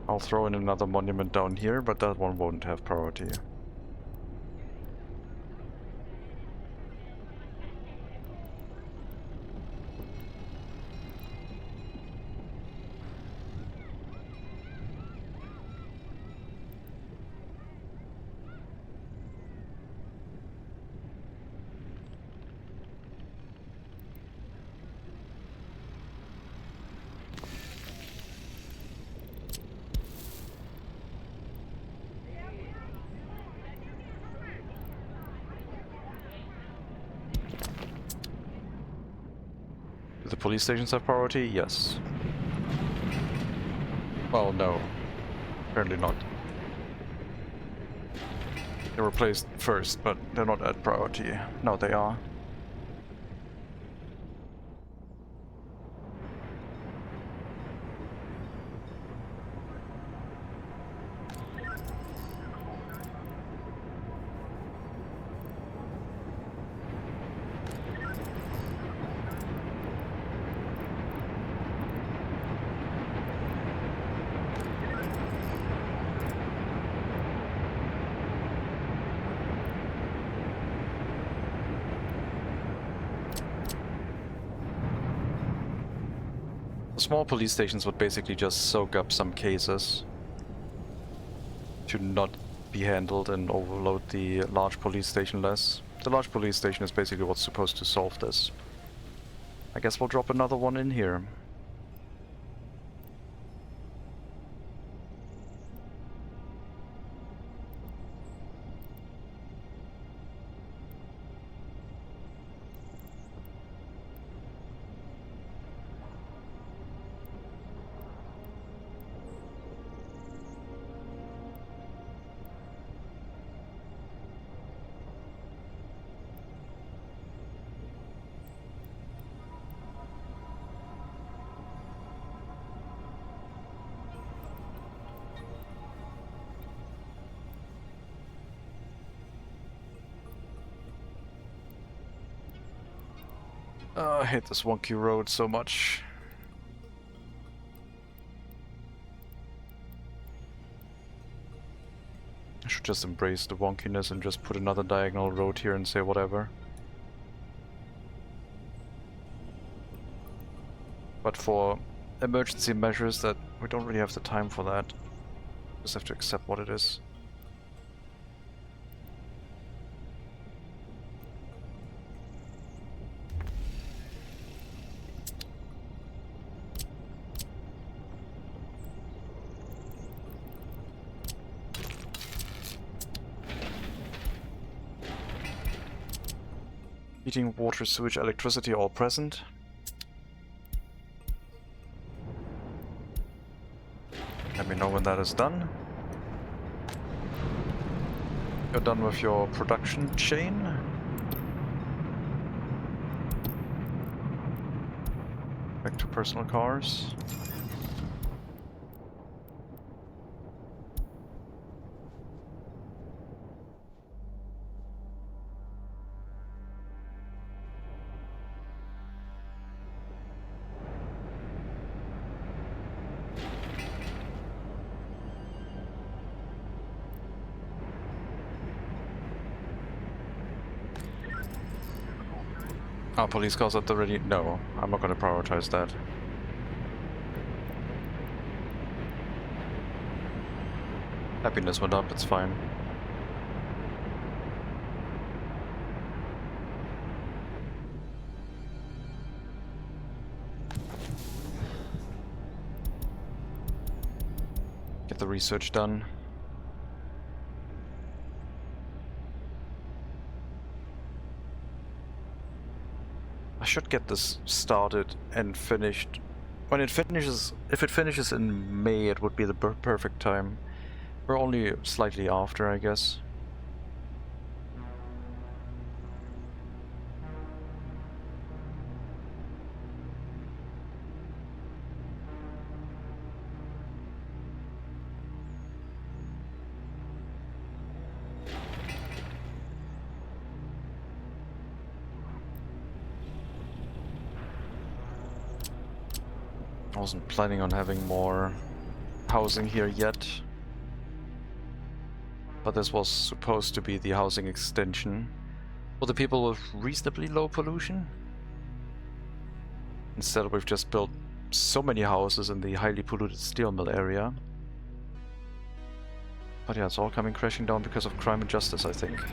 Speaker 1: I'll throw in another monument down here, but that one won't have priority. Do the police stations have priority? Yes. Well, no. Apparently not. They were placed first, but they're not at priority. No, they are. Small police stations would basically just soak up some cases to not be handled and overload the large police station less. The large police station is basically what's supposed to solve this. I guess we'll drop another one in here. I hate this wonky road so much. I should just embrace the wonkiness and just put another diagonal road here and say whatever. But for emergency measures, that we don't really have the time for that. Just have to accept what it is. Heating, water, sewage, electricity all present. Let me know when that is done. You're done with your production chain. Back to personal cars. Are police cars at the ready? No, I'm not gonna prioritize that. Happiness went up, it's fine. Get the research done. I should get this started and finished. When it finishes, if it finishes in May, it would be the perfect time. We're only slightly after, I guess. I wasn't planning on having more housing here yet, but this was supposed to be the housing extension for the people with reasonably low pollution. Instead, we've just built so many houses in the highly polluted steel mill area. But yeah, it's all coming crashing down because of crime and justice, I think.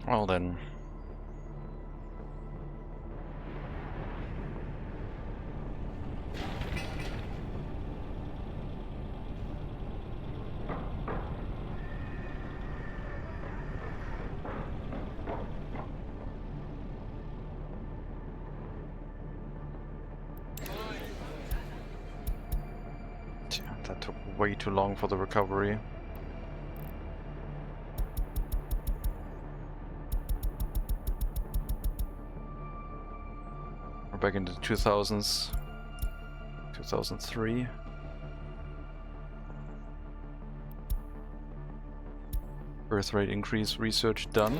Speaker 1: Well then. That took way too long for the recovery. We're back into the 2000s. 2003. Birth rate increase research done.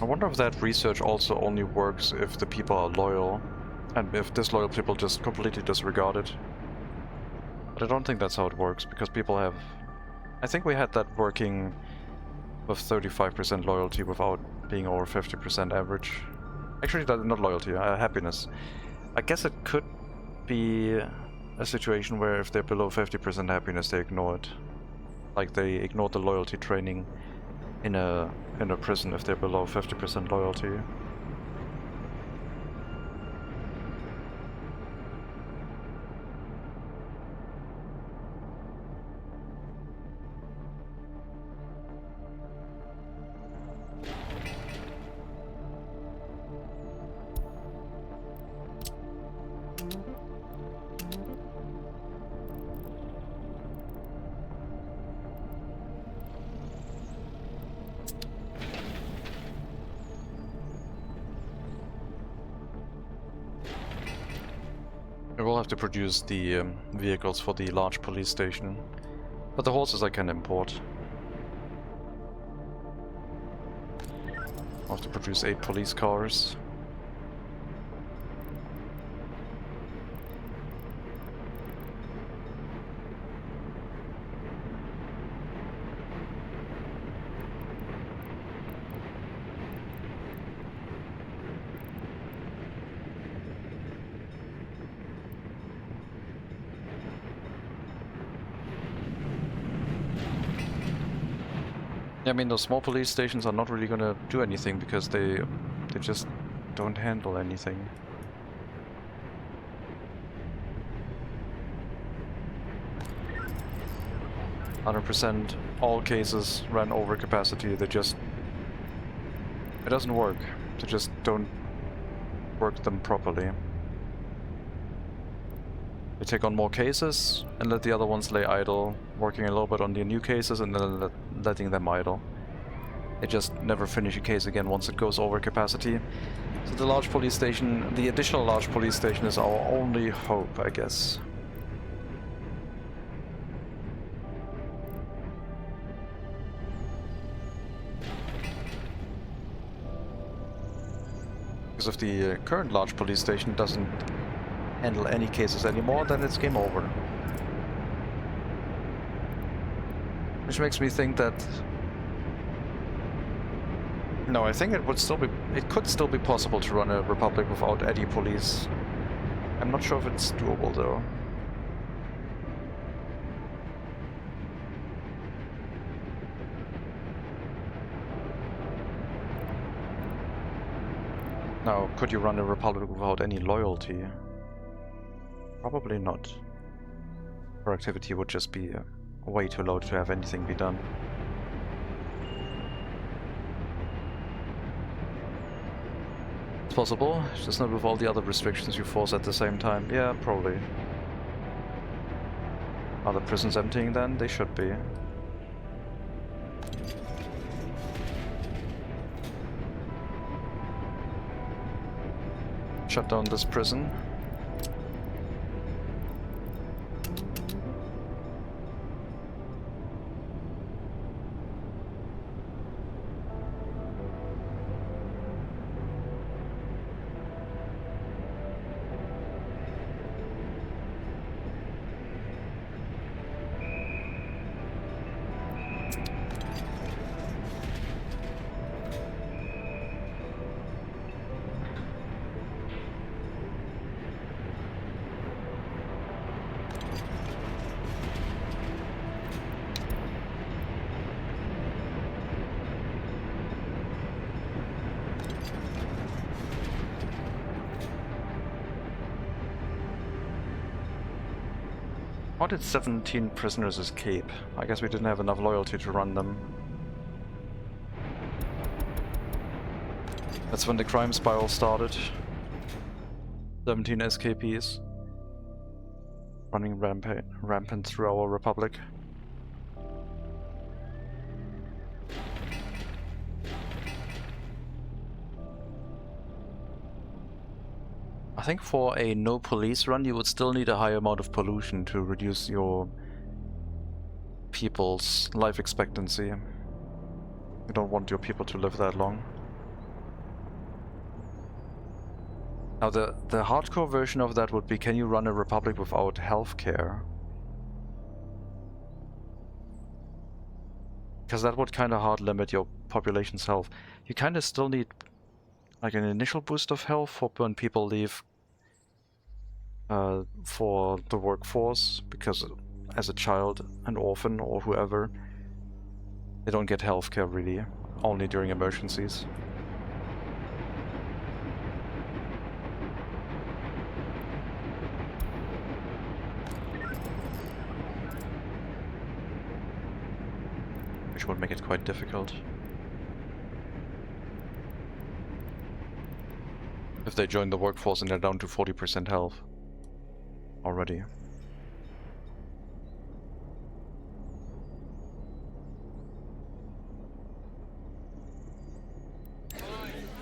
Speaker 1: I wonder if that research also only works if the people are loyal, and if disloyal people just completely disregard it. But I don't think that's how it works, because people have... I think we had that working with 35% loyalty without being over 50% average. Actually, not loyalty, happiness. I guess it could be a situation where if they're below 50% happiness, they ignore it. Like they ignore the loyalty training in a prison if they're below 50% loyalty. have to produce the vehicles for the large police station. But the horses I can import. I have to produce 8 police cars. I mean, those small police stations are not really gonna do anything because they just don't handle anything. %, all cases ran over capacity. It doesn't work. They just don't work them properly. They take on more cases and let the other ones lay idle, working a little bit on the new cases and then letting them idle. They just never finish a case again once it goes over capacity. So the large police station, the additional large police station is our only hope, I guess. Because if the current large police station doesn't handle any cases anymore, then it's game over. Which makes me think that... No, I think it could still be possible to run a republic without any police. I'm not sure if it's doable though. Now, could you run a republic without any loyalty? Probably not. Productivity would just be way too low to have anything be done. It's possible, just not with all the other restrictions you force at the same time. Yeah, probably. Are the prisons emptying then? They should be. Shut down this prison. How did 17 prisoners escape? I guess we didn't have enough loyalty to run them. That's when the crime spiral started. 17 escapees. Running rampant through our republic. I think for a no police run you would still need a high amount of pollution to reduce your people's life expectancy. You don't want your people to live that long. Now the hardcore version of that would be, can you run a republic without healthcare? Because that would kind of hard limit your population's health. You kind of still need like an initial boost of health for when people leave for the workforce, because as a child, an orphan or whoever, they don't get healthcare really, only during emergencies. Which would make it quite difficult. If they join the workforce and they're down to 40% health already.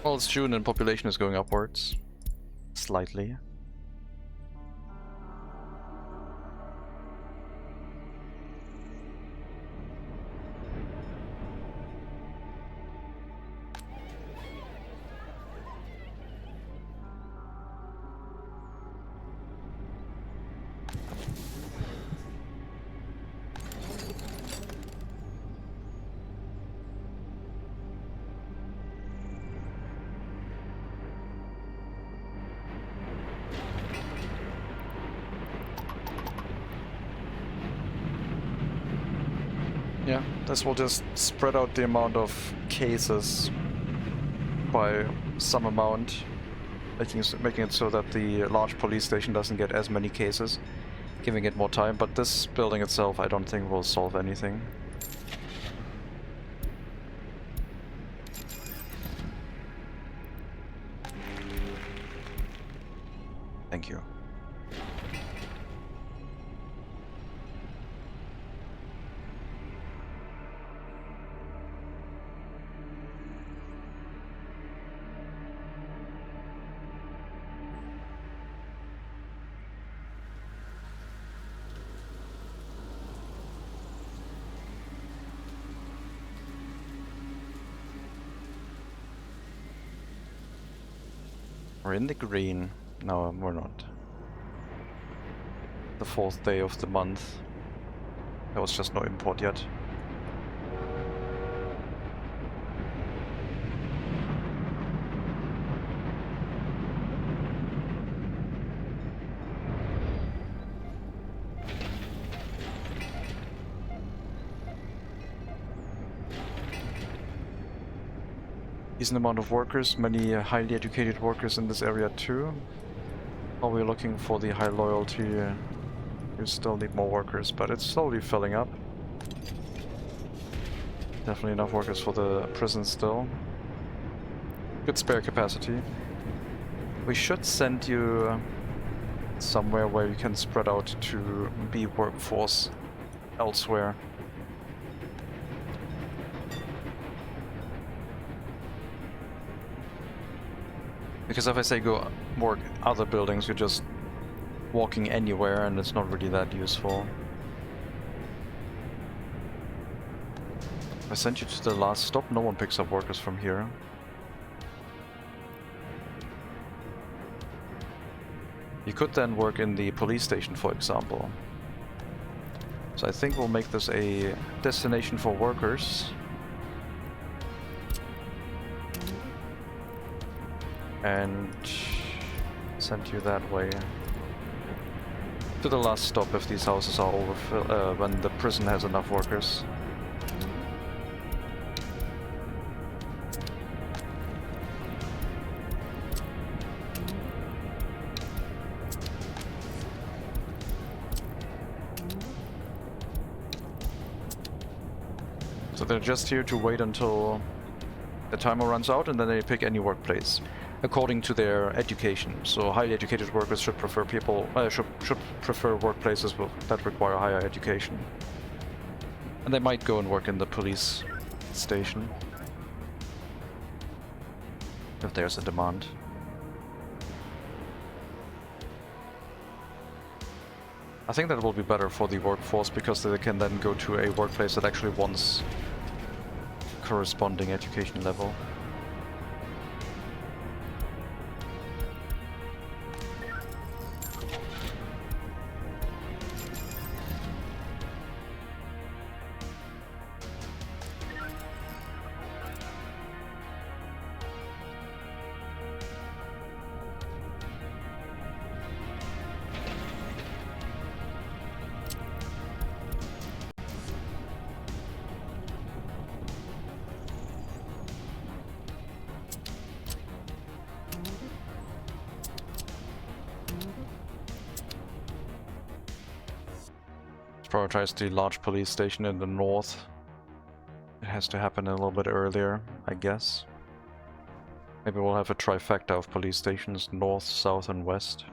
Speaker 1: Well, it's June and population is going upwards. Slightly. This will just spread out the amount of cases by some amount, making it so that the large police station doesn't get as many cases, giving it more time, but this building itself I don't think will solve anything. Thank you. We're in the green. No, we're not. The 4th day of the month. There was just no import yet. Decent amount of workers, many highly educated workers in this area too. While we're looking for the high loyalty, you still need more workers, but it's slowly filling up. Definitely enough workers for the prison still. Good spare capacity. We should send you somewhere where you can spread out to be workforce elsewhere. Because if I say go work other buildings, you're just walking anywhere and it's not really that useful. If I send you to the last stop, no one picks up workers from here. You could then work in the police station, for example. So I think we'll make this a destination for workers. And send you that way to the last stop if these houses are overfilled, when the prison has enough workers. So they're just here to wait until the timer runs out and then they pick any workplace according to their education. So highly educated workers should prefer should prefer workplaces that require higher education. And they might go and work in the police station if there's a demand. I think that will be better for the workforce because they can then go to a workplace that actually wants corresponding education level. Prioritize the large police station in the north. It has to happen a little bit earlier, I guess. Maybe we'll have a trifecta of police stations, north, south and west.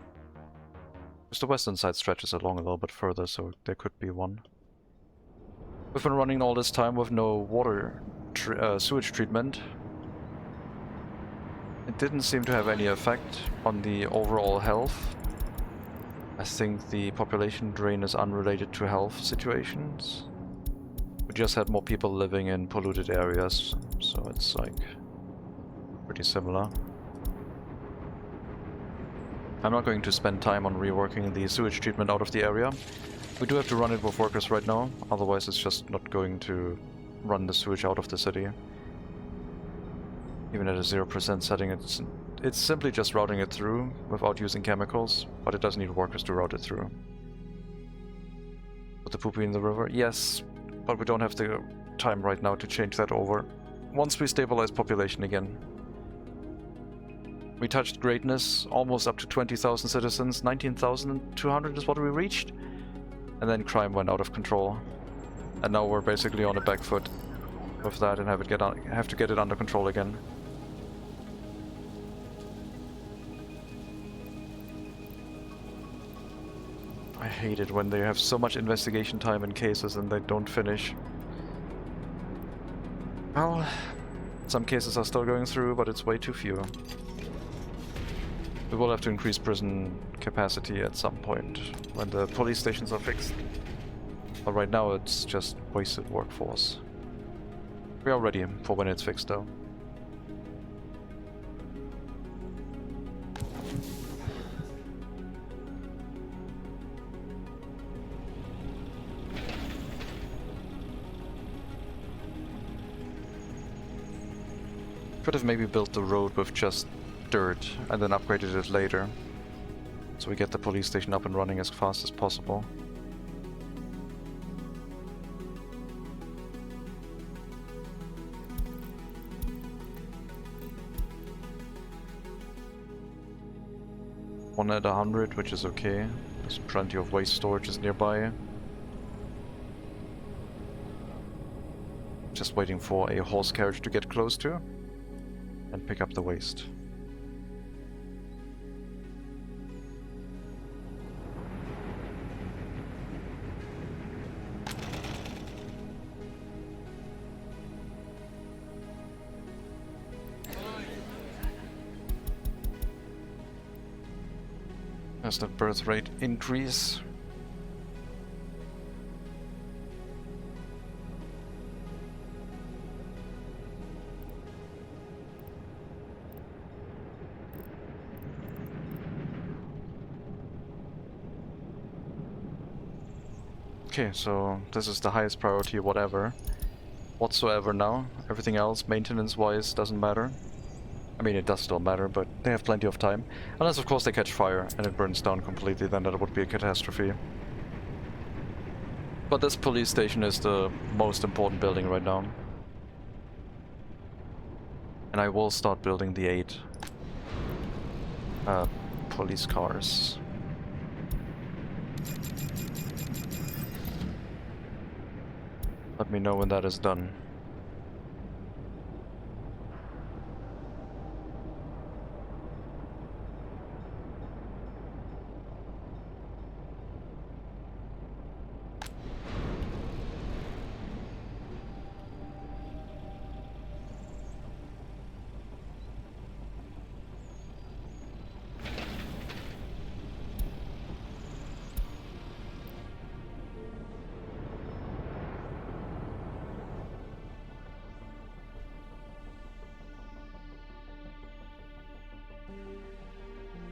Speaker 1: Because the western side stretches along a little bit further, so there could be one. We've been running all this time with no water sewage treatment. It didn't seem to have any effect on the overall health. I think the population drain is unrelated to health situations. We just had more people living in polluted areas, so it's like pretty similar. I'm not going to spend time on reworking the sewage treatment out of the area. We do have to run it with workers right now, otherwise it's just not going to run the sewage out of the city. Even at a 0% setting, it's simply just routing it through without using chemicals, but it does need workers to route it through. Put the poopy in the river? Yes, but we don't have the time right now to change that over. Once we stabilize population again. We touched greatness, almost up to 20,000 citizens. 19,200 is what we reached. And then crime went out of control. And now we're basically on a back foot with that and have to get it under control again. I hate it when they have so much investigation time in cases and they don't finish. Well, some cases are still going through, but it's way too few. We will have to increase prison capacity at some point when the police stations are fixed. But right now it's just wasted workforce. We are ready for when it's fixed though. Could have maybe built the road with just dirt and then upgraded it later. So we get the police station up and running as fast as possible. One at 100, which is okay. There's plenty of waste storages nearby. Just waiting for a horse carriage to get close to and pick up the waste. There's that birth rate increase. Okay, so this is the highest priority whatsoever now. Everything else, maintenance-wise, doesn't matter. I mean, it does still matter, but they have plenty of time. Unless, of course, they catch fire and it burns down completely, then that would be a catastrophe. But this police station is the most important building right now. And I will start building the 8 police cars. Let me know when that is done.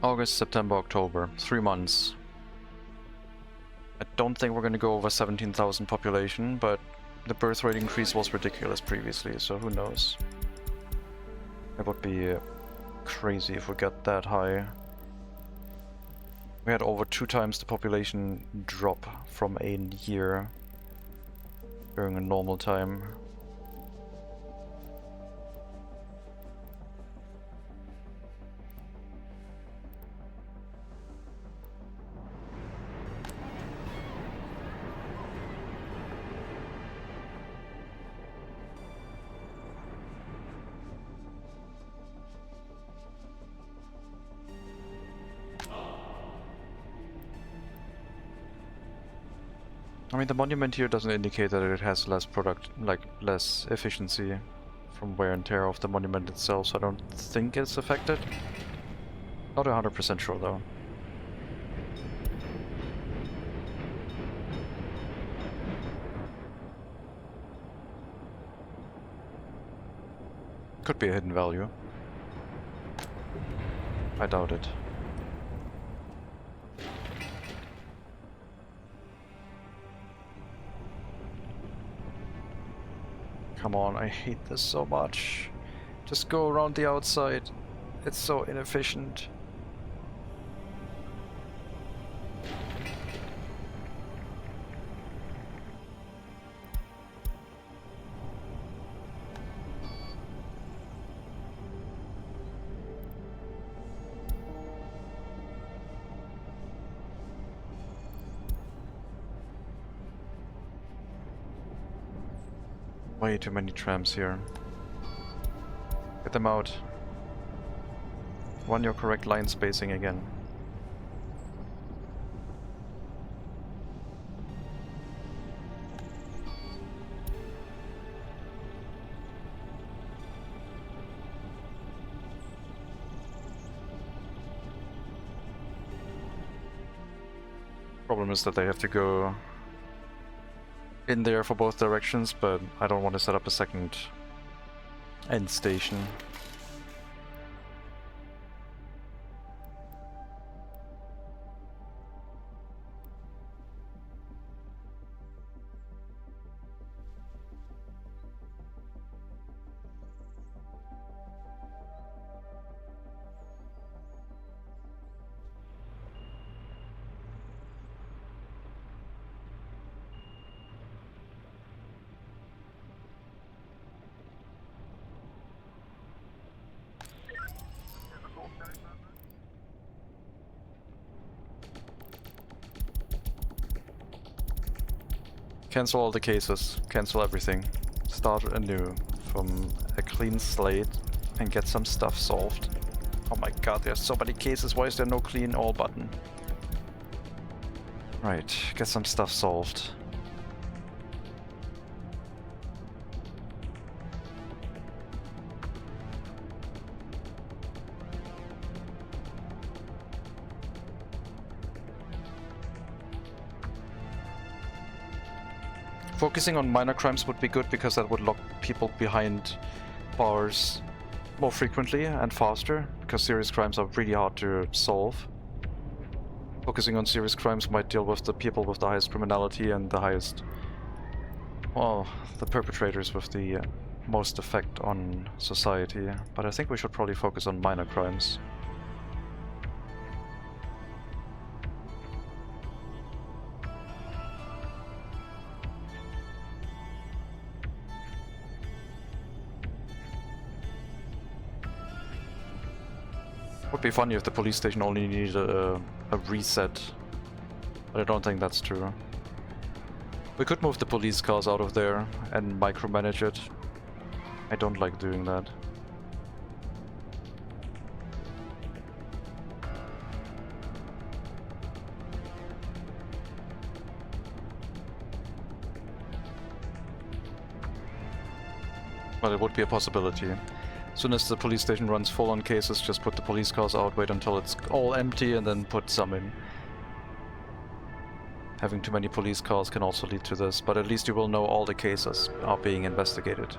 Speaker 1: August, September, October. 3 months. I don't think we're gonna go over 17,000 population, but the birth rate increase was ridiculous previously, so who knows. It would be crazy if we got that high. We had over 2 times the population drop from a year during a normal time. I mean, the monument here doesn't indicate that it has less less efficiency from wear and tear of the monument itself, so I don't think it's affected. Not 100% sure though. Could be a hidden value. I doubt it. Come on, I hate this so much. Just go around the outside. It's so inefficient. Way too many trams here. Get them out. Run your correct line spacing again. Problem is that they have to go in there for both directions, but I don't want to set up a second end station. Cancel all the cases, cancel everything. Start anew from a clean slate and get some stuff solved. Oh my god, there's so many cases, why is there no clean all button? Right, get some stuff solved. Focusing on minor crimes would be good because that would lock people behind bars more frequently and faster, because serious crimes are really hard to solve. Focusing on serious crimes might deal with the people with the highest criminality and the highest, well, the perpetrators with the most effect on society, but I think we should probably focus on minor crimes. Would be funny if the police station only needed a reset, but I don't think that's true. We could move the police cars out of there and micromanage it. I don't like doing that. But it would be a possibility. As soon as the police station runs full on cases, just put the police cars out, wait until it's all empty, and then put some in. Having too many police cars can also lead to this, but at least you will know all the cases are being investigated.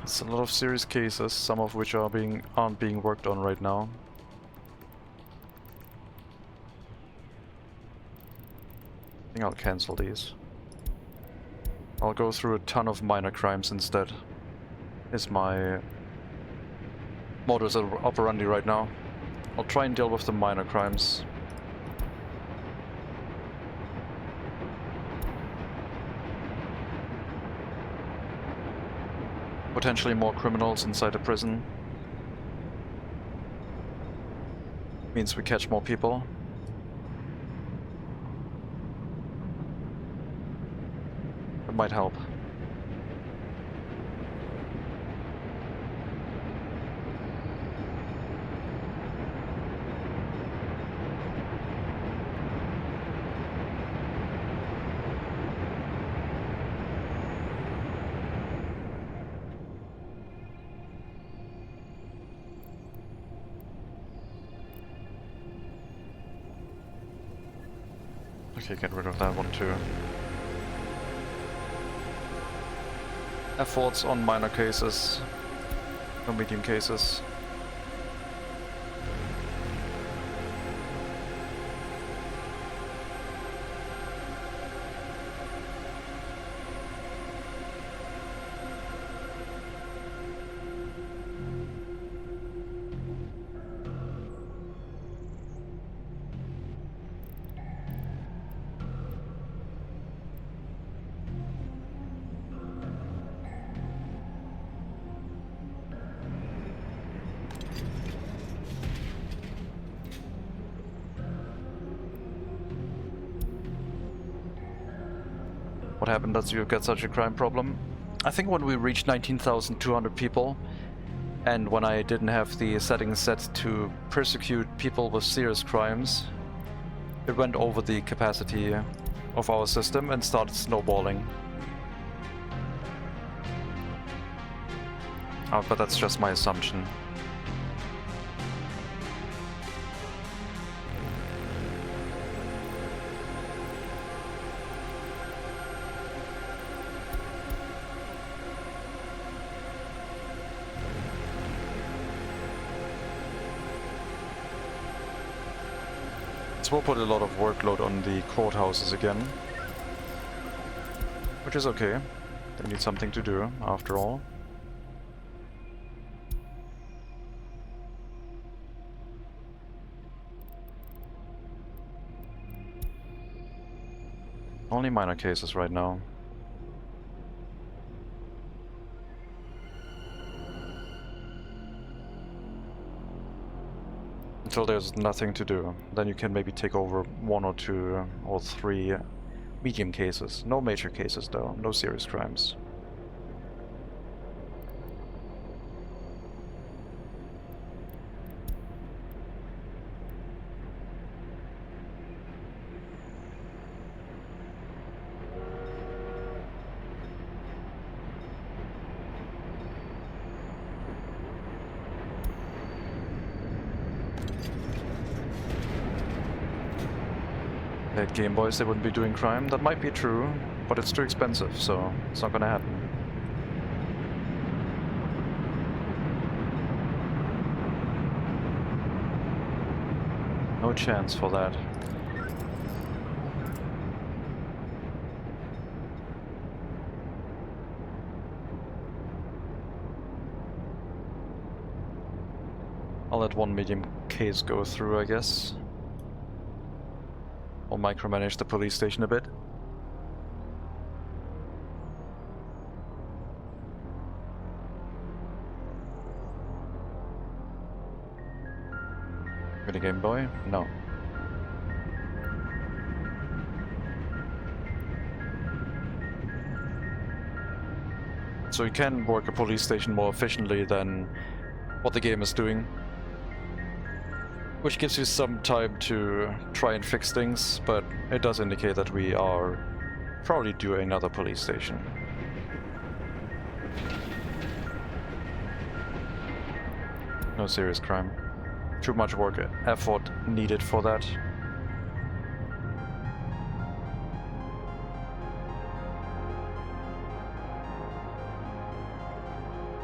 Speaker 1: It's a lot of serious cases, some of which aren't being worked on right now. I think I'll cancel these. I'll go through a ton of minor crimes instead, is my modus operandi right now. I'll try and deal with the minor crimes. Potentially more criminals inside the prison. Means we catch more people. That might help. Okay, get rid of that one too. Efforts on minor cases, no medium cases. What happened that you get such a crime problem? I think when we reached 19,200 people, and when I didn't have the settings set to persecute people with serious crimes, it went over the capacity of our system and started snowballing. Oh, but that's just my assumption. So we'll put a lot of workload on the courthouses again. Which is okay. They need something to do, after all. Only minor cases right now. Until there's nothing to do. Then you can maybe take over 1 or 2 or 3 medium cases. No major cases though, no serious crimes. At Game Boys they wouldn't be doing crime. That might be true, but it's too expensive, so it's not gonna happen. No chance for that. I'll let 1 medium case go through, I guess. I'll micromanage the police station a bit. Ready, Game Boy? No. So you can work a police station more efficiently than what the game is doing. Which gives you some time to try and fix things, but it does indicate that we are probably due another police station. No serious crime. Too much work, effort needed for that.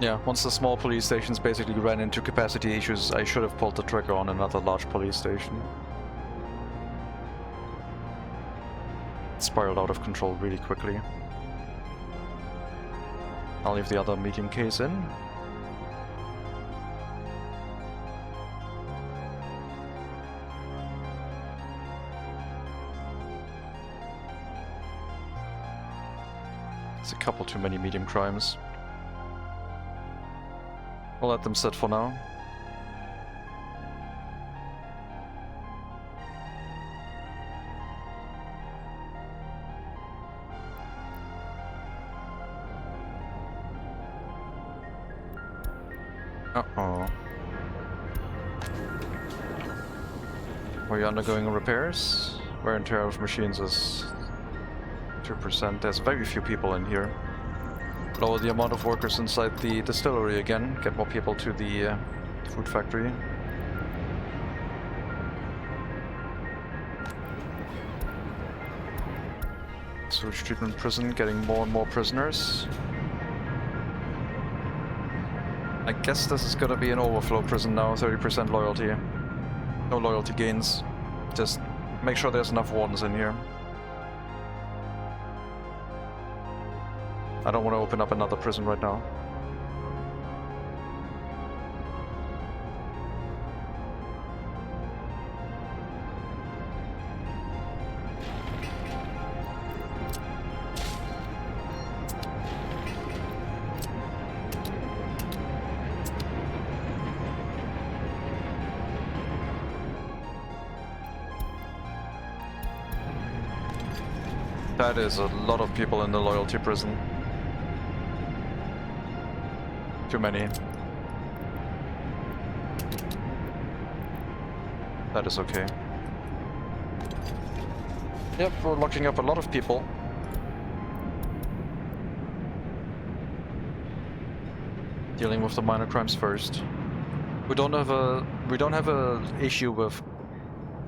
Speaker 1: Yeah, once the small police stations basically ran into capacity issues, I should have pulled the trigger on another large police station. It spiraled out of control really quickly. I'll leave the other medium case in. It's a couple too many medium crimes. We'll let them sit for now. Uh-oh. Are you undergoing repairs? Wear and tear of machines is 2%. There's very few people in here. Lower the amount of workers inside the distillery again, get more people to the food factory. Sewage treatment prison, getting more and more prisoners. I guess this is gonna be an overflow prison now, 30% loyalty. No loyalty gains. Just make sure there's enough wardens in here. I don't want to open up another prison right now. That is a lot of people in the loyalty prison. Too many. That is okay. Yep, we're locking up a lot of people. Dealing with the minor crimes first. We don't have a issue with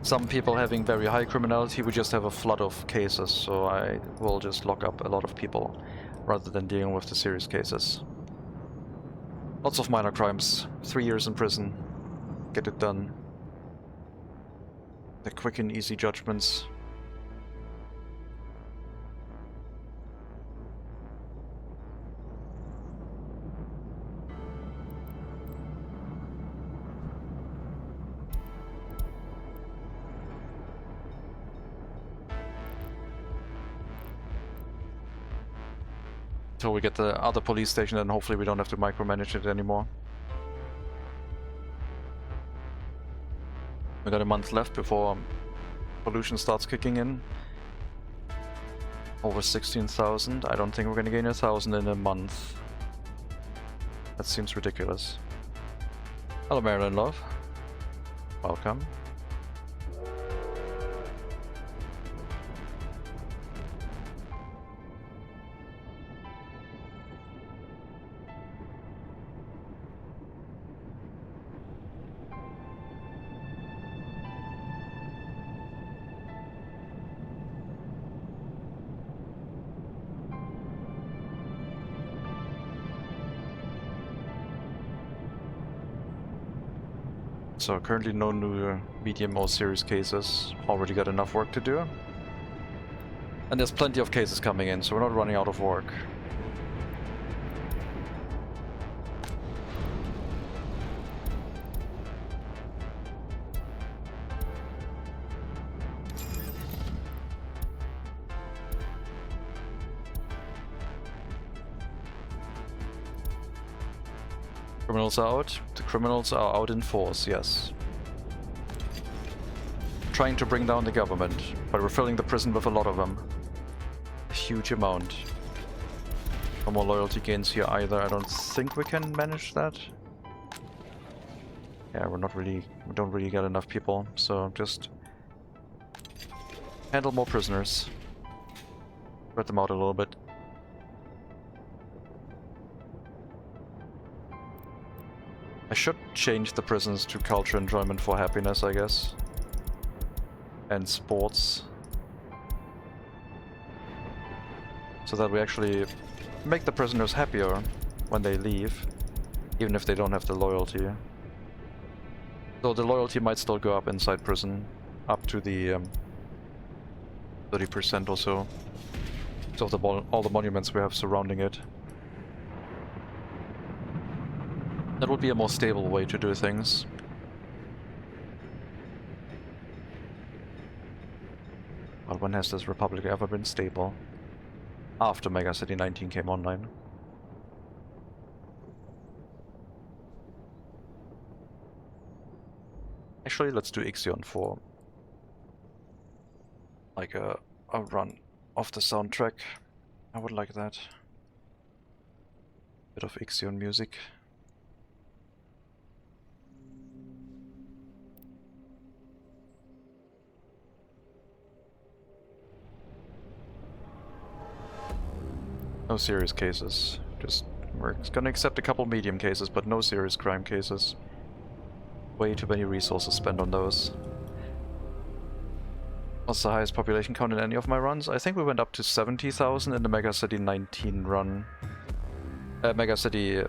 Speaker 1: some people having very high criminality. We just have a flood of cases, so I will just lock up a lot of people rather than dealing with the serious cases. Lots of minor crimes. 3 years in prison. Get it done. The quick and easy judgments. Until we get the other police station, and hopefully we don't have to micromanage it anymore. We got a month left before pollution starts kicking in. Over 16,000. I don't think we're gonna gain 1,000 in a month. That seems ridiculous. Hello, Marilyn Love. Welcome. So currently no new medium or serious cases. Already got enough work to do. And there's plenty of cases coming in, so we're not running out of work. Criminals are out. The criminals are out in force, yes. Trying to bring down the government, but we're filling the prison with a lot of them. A huge amount. No more loyalty gains here either. I don't think we can manage that. Yeah, we don't really get enough people, so just handle more prisoners. Spread them out a little bit. I should change the prisons to culture, enjoyment for happiness, I guess. And sports. So that we actually make the prisoners happier when they leave, even if they don't have the loyalty. Though the loyalty might still go up inside prison, up to the 30% or so. So of all the monuments we have surrounding it. That would be a more stable way to do things. Well, when has this republic ever been stable? After MegaCity 19 came online. Actually, let's do Ixion for like a run of the soundtrack. I would like that. Bit of Ixion music. No serious cases. We're gonna accept a couple medium cases, but no serious crime cases. Way too many resources spent on those. What's the highest population count in any of my runs? I think we went up to 70,000 in the MegaCity 19 run. MegaCity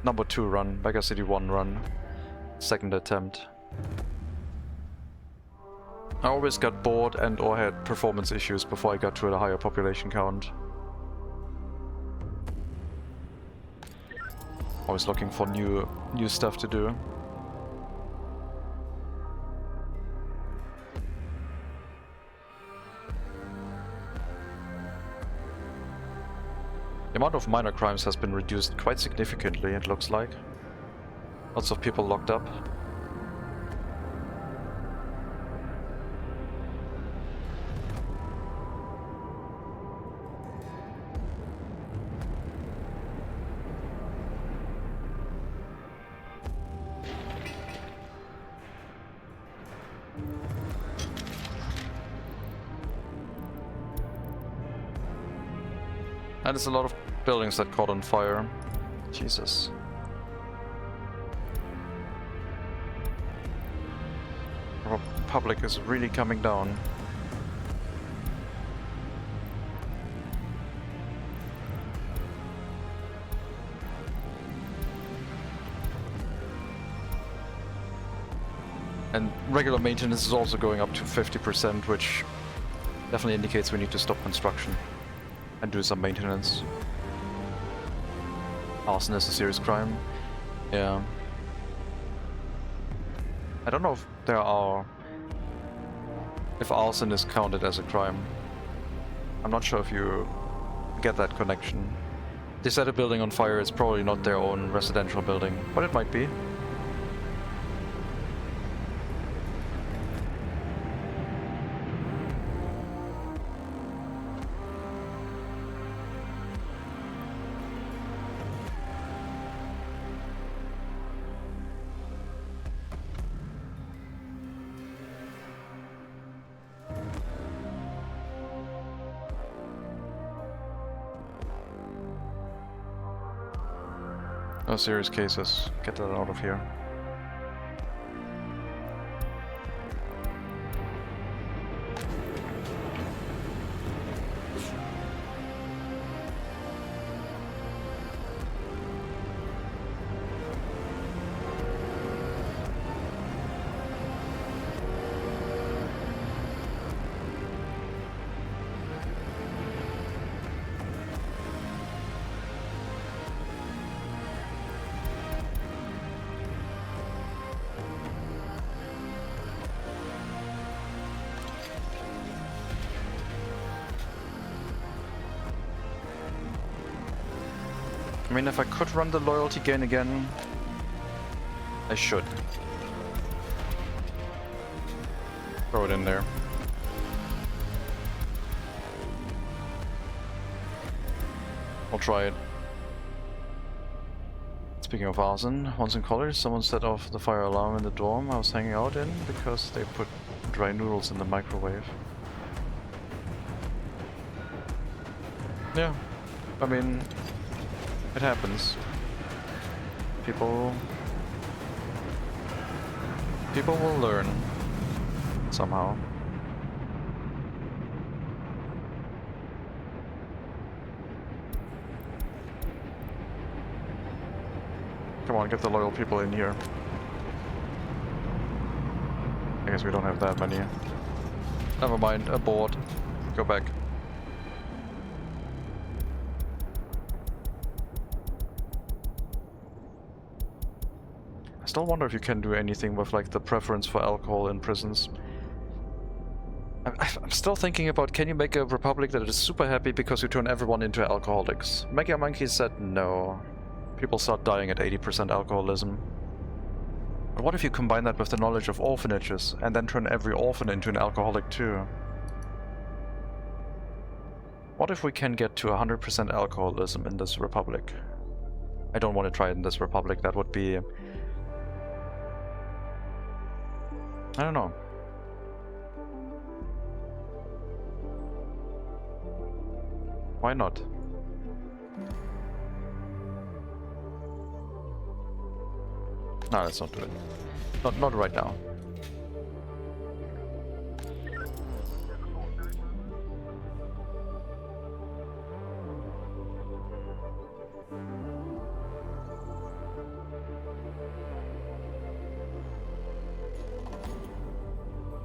Speaker 1: number 2 run, MegaCity 1 run. Second attempt. I always got bored and or had performance issues before I got to a higher population count. Always looking for new stuff to do. The amount of minor crimes has been reduced quite significantly, it looks like. Lots of people locked up. And there's a lot of buildings that caught on fire. Jesus. Our public is really coming down. And regular maintenance is also going up to 50%, which definitely indicates we need to stop construction and do some maintenance. Arson is a serious crime. Yeah. I don't know if if arson is counted as a crime. I'm not sure if you get that connection. They set a building on fire, it's probably not their own residential building, but it might be. No serious cases. Get that out of here. I mean, if I could run the loyalty gain again, I should. Throw it in there. I'll try it. Speaking of arson, once in college, someone set off the fire alarm in the dorm I was hanging out in because they put dry noodles in the microwave. Yeah, I mean, it happens. People will learn somehow. Come on, get the loyal people in here. I guess we don't have that many. Never mind, abort. Go back. I still wonder if you can do anything with like the preference for alcohol in prisons. I'm still thinking about, can you make a republic that is super happy because you turn everyone into alcoholics? Mega Monkey said no. People start dying at 80% alcoholism. But what if you combine that with the knowledge of orphanages and then turn every orphan into an alcoholic too? What if we can get to 100% alcoholism in this republic? I don't want to try it in this republic, that would be... I don't know. Why not? No, let's not do it. Not right now.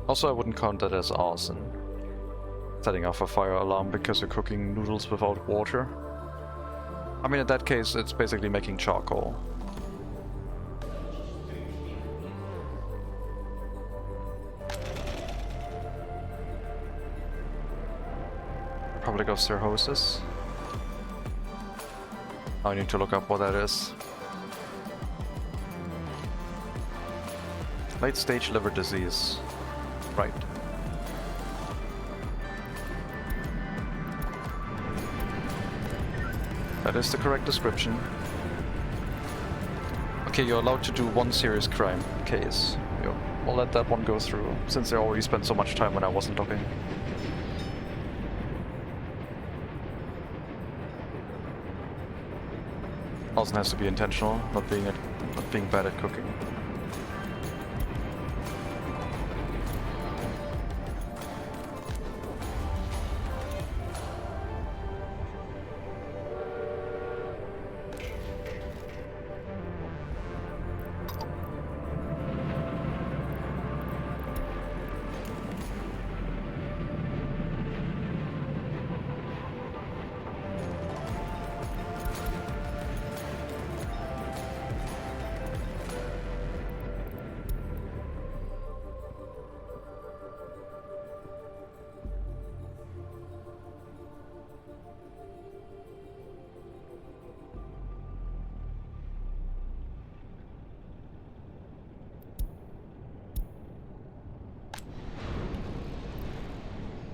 Speaker 1: Also, I wouldn't count that as arson. Setting off a fire alarm because you're cooking noodles without water. I mean, in that case, it's basically making charcoal. Republic of Cirrhosis. I need to look up what that is. Late stage liver disease. Right. That is the correct description. Okay, you're allowed to do one serious crime case. We'll let that one go through, since I already spent so much time when I wasn't looking. Also has to be intentional, not being bad at cooking.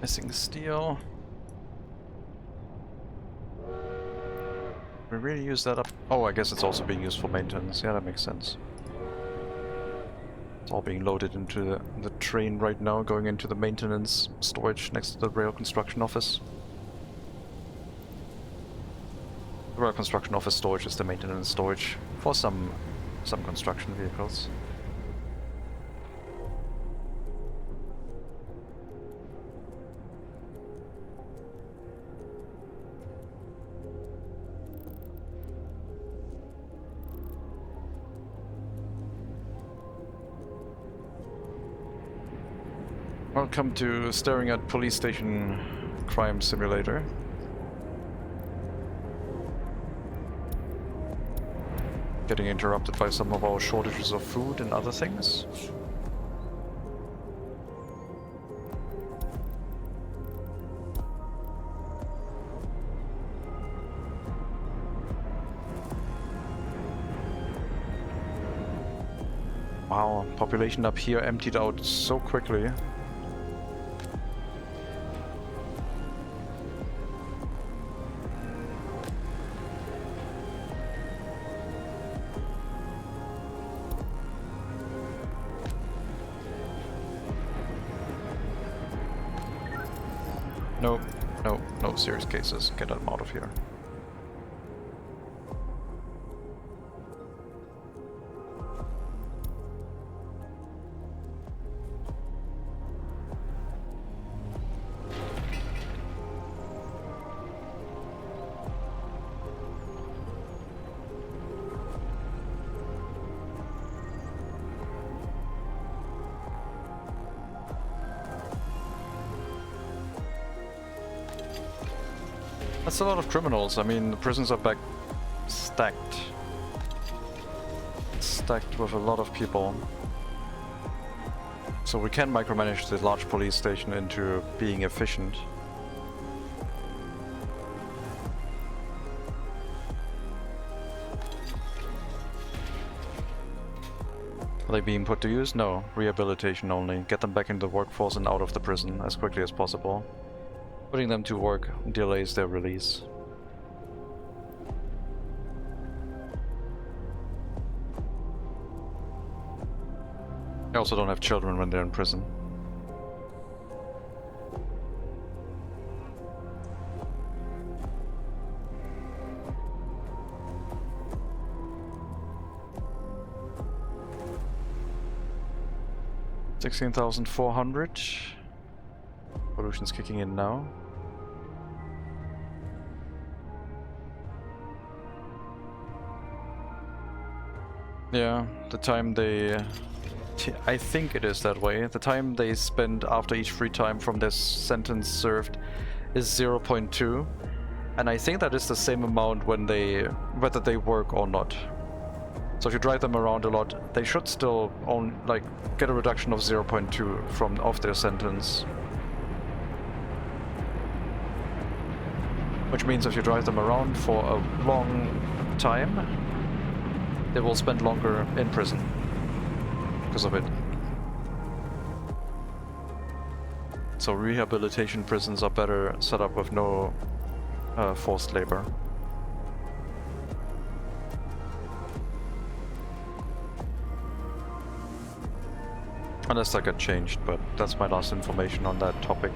Speaker 1: Missing steel. We really use that up. Oh, I guess it's also being used for maintenance. Yeah, that makes sense. It's all being loaded into the train right now, going into the maintenance storage next to the rail construction office. The rail construction office storage is the maintenance storage for some construction vehicles. Welcome to Staring at Police Station Crime Simulator. Getting interrupted by some of our shortages of food and other things. Wow, population up here emptied out so quickly. No serious cases. Get them out of here. That's a lot of criminals. I mean, the prisons are back stacked with a lot of people. So we can micromanage the large police station into being efficient. Are they being put to use? No. Rehabilitation only. Get them back into the workforce and out of the prison as quickly as possible. Putting them to work delays their release. They also don't have children when they're in prison. $16,400. Pollution's kicking in now. Yeah, the time they I think it is that way. The time they spend after each free time from their sentence served is 0.2, and I think that is the same amount whether they work or not. So if you drive them around a lot, they should still get a reduction of 0.2 off their sentence. Which means if you drive them around for a long time, they will spend longer in prison because of it. So rehabilitation prisons are better set up with no forced labor. Unless that got changed, but that's my last information on that topic.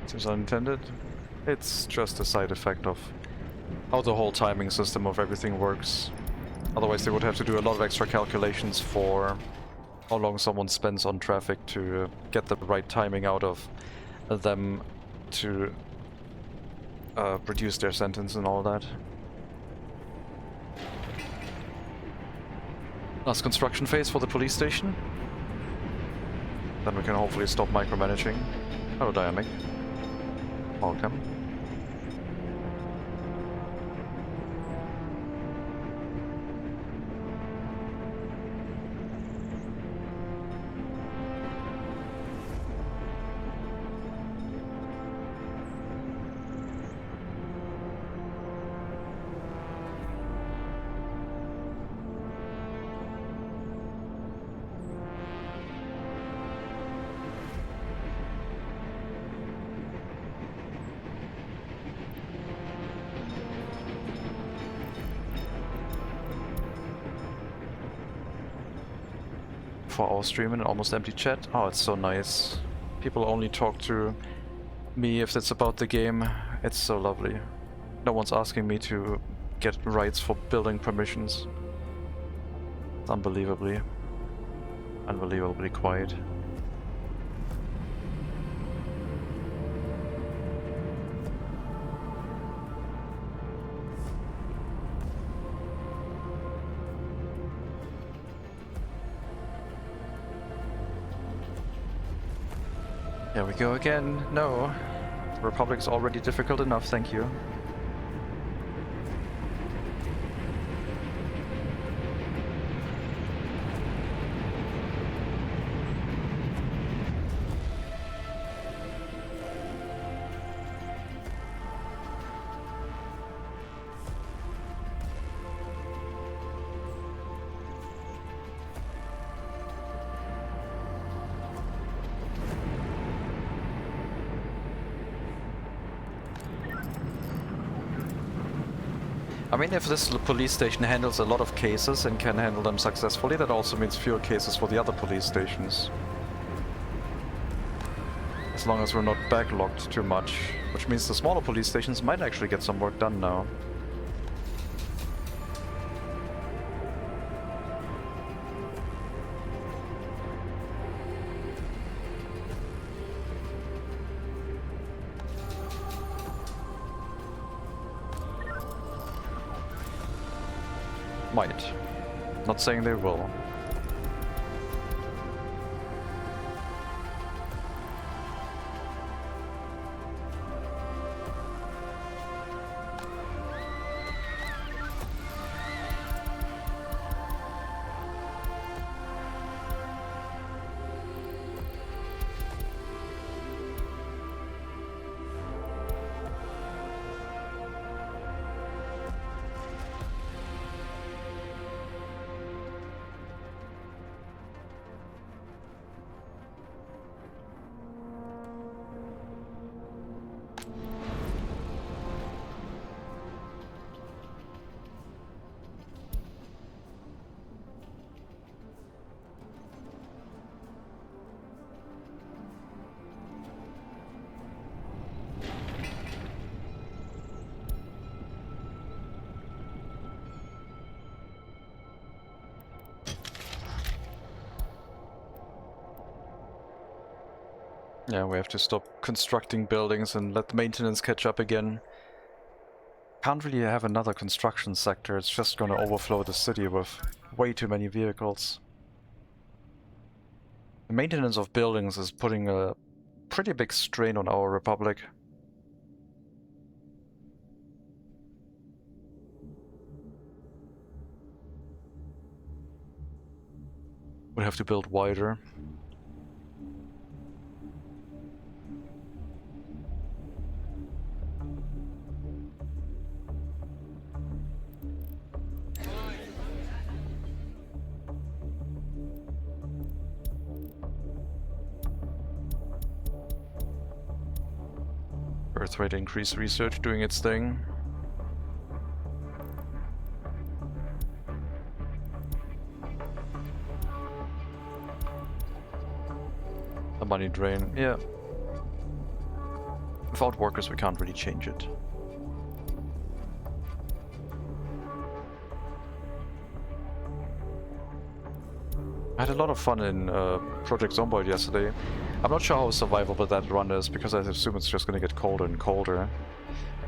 Speaker 1: Seems unintended. It's just a side effect of how the whole timing system of everything works. Otherwise they would have to do a lot of extra calculations for how long someone spends on traffic to get the right timing out of them to produce their sentence and all that. Last construction phase for the police station. Then we can hopefully stop micromanaging. Hello, Diamic. Welcome. For our stream in an almost empty chat. Oh, it's so nice. People only talk to me if it's about the game. It's so lovely. No one's asking me to get rights for building permissions. It's unbelievably quiet. There we go again. No. The Republic's already difficult enough, thank you. I mean, if this police station handles a lot of cases and can handle them successfully, that also means fewer cases for the other police stations. As long as we're not backlogged too much, which means the smaller police stations might actually get some work done now. Might. Not saying they will. Yeah, we have to stop constructing buildings and let the maintenance catch up again. Can't really have another construction sector, it's just gonna overflow the city with way too many vehicles. The maintenance of buildings is putting a pretty big strain on our republic. We have to build wider. Birth rate increase research doing its thing. The money drain, yeah. Without workers we can't really change it. I had a lot of fun in Project Zomboid yesterday. I'm not sure how survivable that run is, because I assume it's just gonna get colder and colder.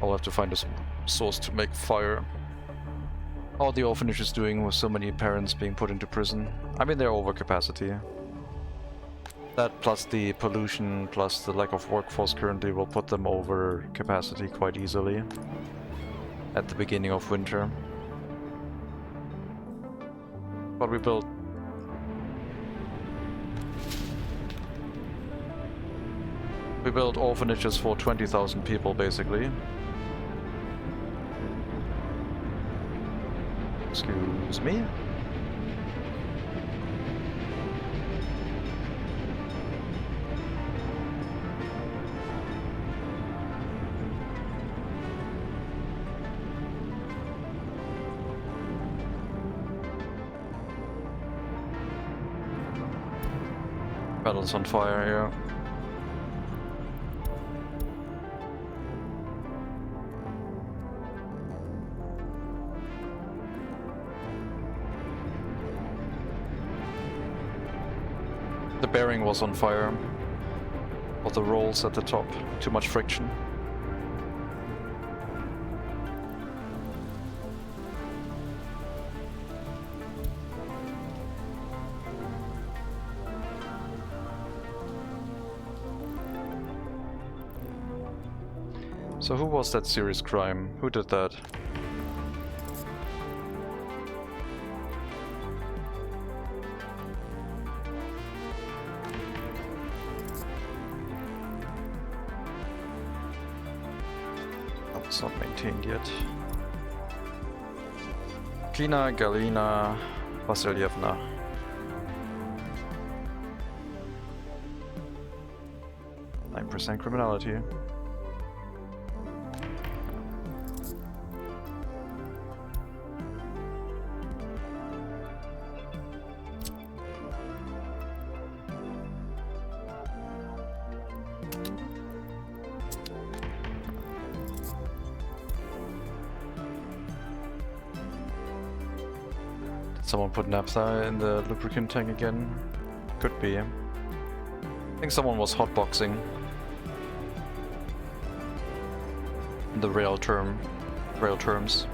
Speaker 1: I'll have to find a source to make fire. All the orphanage is doing with so many parents being put into prison. I mean, they're over capacity. That plus the pollution, plus the lack of workforce currently will put them over capacity quite easily at the beginning of winter. But we built orphanages for 20,000 people, basically. Excuse me? Battle's on fire here. The bearing was on fire. Or the rolls at the top. Too much friction. So who was that serious crime? Who did that? Oh, it's not maintained yet. Klina Galina Vasilyevna. %9 criminality. Someone put naphtha in the lubricant tank again? Could be. I think someone was hotboxing. In the rail terms.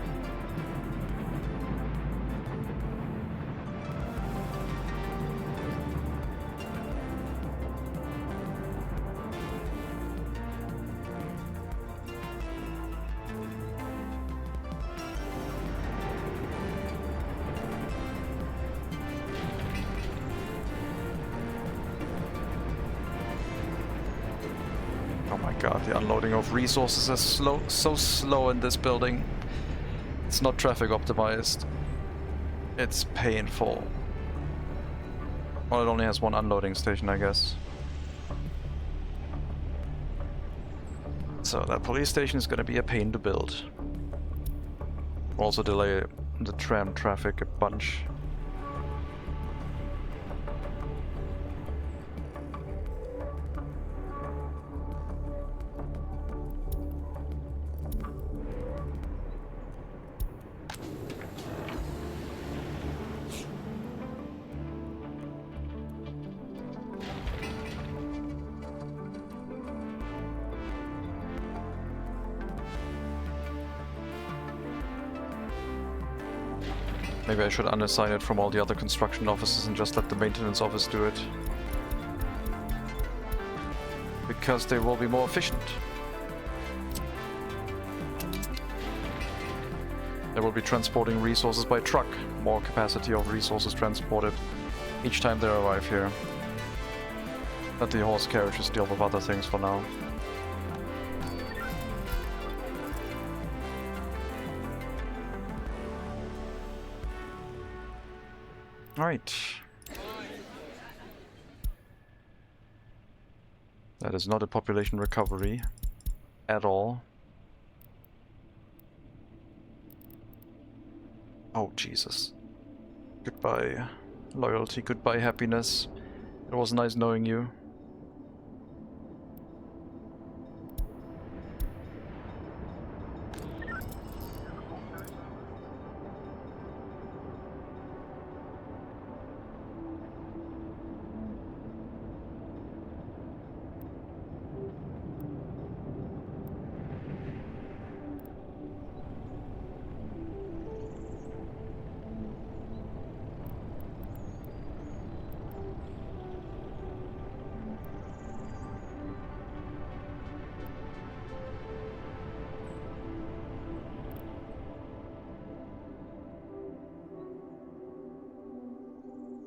Speaker 1: Oh my god, the unloading of resources is so slow in this building. It's not traffic optimized. It's painful. Well, it only has one unloading station, I guess. So that police station is gonna be a pain to build. Also delay the tram traffic a bunch. Maybe I should unassign it from all the other construction offices and just let the maintenance office do it. Because they will be more efficient. They will be transporting resources by truck. More capacity of resources transported each time they arrive here. Let the horse carriages deal with other things for now. Alright. That is not a population recovery at all. Oh, Jesus. Goodbye, loyalty. Goodbye, happiness. It was nice knowing you.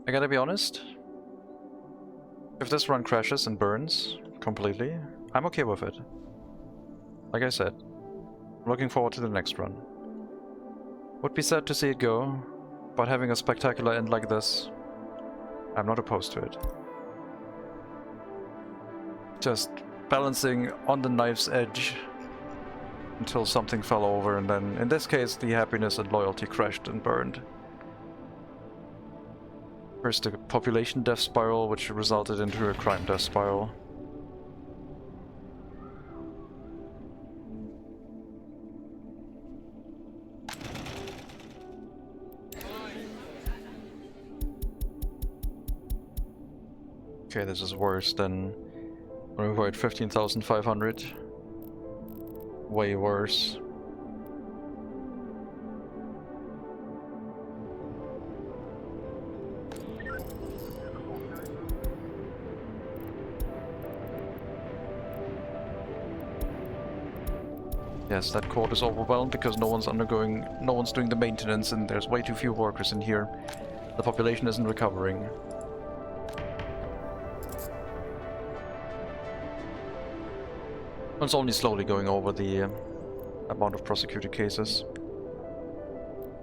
Speaker 1: I gotta be honest, if this run crashes and burns completely, I'm okay with it. Like I said, I'm looking forward to the next run. Would be sad to see it go, but having a spectacular end like this, I'm not opposed to it. Just balancing on the knife's edge until something fell over, and then, in this case, the happiness and loyalty crashed and burned. First the population death spiral, which resulted into a crime death spiral. Okay, this is worse than when we were at 15,500. Way worse. Yes, that court is overwhelmed because no one's doing the maintenance and there's way too few workers in here. The population isn't recovering. It's only slowly going over the amount of prosecuted cases.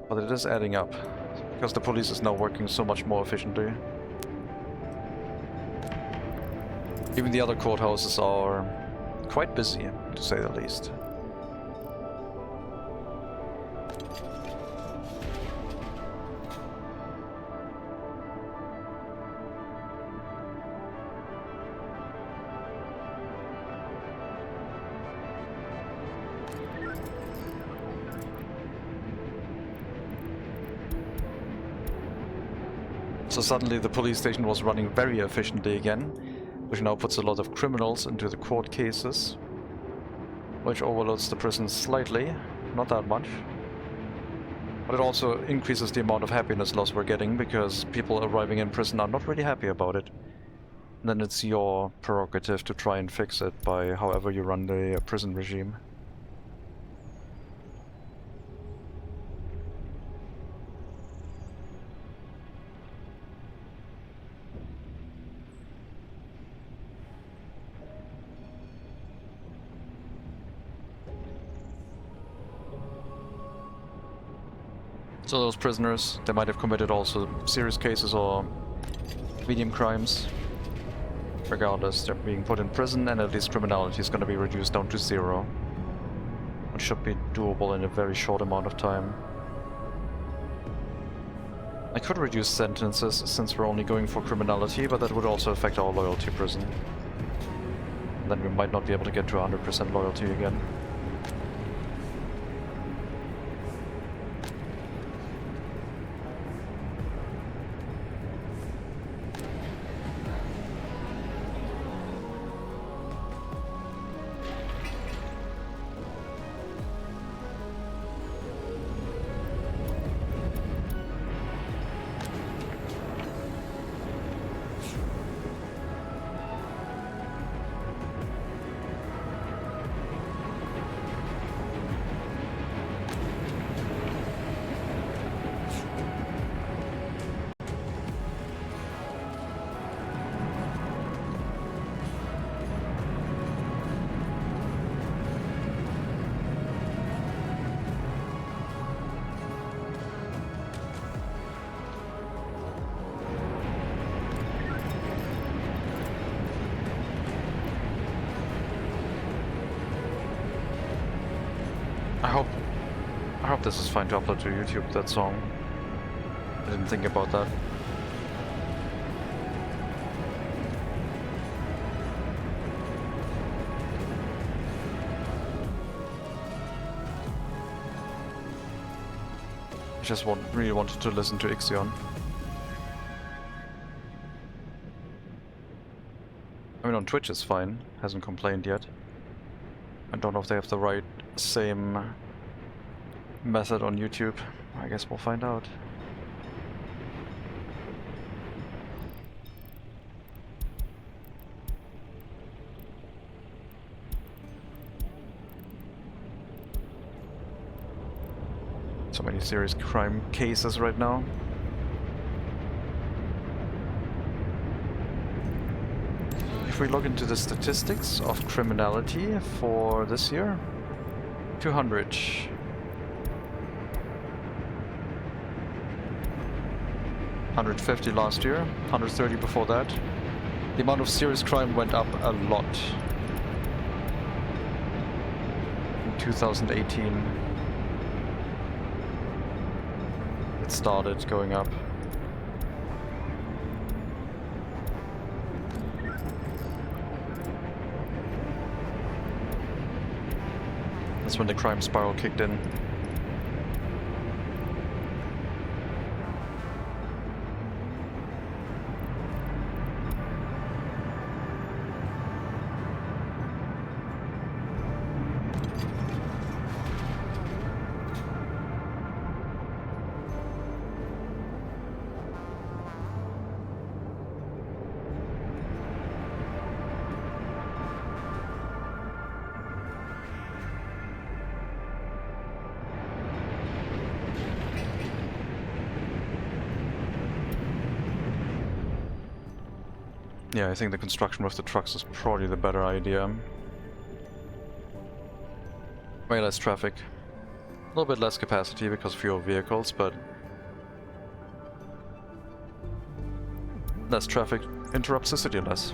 Speaker 1: But it is adding up, because the police is now working so much more efficiently. Even the other courthouses are quite busy, to say the least. So suddenly the police station was running very efficiently again, which now puts a lot of criminals into the court cases, which overloads the prison slightly, not that much. But it also increases the amount of happiness loss we're getting, because people arriving in prison are not really happy about it. And then it's your prerogative to try and fix it by however you run the prison regime. So those prisoners, they might have committed also serious cases or medium crimes. Regardless, they're being put in prison, and at least criminality is going to be reduced down to 0. Which should be doable in a very short amount of time. I could reduce sentences since we're only going for criminality, but that would also affect our loyalty prison. And then we might not be able to get to 100% loyalty again. hope this is fine to upload to YouTube, that song. I didn't think about that. I just really wanted to listen to Ixion. I mean, on Twitch it's fine, hasn't complained yet. I don't know if they have the right same method on YouTube. I guess we'll find out. So many serious crime cases right now. If we look into the statistics of criminality for this year, 200. 150 last year, 130 before that. The amount of serious crime went up a lot. In 2018, it started going up. That's when the crime spiral kicked in. Yeah, I think the construction with the trucks is probably the better idea. Way less traffic. A little bit less capacity because fewer vehicles, but less traffic interrupts the city less.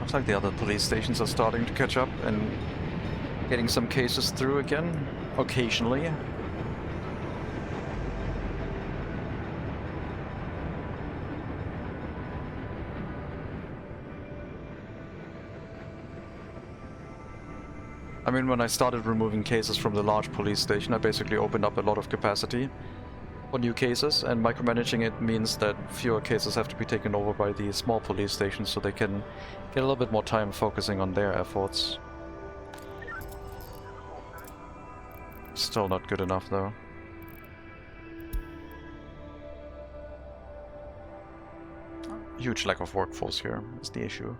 Speaker 1: Looks like the other police stations are starting to catch up and getting some cases through again, occasionally. I mean, when I started removing cases from the large police station, I basically opened up a lot of capacity for new cases, and micromanaging it means that fewer cases have to be taken over by the small police stations so they can get a little bit more time focusing on their efforts. Still not good enough though. Huge lack of workforce here is the issue.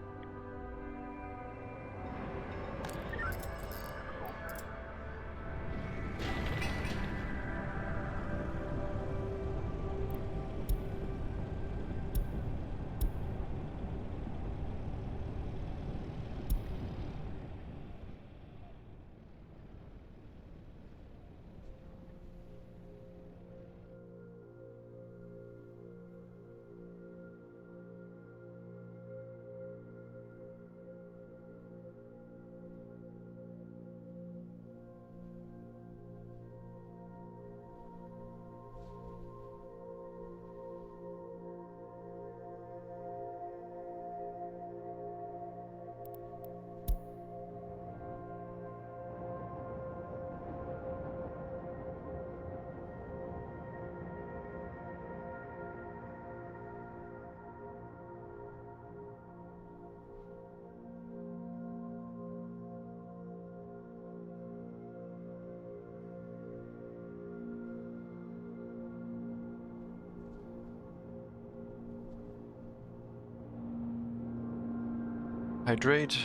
Speaker 1: Hydrate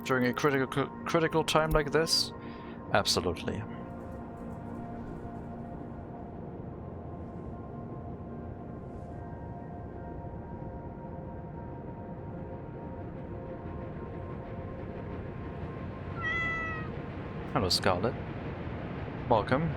Speaker 1: during a critical time like this? Absolutely. Hello, Scarlet. Welcome.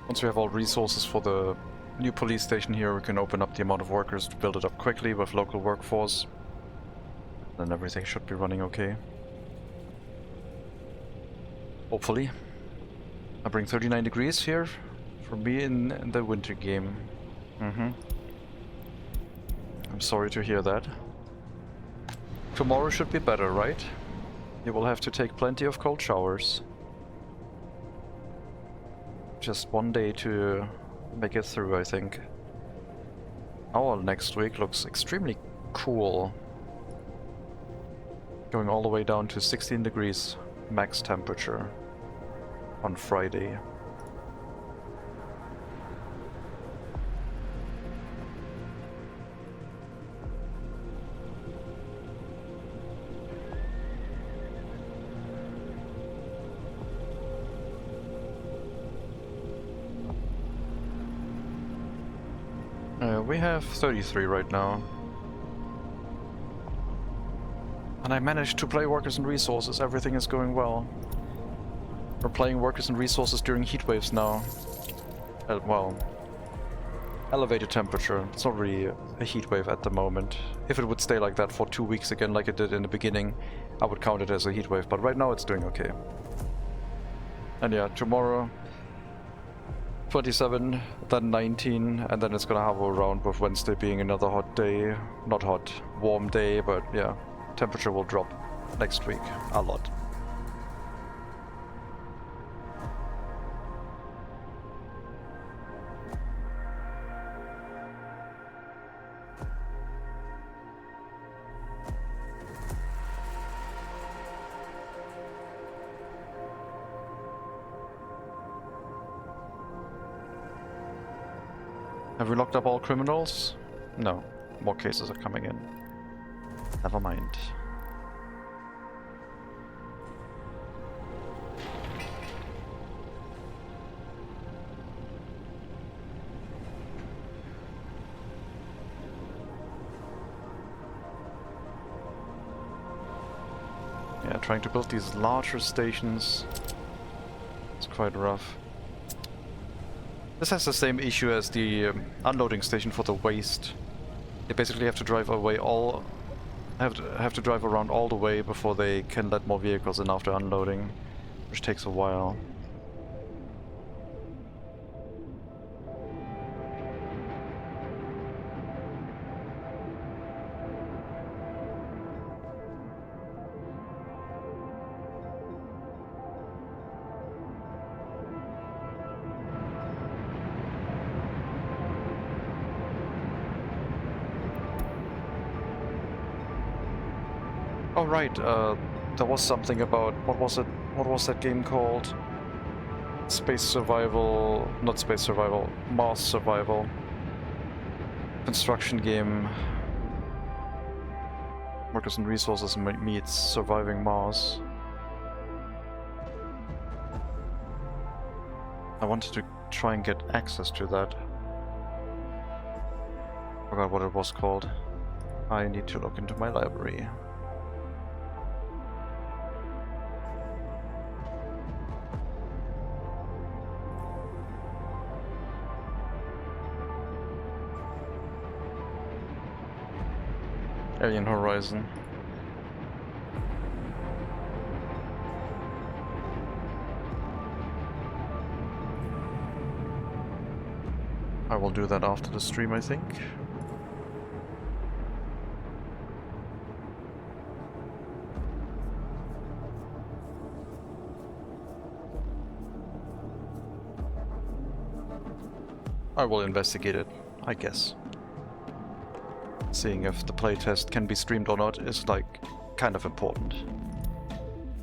Speaker 1: Once we have all resources for the new police station here, we can open up the amount of workers to build it up quickly with local workforce. Then everything should be running okay. Hopefully. I bring 39 degrees here for me in the winter game. I'm sorry to hear that. Tomorrow should be better, right? You will have to take plenty of cold showers. Just one day to make it through, I think. Our next week looks extremely cool. Going all the way down to 16 degrees max temperature on Friday. We have 33 right now. And I managed to play Workers and Resources, everything is going well. We're playing Workers and Resources during heat waves now. Well, elevated temperature. It's not really a heat wave at the moment. If it would stay like that for 2 weeks again like it did in the beginning, I would count it as a heat wave, but right now it's doing okay. And yeah, tomorrow 27, then 19, and then it's gonna hover around with Wednesday being another hot day. Not hot, warm day, but yeah, temperature will drop next week a lot. Have we locked up all criminals? No. More cases are coming in. Never mind. Yeah, trying to build these larger stations. It's quite rough. This has the same issue as the unloading station for the waste. They basically have to drive away have to drive around all the way before they can let more vehicles in after unloading, which takes a while. Oh right, there was something about, what was that game called? Space Survival, not Space Survival, Mars Survival. Construction game. Workers and Resources meets Surviving Mars. I wanted to try and get access to that. Forgot what it was called. I need to look into my library. Alien Horizon. I will do that after the stream, I think. I will investigate it, I guess. Seeing if the playtest can be streamed or not is like kind of important.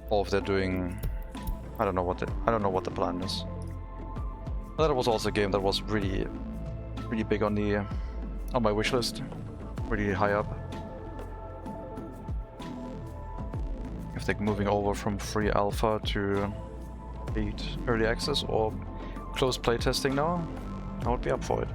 Speaker 1: Or if they're doing, I don't know what the plan is. That was also a game that was really big on the on my wish list, really high up. If they're moving over from free alpha to paid early access or closed playtesting now, I would be up for it.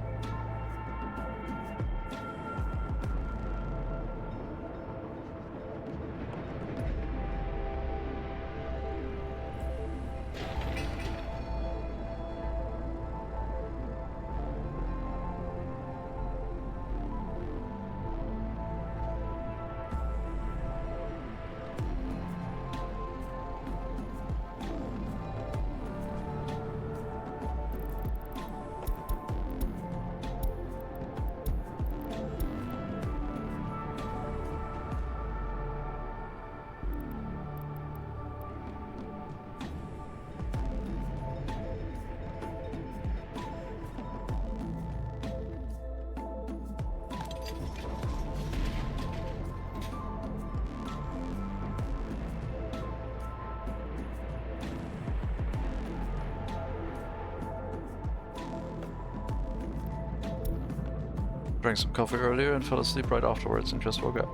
Speaker 1: Drank some coffee earlier and fell asleep right afterwards and just woke up.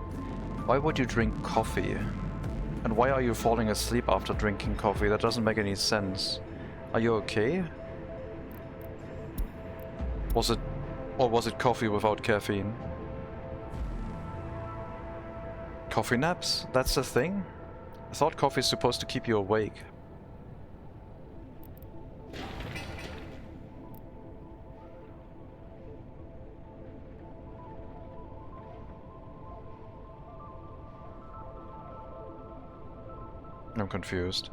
Speaker 1: Why would you drink coffee? And why are you falling asleep after drinking coffee? That doesn't make any sense. Are you okay? Was it coffee without caffeine? Coffee naps? That's the thing? I thought coffee is supposed to keep you awake. I'm confused.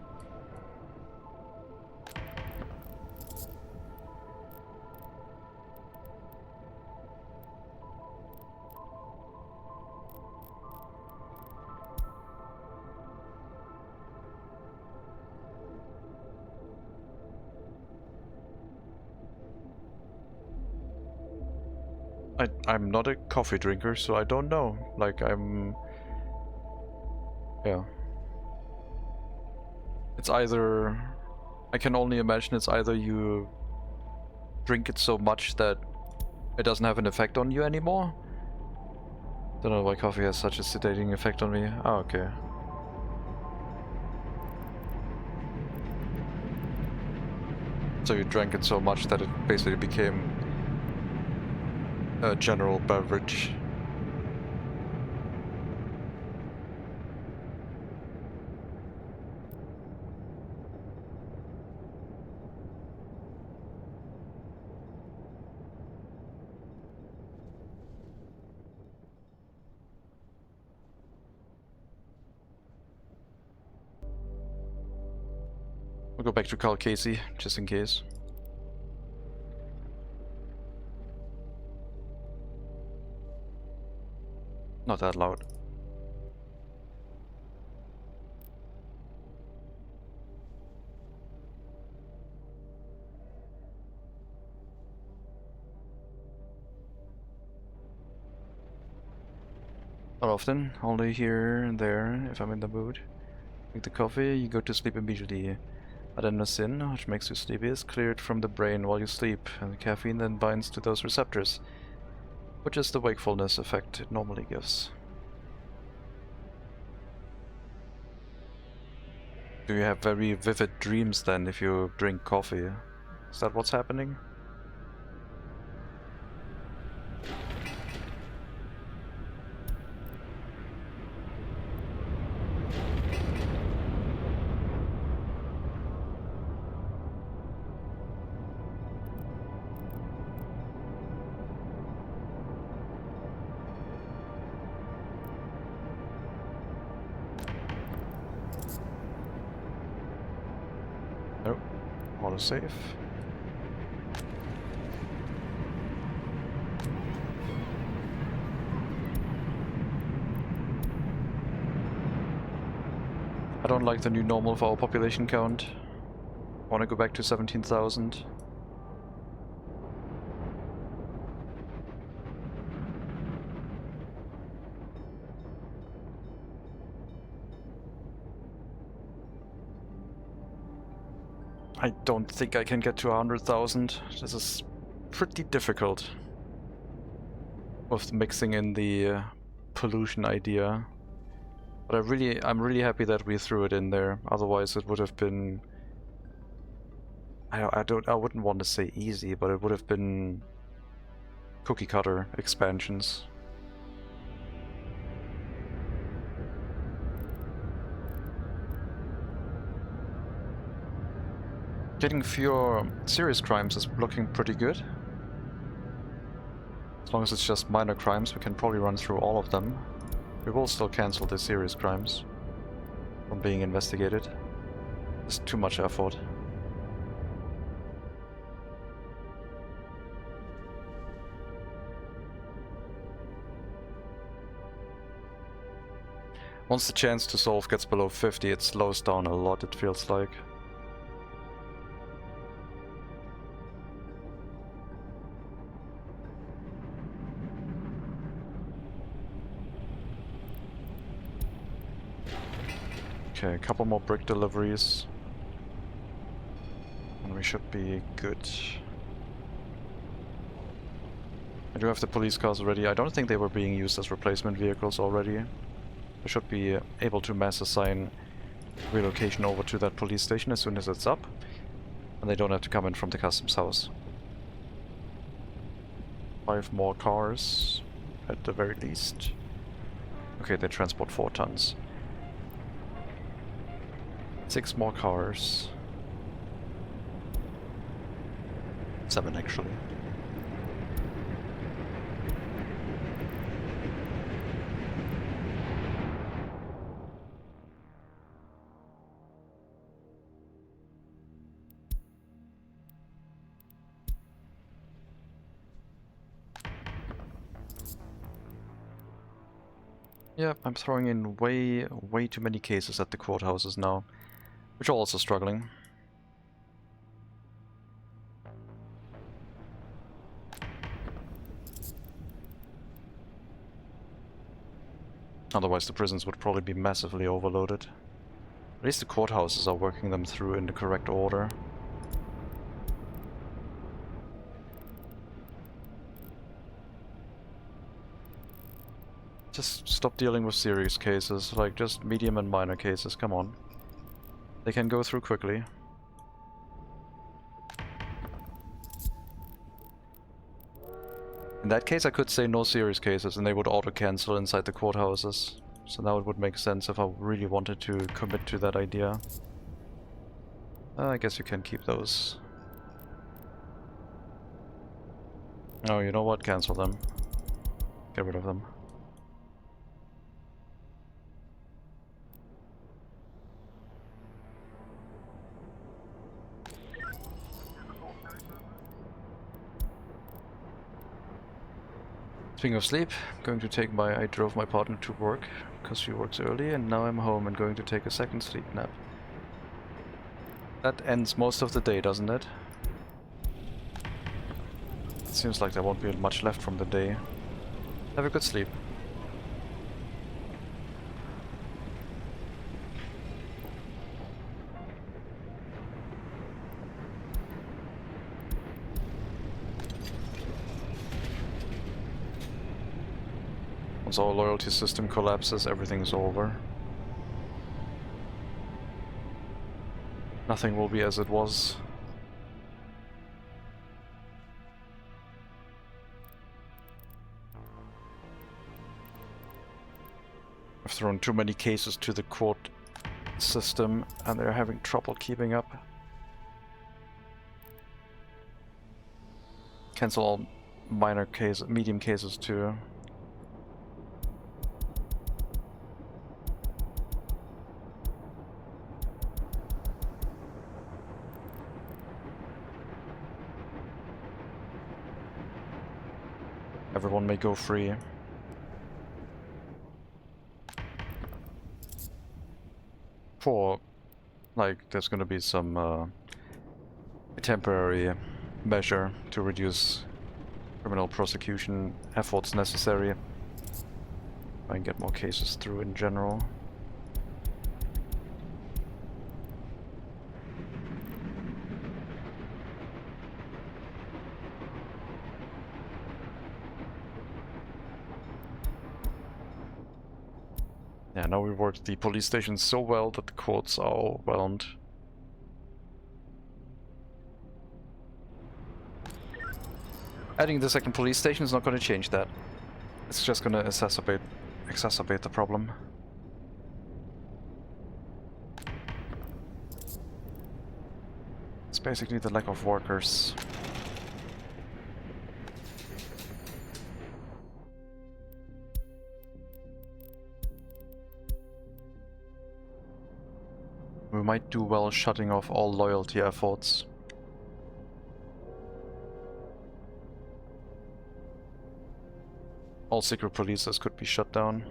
Speaker 1: I'm not a coffee drinker, so I don't know. Like, yeah. It's either... I can only imagine it's either you drink it so much that it doesn't have an effect on you anymore. Don't know why coffee has such a sedating effect on me. Oh, okay. So you drank it so much that it basically became a general beverage. We'll go back to Carl Casey, just in case. Not that loud. Not often, only here and there if I'm in the mood. Drink the coffee, you go to sleep immediately. Adenosine, which makes you sleepy, is cleared from the brain while you sleep, and the caffeine then binds to those receptors, which is the wakefulness effect it normally gives. Do you have very vivid dreams then if you drink coffee? Is that what's happening? Autosave. I don't like the new normal for our population count. I want to go back to 17,000. I don't think I can get to 100,000. This is pretty difficult with mixing in the pollution idea. But I'm really happy that we threw it in there. Otherwise, it would have been. I wouldn't want to say easy, but it would have been cookie cutter expansions. Getting fewer serious crimes is looking pretty good. As long as it's just minor crimes, we can probably run through all of them. We will still cancel the serious crimes from being investigated. It's too much effort. Once the chance to solve gets below 50, it slows down a lot, it feels like. Okay, a couple more brick deliveries. And we should be good. I do have the police cars already. I don't think they were being used as replacement vehicles already. I should be able to mass assign relocation over to that police station as soon as it's up. And they don't have to come in from the customs house. 5 more cars, at the very least. Okay, they transport 4 tons. 6 more cars. 7 actually. Yeah, I'm throwing in way too many cases at the courthouses now, which are also struggling. Otherwise the prisons would probably be massively overloaded. At least the courthouses are working them through in the correct order. Just stop dealing with serious cases, like just medium and minor cases, come on. They can go through quickly. In that case I could say no serious cases and they would auto-cancel inside the courthouses. So now it would make sense if I really wanted to commit to that idea. I guess you can keep those. Oh, you know what? Cancel them. Get rid of them. Speaking of sleep, I'm going to take I drove my partner to work because she works early, and now I'm home and going to take a second sleep nap. That ends most of the day, doesn't it? It seems like there won't be much left from the day. Have a good sleep. Once our loyalty system collapses, everything's over. Nothing will be as it was. I've thrown too many cases to the court system and they're having trouble keeping up. Cancel all minor cases, medium cases too. Everyone may go free. For, like, there's gonna be some a temporary measure to reduce criminal prosecution efforts necessary. Try and get more cases through in general. Yeah, now we work the police station so well that the courts are overwhelmed. Adding the second police station is not going to change that. It's just going to exacerbate the problem. It's basically the lack of workers. We might do well shutting off all loyalty efforts. All secret polices could be shut down.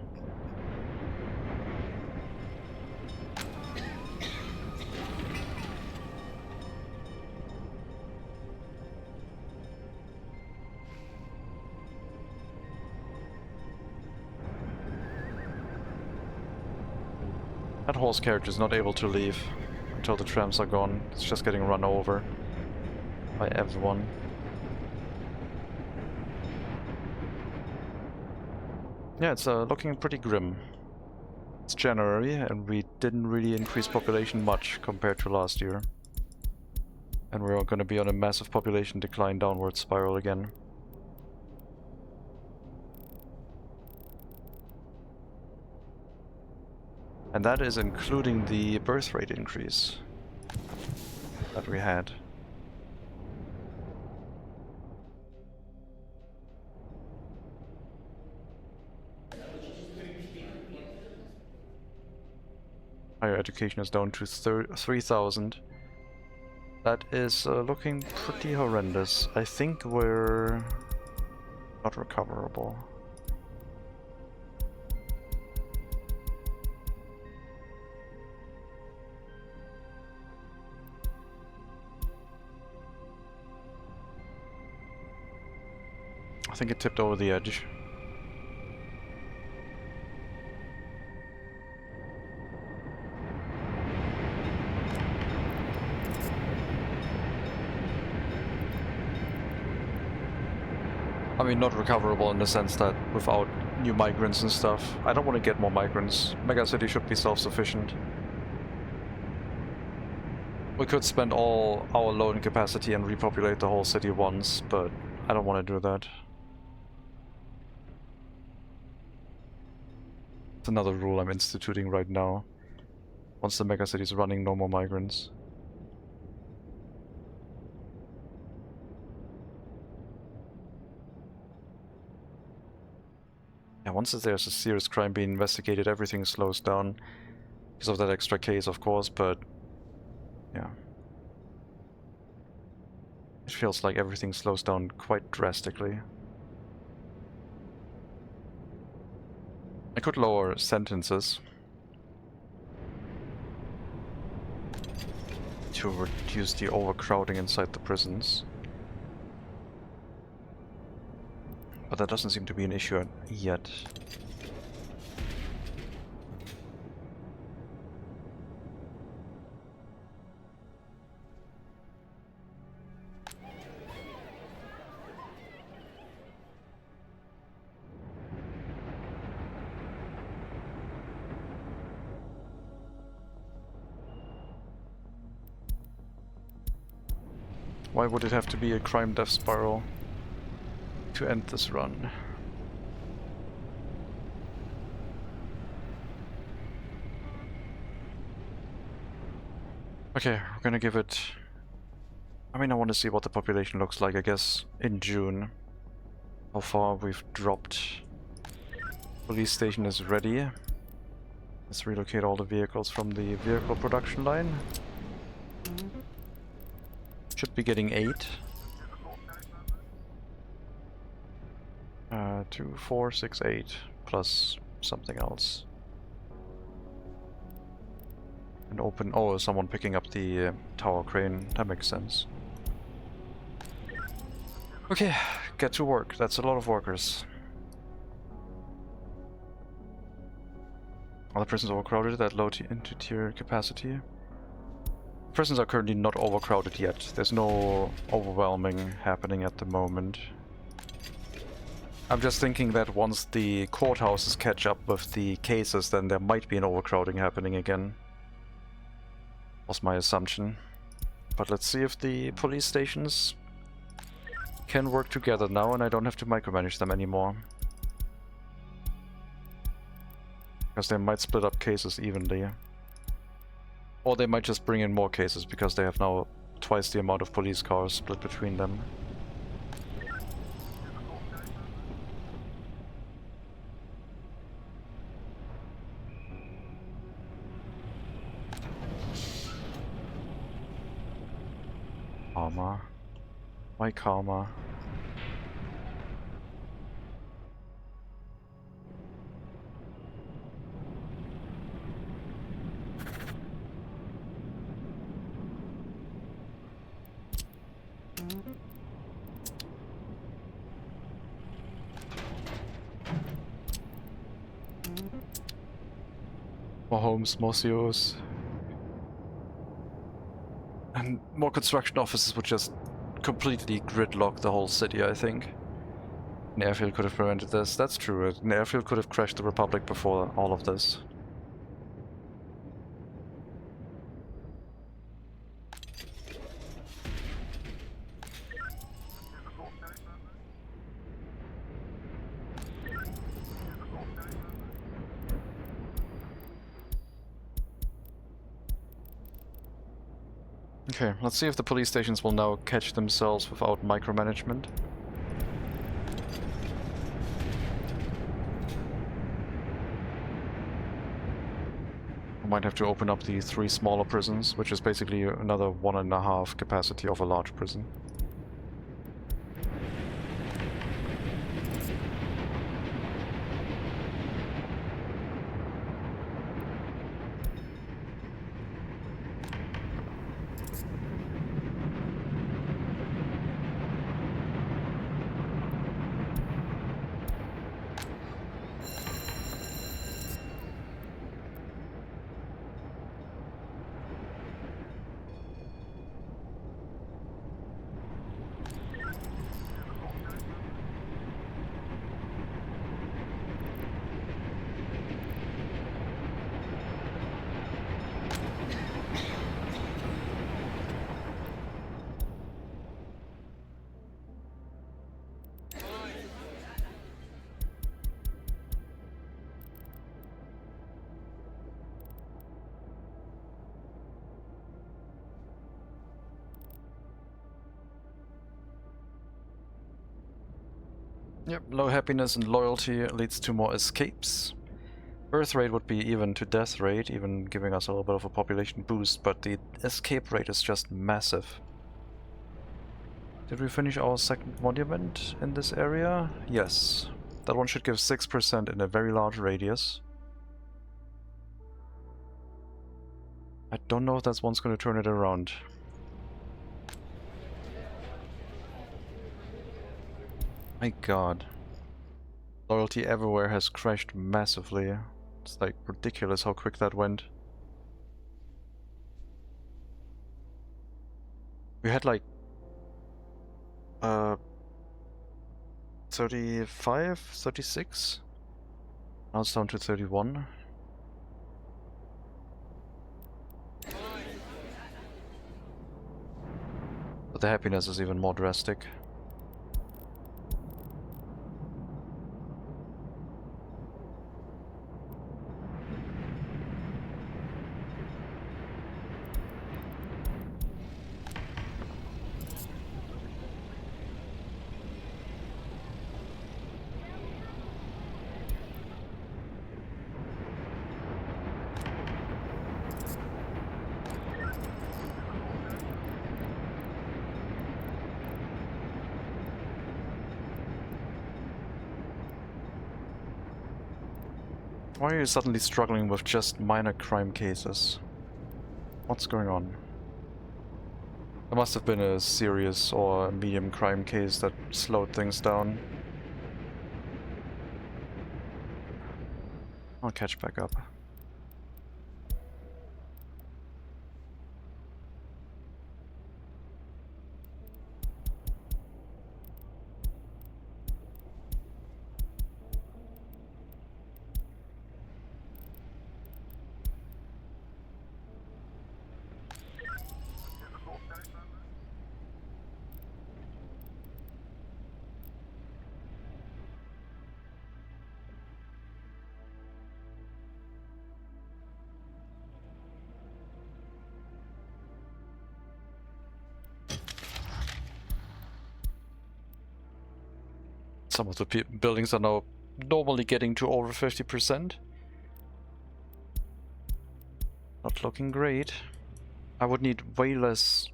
Speaker 1: That horse carriage is not able to leave until the trams are gone. It's just getting run over by everyone. Yeah, it's looking pretty grim. It's January and we didn't really increase population much compared to last year. And we're going to be on a massive population decline downward spiral again. And that is including the birth rate increase that we had. Higher education is down to 3,000. That is looking pretty horrendous. I think we're not recoverable. I think it tipped over the edge. I mean, not recoverable in the sense that without new migrants and stuff. I don't want to get more migrants. MegaCity should be self-sufficient. We could spend all our loan capacity and repopulate the whole city once, but I don't want to do that. It's another rule I'm instituting right now. Once the megacity is running, no more migrants. Yeah, once there's a serious crime being investigated, everything slows down. Because of that extra case, of course, but yeah. It feels like everything slows down quite drastically. I could lower sentences to reduce the overcrowding inside the prisons. But that doesn't seem to be an issue yet. Why would it have to be a crime death spiral to end this run? Okay, we're gonna give it... I mean, I want to see what the population looks like, I guess, in June. How far we've dropped. Police station is ready. Let's relocate all the vehicles from the vehicle production line. Should be getting 8. 2, 4, 6, 8, plus something else. And open... oh, someone picking up the tower crane. That makes sense. Okay, get to work. That's a lot of workers. Are the prisons overcrowded at low into tier capacity? Prisons are currently not overcrowded yet. There's no overwhelming happening at the moment. I'm just thinking that once the courthouses catch up with the cases, then there might be an overcrowding happening again. Was my assumption. But let's see if the police stations can work together now and I don't have to micromanage them anymore. Because they might split up cases evenly. Or they might just bring in more cases because they have now twice the amount of police cars split between them. Karma. Why karma? More homes, more COs. And more construction offices would just completely gridlock the whole city, I think. An airfield could have prevented this. That's true. An airfield could have crashed the Republic before all of this. Okay, let's see if the police stations will now catch themselves without micromanagement. I might have to open up the 3 smaller prisons, which is basically another 1.5 capacity of a large prison. Yep, low happiness and loyalty leads to more escapes. Birth rate would be even to death rate, even giving us a little bit of a population boost, but the escape rate is just massive. Did we finish our second monument in this area? Yes. That one should give 6% in a very large radius. I don't know if that one's going to turn it around. My god. Loyalty everywhere has crashed massively. It's like ridiculous how quick that went. We had like 35, 36? Now it's down to 31. But the happiness is even more drastic. Why are you suddenly struggling with just minor crime cases? What's going on? There must have been a serious or a medium crime case that slowed things down. I'll catch back up. Some of the buildings are now normally getting to over 50%. Not looking great. I would need way less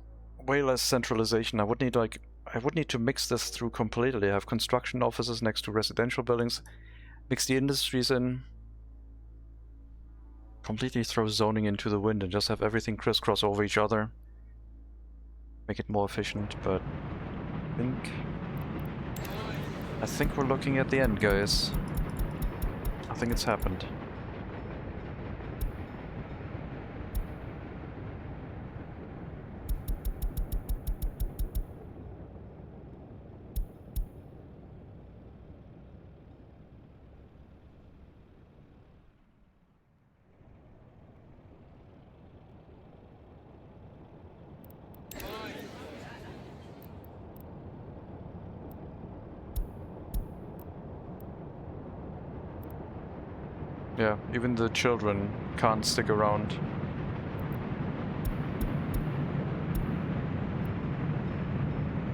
Speaker 1: centralization. I would need to mix this through completely. I have construction offices next to residential buildings, mix the industries in, completely throw zoning into the wind and just have everything crisscross over each other. Make it more efficient, but I think we're looking at the end, guys. I think it's happened. Yeah, even the children can't stick around.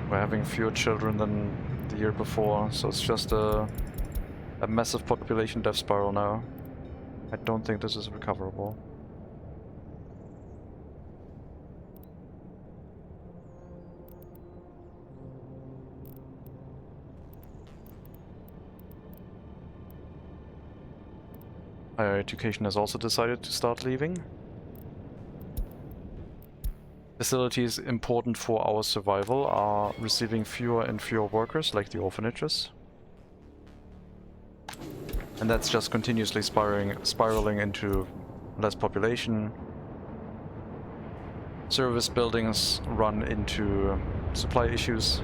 Speaker 1: We're having fewer children than the year before, so it's just a massive population death spiral now. I don't think this is recoverable. Higher education has also decided to start leaving. Facilities important for our survival are receiving fewer and fewer workers, like the orphanages. And that's just continuously spiraling into less population. Service buildings run into supply issues.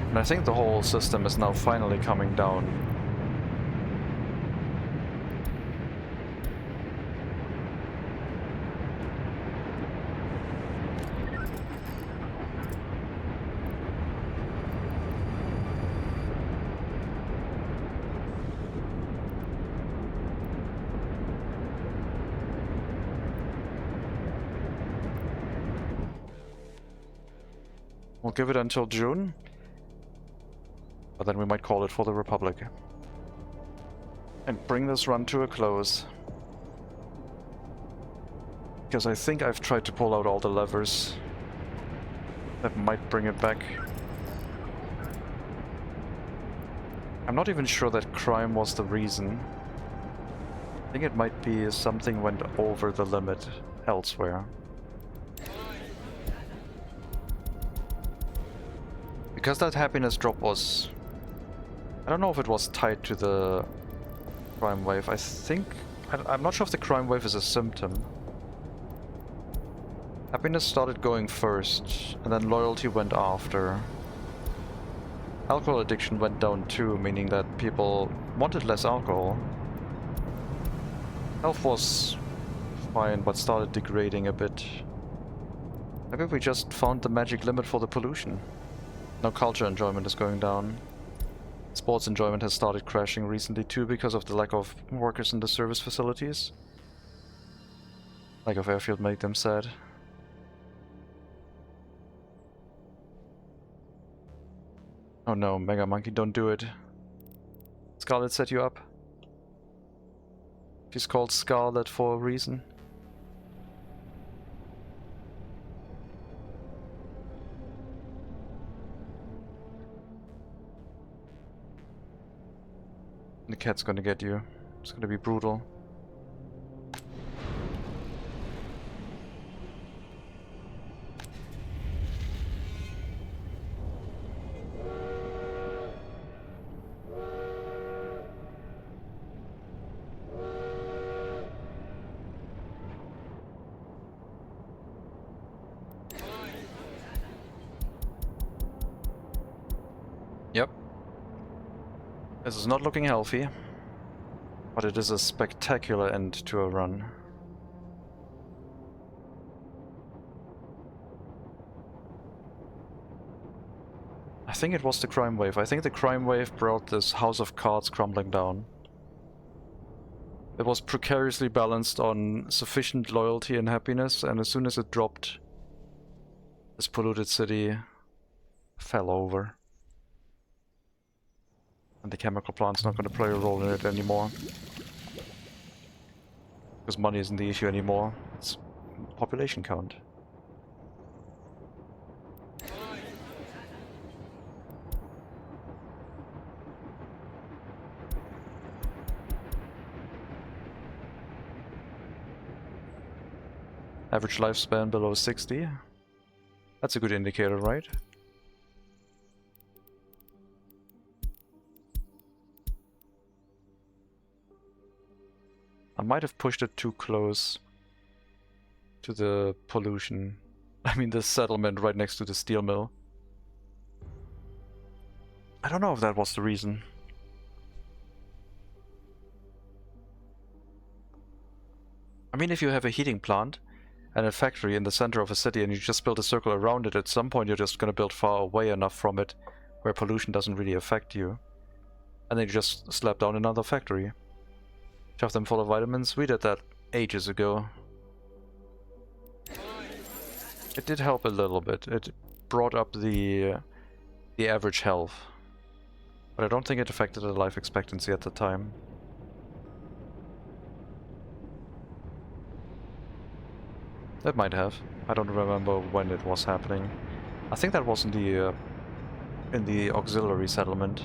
Speaker 1: And I think the whole system is now finally coming down. We'll give it until June, but then we might call it for the Republic. And bring this run to a close. Because I think I've tried to pull out all the levers that might bring it back. I'm not even sure that crime was the reason. I think it might be something went over the limit elsewhere. Because that happiness drop was... I don't know if it was tied to the crime wave. I think... I'm not sure if the crime wave is a symptom. Happiness started going first, and then loyalty went after. Alcohol addiction went down too, meaning that people wanted less alcohol. Health was fine, but started degrading a bit. Maybe we just found the magic limit for the pollution. Now culture enjoyment is going down. Sports enjoyment has started crashing recently too because of the lack of workers in the service facilities. Lack of airfield made them sad. Oh no, Mega Monkey, don't do it. Scarlet set you up. She's called Scarlet for a reason. The cat's gonna get you. It's gonna be brutal. Yep. This is not looking healthy, but it is a spectacular end to a run. I think it was the crime wave. I think the crime wave brought this house of cards crumbling down. It was precariously balanced on sufficient loyalty and happiness, and as soon as it dropped, this polluted city fell over. And the chemical plant's not going to play a role in it anymore. Because money isn't the issue anymore, it's population count. Average lifespan below 60. That's a good indicator, right? I might have pushed it too close to the pollution. I mean, the settlement right next to the steel mill. I don't know if that was the reason. I mean, if you have a heating plant and a factory in the center of a city and you just build a circle around it, at some point you're just gonna build far away enough from it where pollution doesn't really affect you. And then you just slap down another factory. Shove them full of vitamins. We did that ages ago. It did help a little bit. It brought up the average health. But I don't think it affected the life expectancy at the time. That might have. I don't remember when it was happening. I think that was in the auxiliary settlement.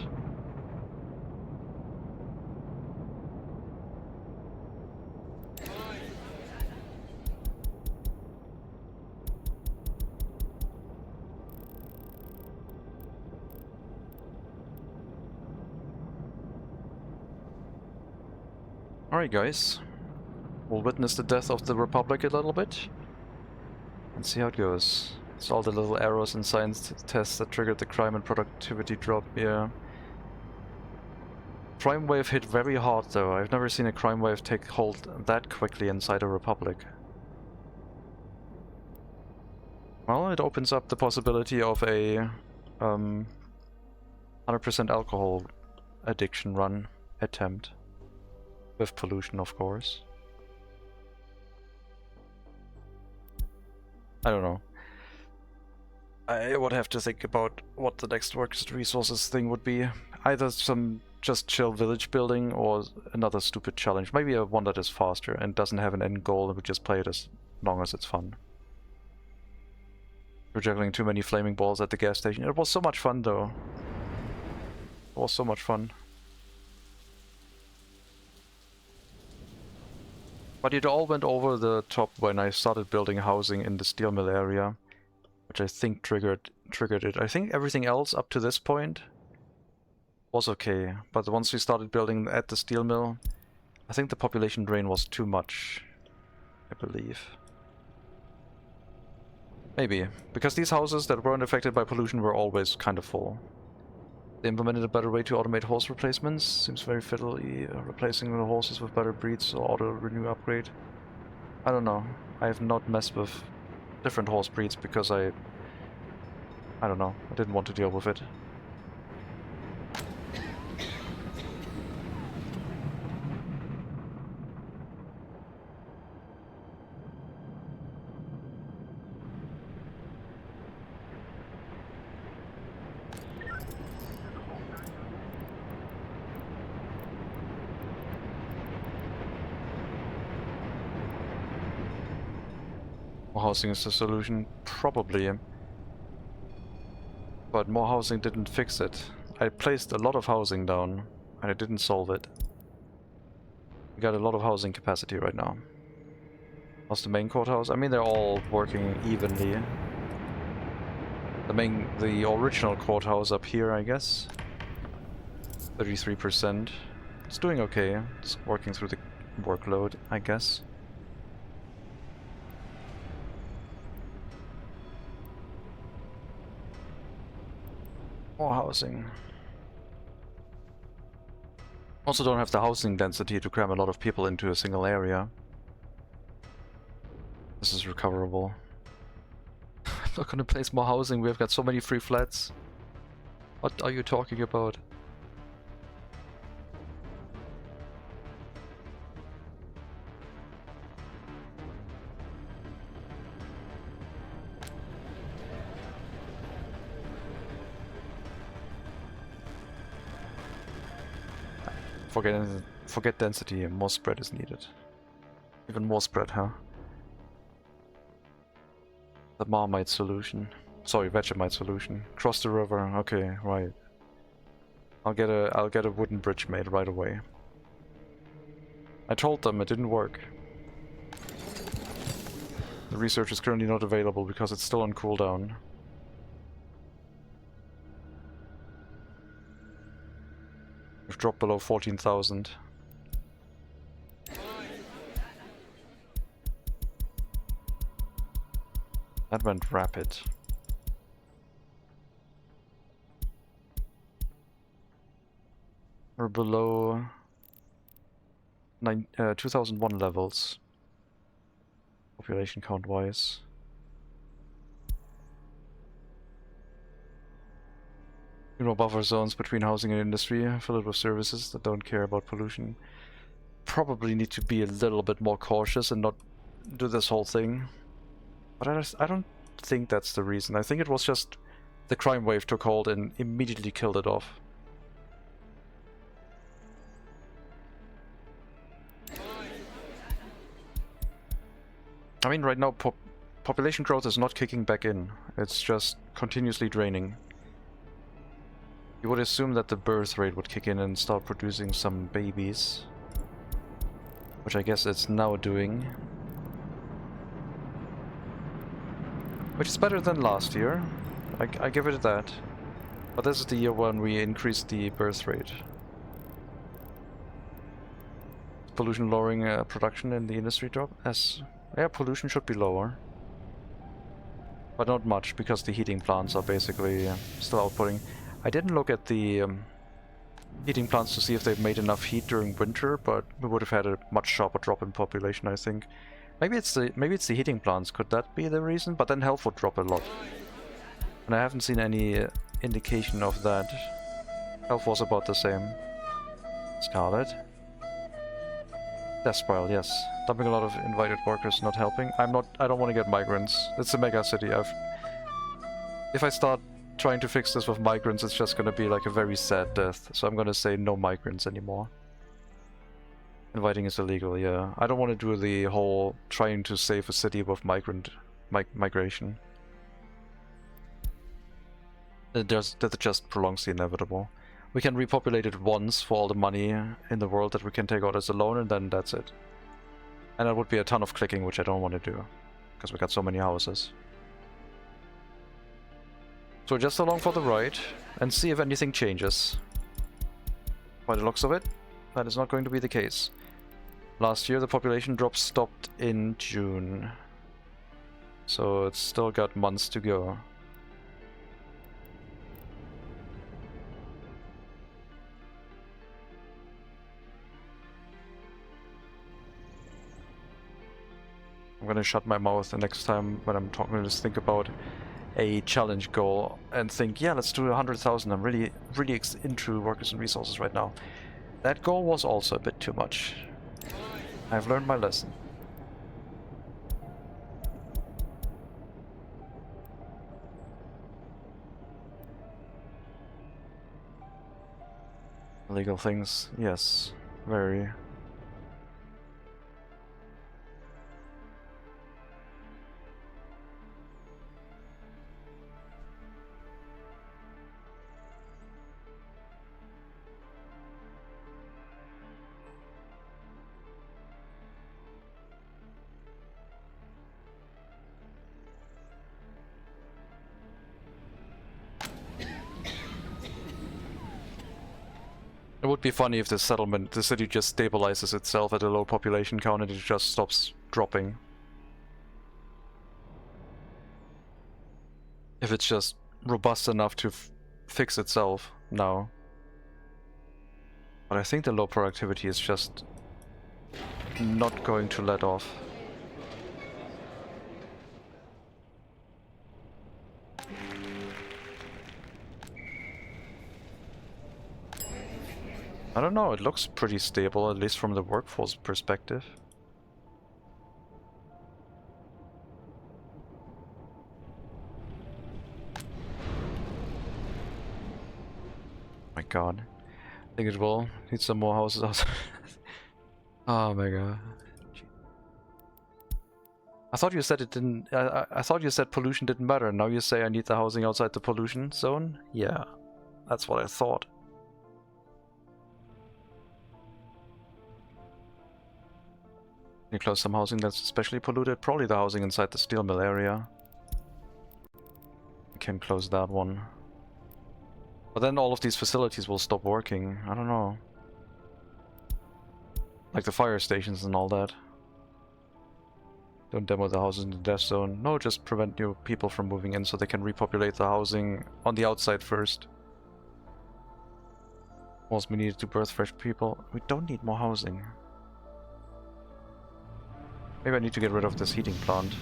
Speaker 1: Alright guys, we'll witness the death of the Republic a little bit and see how it goes. It's all the little errors in science tests that triggered the crime and productivity drop, yeah. Crime wave hit very hard though. I've never seen a crime wave take hold that quickly inside a Republic. Well, it opens up the possibility of a 100% alcohol addiction run attempt. With pollution, of course. I don't know. I would have to think about what the next works resources thing would be. Either some just chill village building or another stupid challenge. Maybe a one that is faster and doesn't have an end goal and we just play it as long as it's fun. We're juggling too many flaming balls at the gas station. It was so much fun though. It was so much fun. But it all went over the top when I started building housing in the steel mill area, which I think triggered it. I think everything else up to this point was okay, but once we started building at the steel mill, I think the population drain was too much, I believe. Maybe, because these houses that weren't affected by pollution were always kind of full. They implemented a better way to automate horse replacements. Seems very fiddly, replacing the horses with better breeds or auto-renew upgrade. I don't know. I have not messed with different horse breeds because I don't know. I didn't want to deal with it. More housing is the solution? Probably. But more housing didn't fix it. I placed a lot of housing down. and it didn't solve it. We got a lot of housing capacity right now. How's the main courthouse? I mean, they're all working evenly. The original courthouse up here, I guess. 33%. It's doing okay. It's working through the workload, I guess. More housing. Also don't have the housing density to cram a lot of people into a single area. This is recoverable. I'm not gonna place more housing, we've got so many free flats. What are you talking about? Forget density, more spread is needed. Even more spread, huh? The Marmite solution. Sorry, Vegemite solution. Cross the river, okay, right. I'll get a wooden bridge made right away. I told them it didn't work. The research is currently not available because it's still on cooldown. We've dropped below 14,000. That went rapid. We're below 2001 levels. Population count wise. Buffer zones between housing and industry, fill it with services that don't care about pollution. Probably need to be a little bit more cautious and not do this whole thing. But I don't think that's the reason. I think it was just the crime wave took hold and immediately killed it off. I mean, right now population growth is not kicking back in. It's just continuously draining. You would assume that the birth rate would kick in and start producing some babies. Which I guess it's now doing. Which is better than last year. I give it that. But this is the year when we increased the birth rate. Pollution lowering production in the industry drop? Yes. Yeah, pollution should be lower. But not much, because the heating plants are basically still outputting. I didn't look at the heating plants to see if they've made enough heat during winter, but we would have had a much sharper drop in population, I think. Maybe it's the heating plants. Could that be the reason? But then health would drop a lot. And I haven't seen any indication of that. Health was about the same. Scarlet. Death spiral, yes. Dumping a lot of invited workers, not helping. I don't want to get migrants. It's a mega city. If I start trying to fix this with migrants, it's just gonna be like a very sad death. So I'm gonna say no migrants anymore. Inviting is illegal, yeah. I don't want to do the whole trying to save a city with migration. That just prolongs the inevitable. We can repopulate it once for all the money in the world that we can take out as a loan, and then that's it. And that would be a ton of clicking, which I don't want to do, because we got so many houses. So just along for the ride, and see if anything changes. By the looks of it, that is not going to be the case. Last year the population drop stopped in June. So it's still got months to go. I'm gonna shut my mouth the next time when I'm talking, just think about a challenge goal and think, yeah, let's do 100,000. I'm really into workers and resources right now. That goal was also a bit too much. I've learned my lesson. Illegal things, yes, very. would be funny if the city just stabilizes itself at a low population count and it just stops dropping. If it's just robust enough to fix itself now. But I think the low productivity is just not going to let off. I don't know, it looks pretty stable, at least from the workforce perspective. My god. I think it will need some more houses outside. Oh my god. I thought you said it didn't... I thought you said pollution didn't matter, and now you say I need the housing outside the pollution zone? Yeah, that's what I thought. You close some housing that's especially polluted? Probably the housing inside the steel mill area. You can close that one. But then all of these facilities will stop working. I don't know. Like the fire stations and all that. Don't demo the houses in the death zone. No, just prevent new people from moving in so they can repopulate the housing on the outside first. Also, we need to birth fresh people. We don't need more housing. Maybe I need to get rid of this heating plant.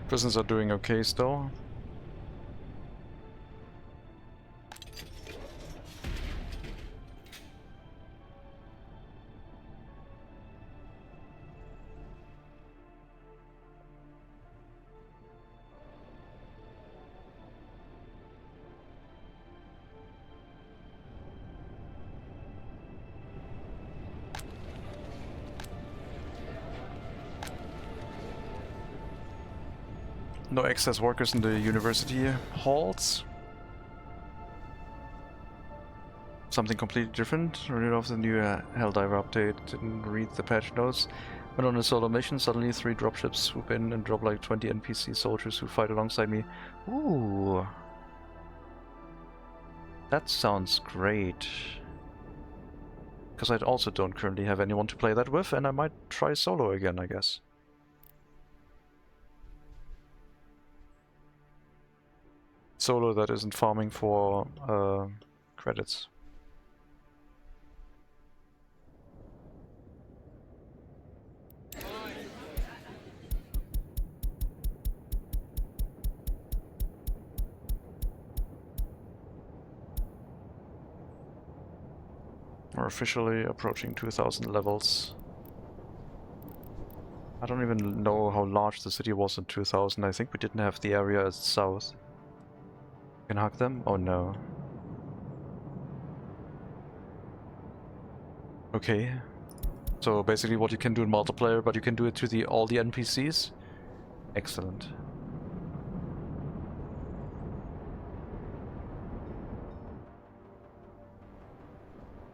Speaker 1: Prisons are doing okay still. No excess workers in the university halls. Something completely different. Rid of the new Helldiver update. Didn't read the patch notes. Went on a solo mission. Suddenly 3 dropships swoop in and drop like 20 NPC soldiers who fight alongside me. Ooh. That sounds great. Because I also don't currently have anyone to play that with, and I might try solo again, I guess. Solo that isn't farming for credits. We're officially approaching 2000 levels. I don't even know how large the city was in 2000. I think we didn't have the area as south. Can hug them? Oh no. Okay. So basically what you can do in multiplayer, but you can do it to all the NPCs? Excellent.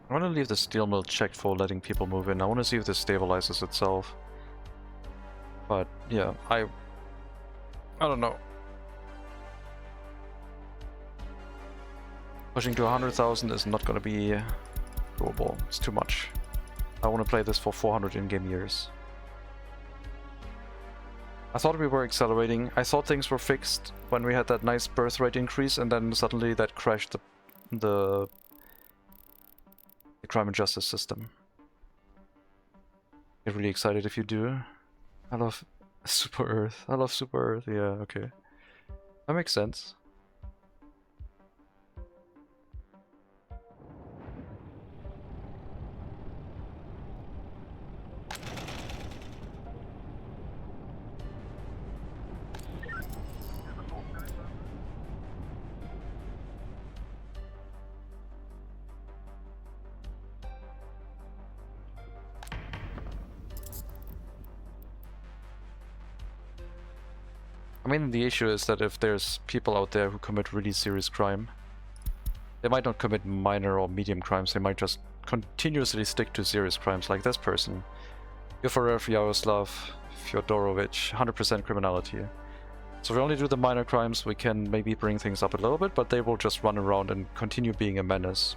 Speaker 1: I want to leave the steel mill checked for letting people move in. I want to see if this stabilizes itself. But yeah, I don't know. Pushing to 100,000 is not going to be doable. It's too much. I want to play this for 400 in-game years. I thought we were accelerating. I thought things were fixed when we had that nice birth rate increase, and then suddenly that crashed the crime and justice system. Get really excited if you do. I love Super Earth. I love Super Earth. Yeah, okay. That makes sense. I mean, the issue is that if there's people out there who commit really serious crime, they might not commit minor or medium crimes, they might just continuously stick to serious crimes like this person. Yufarev Yaroslav Fyodorovich, 100% criminality. So if we only do the minor crimes, we can maybe bring things up a little bit, but they will just run around and continue being a menace.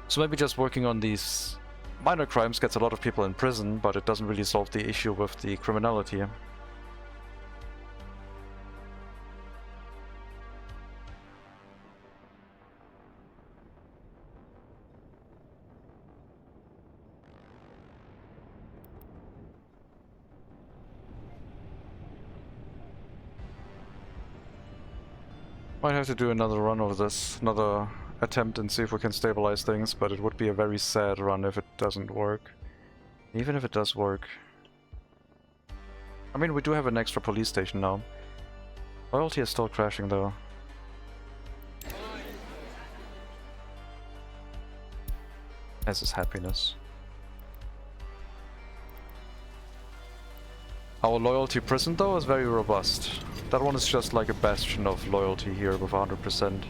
Speaker 1: So maybe just working on these minor crimes gets a lot of people in prison, but it doesn't really solve the issue with the criminality. Might have to do another run of this, another attempt and see if we can stabilize things, but it would be a very sad run if it doesn't work. Even if it does work. I mean, we do have an extra police station now. Loyalty is still crashing though. As is happiness. Our loyalty prison though is very robust. That one is just like a bastion of loyalty here with 100%.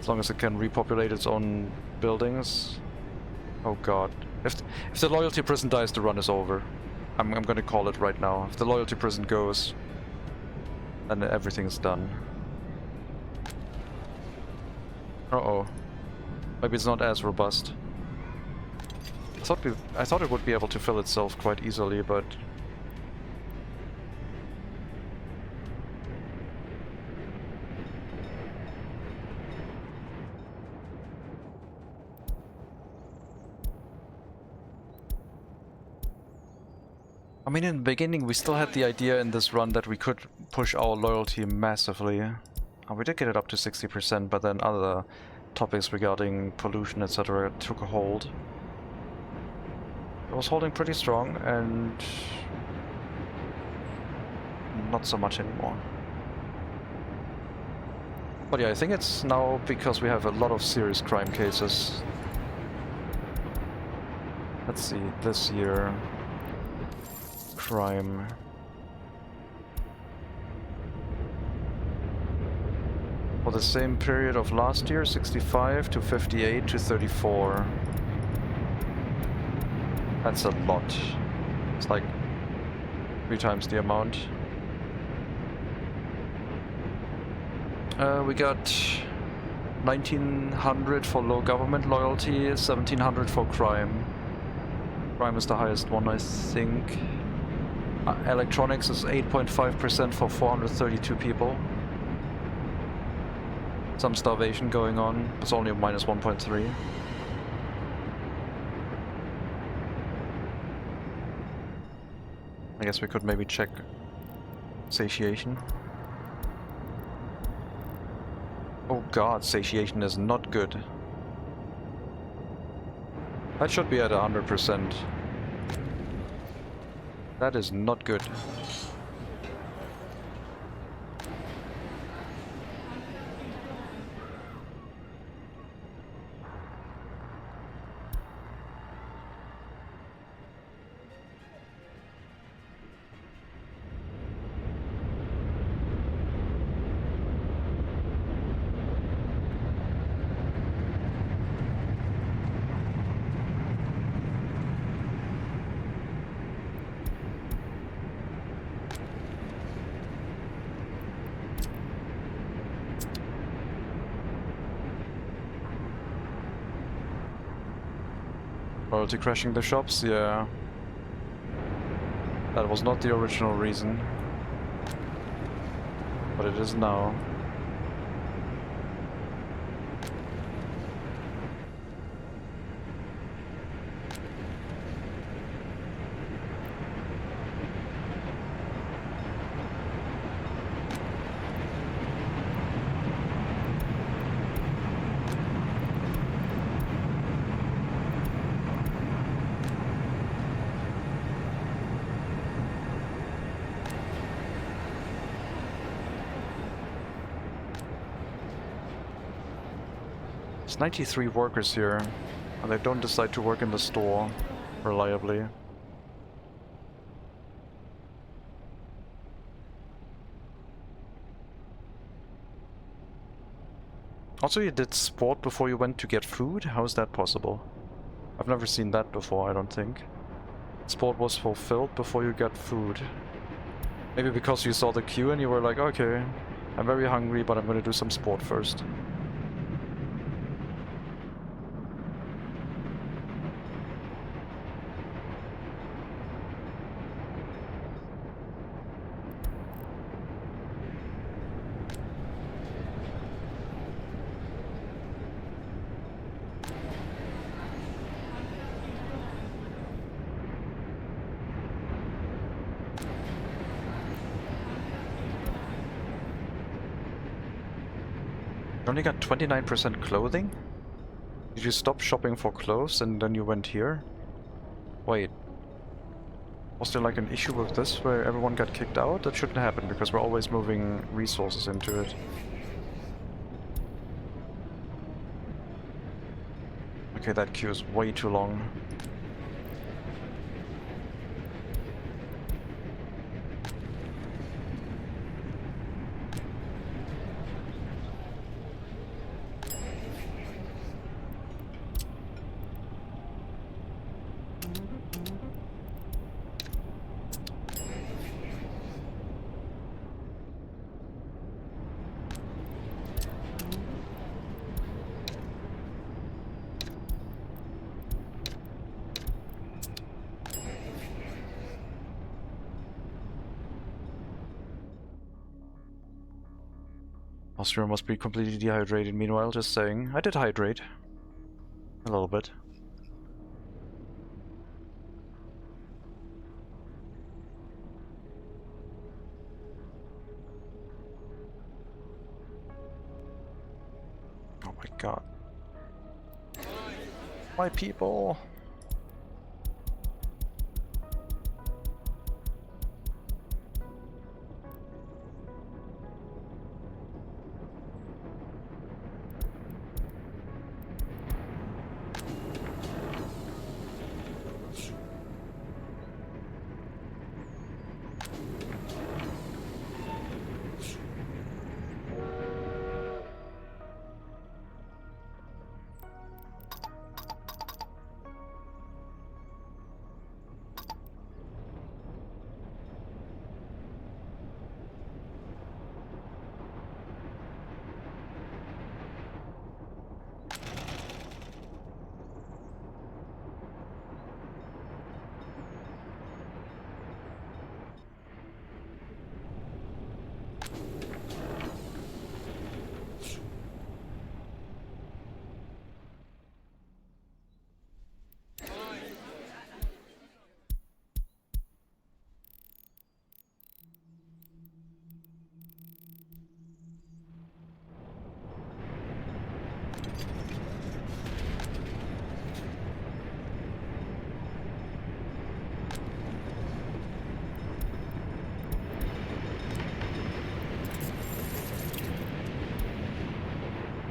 Speaker 1: As long as it can repopulate its own buildings. Oh god. If the loyalty prison dies, the run is over. I'm gonna call it right now. If the loyalty prison goes, then everything's done. Uh-oh. Maybe it's not as robust. I thought it would be able to fill itself quite easily, but... I mean, in the beginning we still had the idea in this run that we could push our loyalty massively. We did get it up to 60%, but then other topics regarding pollution, etc. took a hold. It was holding pretty strong, and not so much anymore. But yeah, I think it's now because we have a lot of serious crime cases. Let's see, this year... crime... For the same period of last year, 65 to 58 to 34. That's a lot. It's like 3 times the amount. We got 1900 for low government loyalty, 1700 for crime. Crime is the highest one, I think. Electronics is 8.5% for 432 people. Some starvation going on. It's only minus 1.3. I guess we could maybe check satiation. Oh god, satiation is not good. That should be at 100%. That is not good. Loyalty crashing the shops, yeah. That was not the original reason. But it is now. There's 93 workers here, and they don't decide to work in the store reliably. Also, you did sport before you went to get food? How is that possible? I've never seen that before, I don't think. Sport was fulfilled before you got food. Maybe because you saw the queue and you were like, okay, I'm very hungry, but I'm gonna do some sport first. You only got 29% clothing? Did you stop shopping for clothes and then you went here? Wait. Was there like an issue with this where everyone got kicked out? That shouldn't happen because we're always moving resources into it. Okay, that queue is way too long. Austria must be completely dehydrated. Meanwhile, just saying, I did hydrate. A little bit. Oh my god. My people!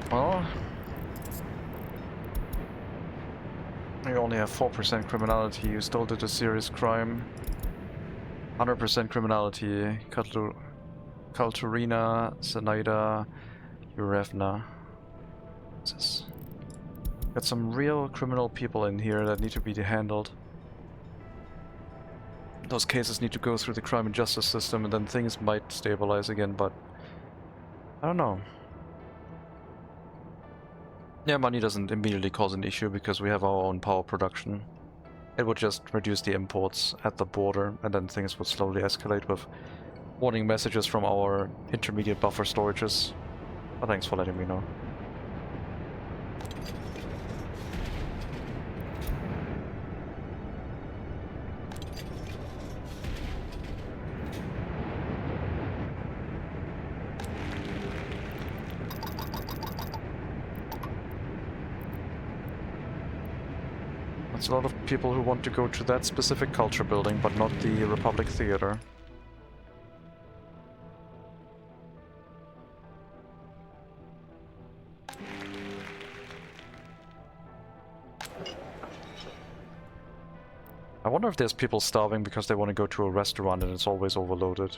Speaker 1: Well, you only have 4% criminality, you still did a serious crime. 100% criminality, Kalturina, Zenaida, Urevna. Got some real criminal people in here that need to be handled. Those cases need to go through the crime and justice system and then things might stabilize again, but I don't know. Yeah, money doesn't immediately cause an issue because we have our own power production. It would just reduce the imports at the border and then things would slowly escalate with warning messages from our intermediate buffer storages. But thanks for letting me know. There's a lot of people who want to go to that specific culture building, but not the Republic Theater. I wonder if there's people starving because they want to go to a restaurant and it's always overloaded.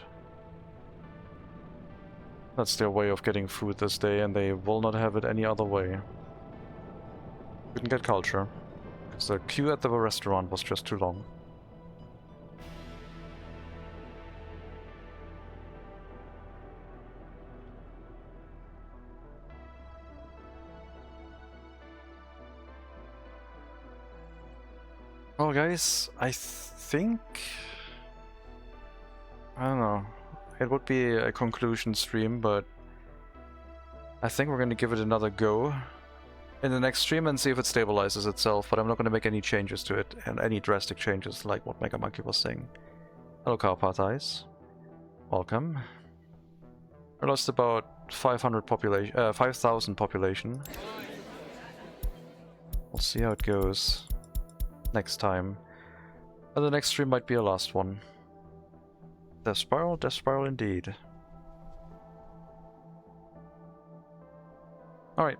Speaker 1: That's their way of getting food this day, and they will not have it any other way. Couldn't get culture, because the queue at the restaurant was just too long. Well guys, I think... I don't know. It would be a conclusion stream, but I think we're going to give it another go in the next stream and see if it stabilizes itself, but I'm not going to make any changes to it, and any drastic changes like what Mega Monkey was saying. Hello Carpathize. Welcome. I lost about 500 population, 5,000 population. We'll see how it goes next time. And the next stream might be a last one. Death Spiral indeed. Alright.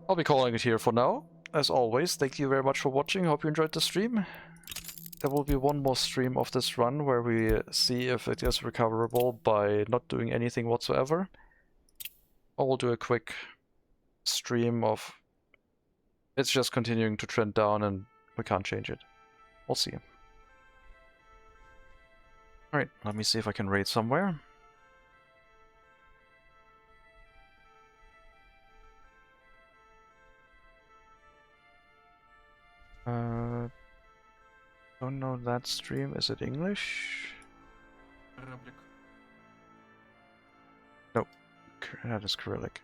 Speaker 1: I'll be calling it here for now. As always, thank you very much for watching. Hope you enjoyed the stream. There will be one more stream of this run where we see if it is recoverable by not doing anything whatsoever. Or we'll do a quick stream of it's just continuing to trend down and we can't change it. We'll see. Alright, let me see if I can raid somewhere. Don't know that stream. Is it English?
Speaker 2: Republic.
Speaker 1: Nope. That is Cyrillic.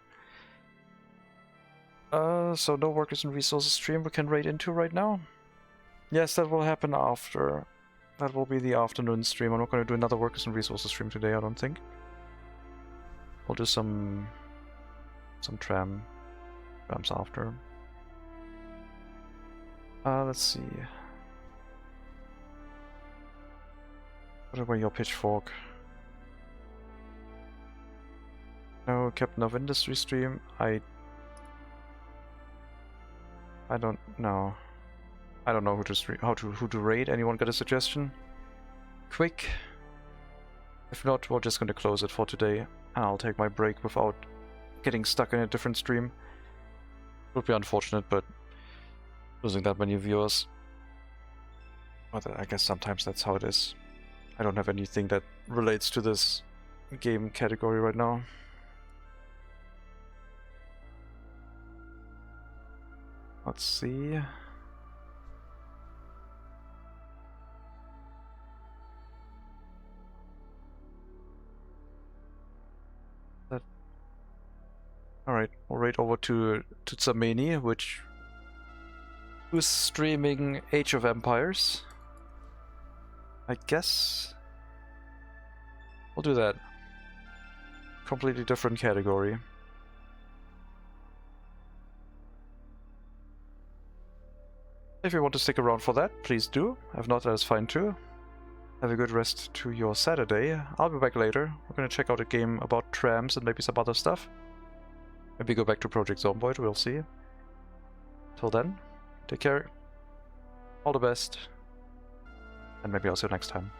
Speaker 1: So no workers and resources stream we can raid into right now? Yes, that will happen after. That will be the afternoon stream. I'm not going to do another workers and resources stream today, I don't think. We'll do some trams after. Let's see. What about your pitchfork? No, Captain of Industry stream. I don't know. I don't know who to stream, who to raid. Anyone got a suggestion? Quick. If not, we're just gonna close it for today, and I'll take my break without getting stuck in a different stream. It would be unfortunate, but losing that many viewers. But I guess sometimes that's how it is. I don't have anything that relates to this game category right now. Let's see. Alright, we'll raid over to Tsameni, who's streaming Age of Empires. I guess we'll do that. Completely different category. If you want to stick around for that, please do. If not, that is fine too. Have a good rest to your Saturday. I'll be back later. We're gonna check out a game about trams and maybe some other stuff. Maybe go back to Project Zomboid, we'll see. Till then, take care. All the best. And maybe I'll see you next time.